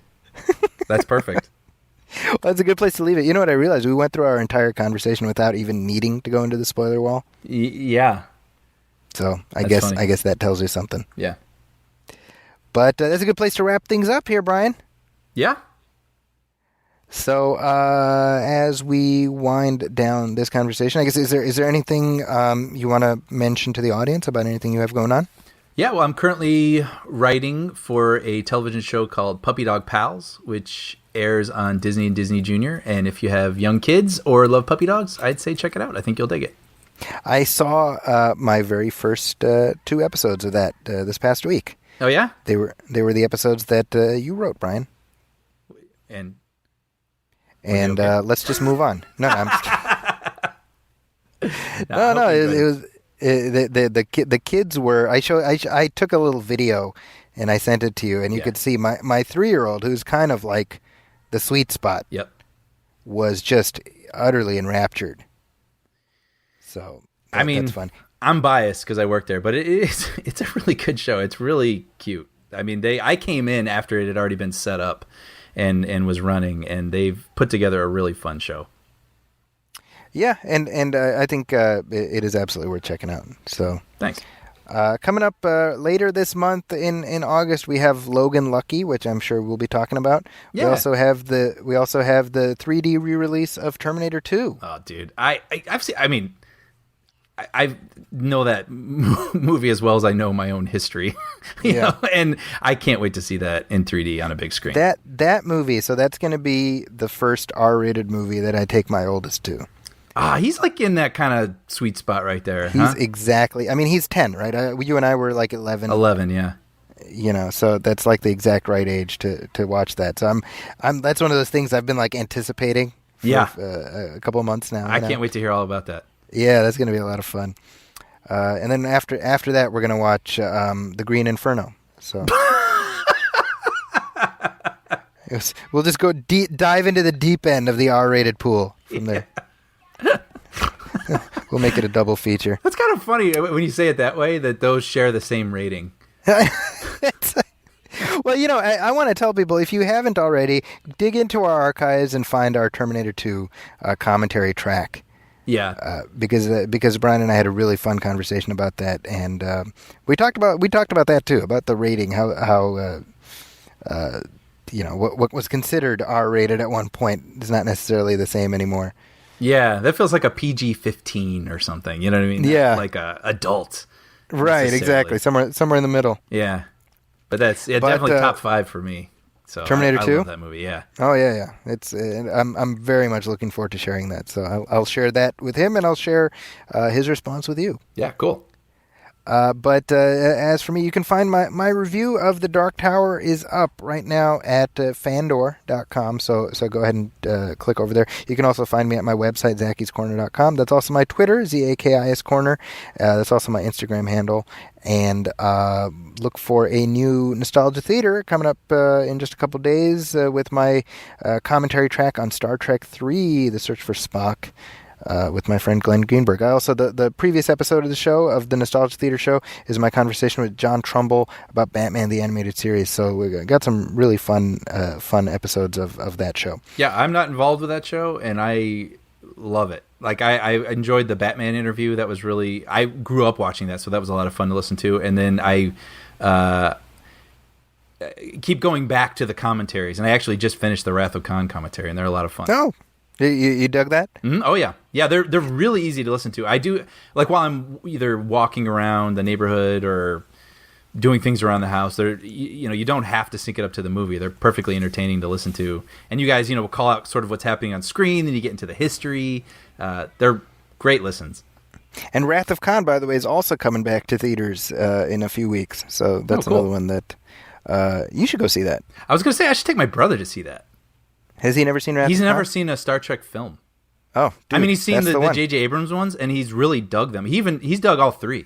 Speaker 3: That's perfect.
Speaker 2: Well, that's a good place to leave it. You know what I realized? We went through our entire conversation without even needing to go into the spoiler wall.
Speaker 3: Yeah.
Speaker 2: So I guess that tells you something.
Speaker 3: Yeah.
Speaker 2: But that's a good place to wrap things up here, Brian.
Speaker 3: Yeah.
Speaker 2: So as we wind down this conversation, I guess is there anything you want to mention to the audience about anything you have going on?
Speaker 3: Yeah, well, I'm currently writing for a television show called Puppy Dog Pals, which airs on Disney and Disney Junior. And if you have young kids or love puppy dogs, I'd say check it out. I think you'll dig it.
Speaker 2: I saw my very first 2 episodes of that this past week.
Speaker 3: Oh yeah,
Speaker 2: they were the episodes that you wrote, Brian.
Speaker 3: And
Speaker 2: okay? Let's just move on. No, I'm just no. It was. The kids were. I took a little video, and I sent it to you, and you could see my 3-year-old, who's kind of like the sweet spot.
Speaker 3: Yep.
Speaker 2: Was just utterly enraptured. So that's fun.
Speaker 3: I'm biased because I work there, but it's a really good show. It's really cute. I mean, I came in after it had already been set up, and was running, and they've put together a really fun show.
Speaker 2: Yeah, and I think it is absolutely worth checking out. So
Speaker 3: thanks.
Speaker 2: Coming up later this month in August, we have Logan Lucky, which I'm sure we'll be talking about. Yeah. We also have the 3D re-release of Terminator 2.
Speaker 3: Oh, dude, I've seen. I mean, I know that movie as well as I know my own history. you know? And I can't wait to see that in 3D on a big screen.
Speaker 2: That movie. So that's going to be the first R-rated movie that I take my oldest to.
Speaker 3: He's like in that kind of sweet spot right there.
Speaker 2: He's exactly. I mean, he's 10, right? You and I were like 11.
Speaker 3: 11, yeah.
Speaker 2: So that's like the exact right age to watch that. So I'm. That's one of those things I've been like anticipating for a couple of months now.
Speaker 3: I can't wait to hear all about that.
Speaker 2: Yeah, that's going to be a lot of fun. And then after that, we're going to watch The Green Inferno. So we'll just go dive into the deep end of the R-rated pool from there. We'll make it a double feature.
Speaker 3: That's kind of funny when you say it that way, that those share the same rating.
Speaker 2: Well, I want to tell people, if you haven't already, dig into our archives and find our Terminator 2 commentary track.
Speaker 3: Yeah,
Speaker 2: because Brian and I had a really fun conversation about that, and we talked about that too, about the rating, how what was considered R-rated at one point is not necessarily the same anymore.
Speaker 3: Yeah, that feels like a PG-15 or something. You know what I mean?
Speaker 2: Yeah,
Speaker 3: like a adult.
Speaker 2: Right, exactly. Somewhere in the middle.
Speaker 3: Yeah, but that's definitely top 5 for me. So
Speaker 2: Terminator 2?
Speaker 3: I love that movie. Yeah.
Speaker 2: Oh yeah. It's I'm very much looking forward to sharing that. So I'll share that with him, and I'll share his response with you.
Speaker 3: Yeah, cool.
Speaker 2: But as for me, you can find my review of The Dark Tower is up right now at fandor.com. So go ahead and click over there. You can also find me at my website, zackiscorner.com. That's also my Twitter, ZAKIS Corner. That's also my Instagram handle. And look for a new Nostalgia Theater coming up in just a couple days with my commentary track on Star Trek 3, The Search for Spock. with my friend Glenn Greenberg. I also, the previous episode of the show, of the Nostalgia Theater show, is my conversation with John Trumbull about Batman the Animated Series. So we got some really fun episodes of that show.
Speaker 3: Yeah, I'm not involved with that show, and I love it. Like, I enjoyed the Batman interview. That was really... I grew up watching that, so that was a lot of fun to listen to. And then I keep going back to the commentaries, and I actually just finished the Wrath of Khan commentary, and they're a lot of fun.
Speaker 2: Oh, you dug that?
Speaker 3: Mm-hmm. Oh yeah, yeah. They're really easy to listen to. I do, like, while I'm either walking around the neighborhood or doing things around the house. They're, you don't have to sync it up to the movie. They're perfectly entertaining to listen to, and you guys will call out sort of what's happening on screen. Then you get into the history. They're great listens.
Speaker 2: And Wrath of Khan, by the way, is also coming back to theaters in a few weeks. So that's
Speaker 3: cool.
Speaker 2: another one that you should go see that.
Speaker 3: I was going to say I should take my brother to see that.
Speaker 2: Has he never seen Wrath of Khan?
Speaker 3: He's never seen a Star Trek film.
Speaker 2: Oh, dude,
Speaker 3: I mean, he's seen the
Speaker 2: one.
Speaker 3: J.J. Abrams ones, and he's really dug them. He's dug all three.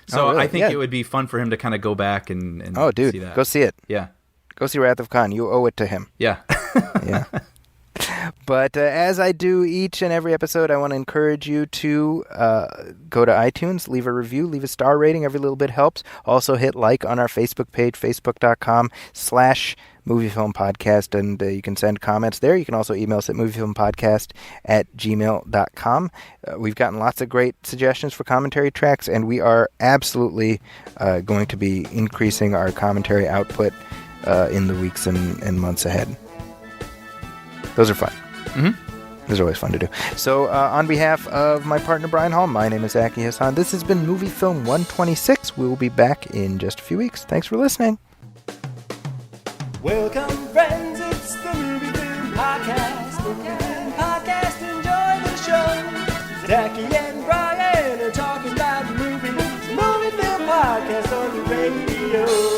Speaker 3: So
Speaker 2: really?
Speaker 3: I think it would be fun for him to kind of go back and see that.
Speaker 2: Go see it.
Speaker 3: Yeah.
Speaker 2: Go see Wrath of Khan. You owe it to him.
Speaker 3: Yeah.
Speaker 2: Yeah. But as I do each and every episode, I want to encourage you to go to iTunes, leave a review, leave a star rating. Every little bit helps. Also hit like on our Facebook page, facebook.com/MovieFilm Podcast, and you can send comments there. You can also email us at moviefilmpodcast@gmail.com. We've gotten lots of great suggestions for commentary tracks, and we are absolutely going to be increasing our commentary output in the weeks and months ahead. Those are fun.
Speaker 3: Mm-hmm.
Speaker 2: Those are always fun to do. So on behalf of my partner Brian Hall, my name is Aki Hassan. This has been Movie Film 126. We will be back in just a few weeks. Thanks for listening.
Speaker 1: Welcome, friends, it's the Movie Film Podcast. Enjoy the show. Zachy and Brian are talking about movies. Movie Film Podcast on the radio.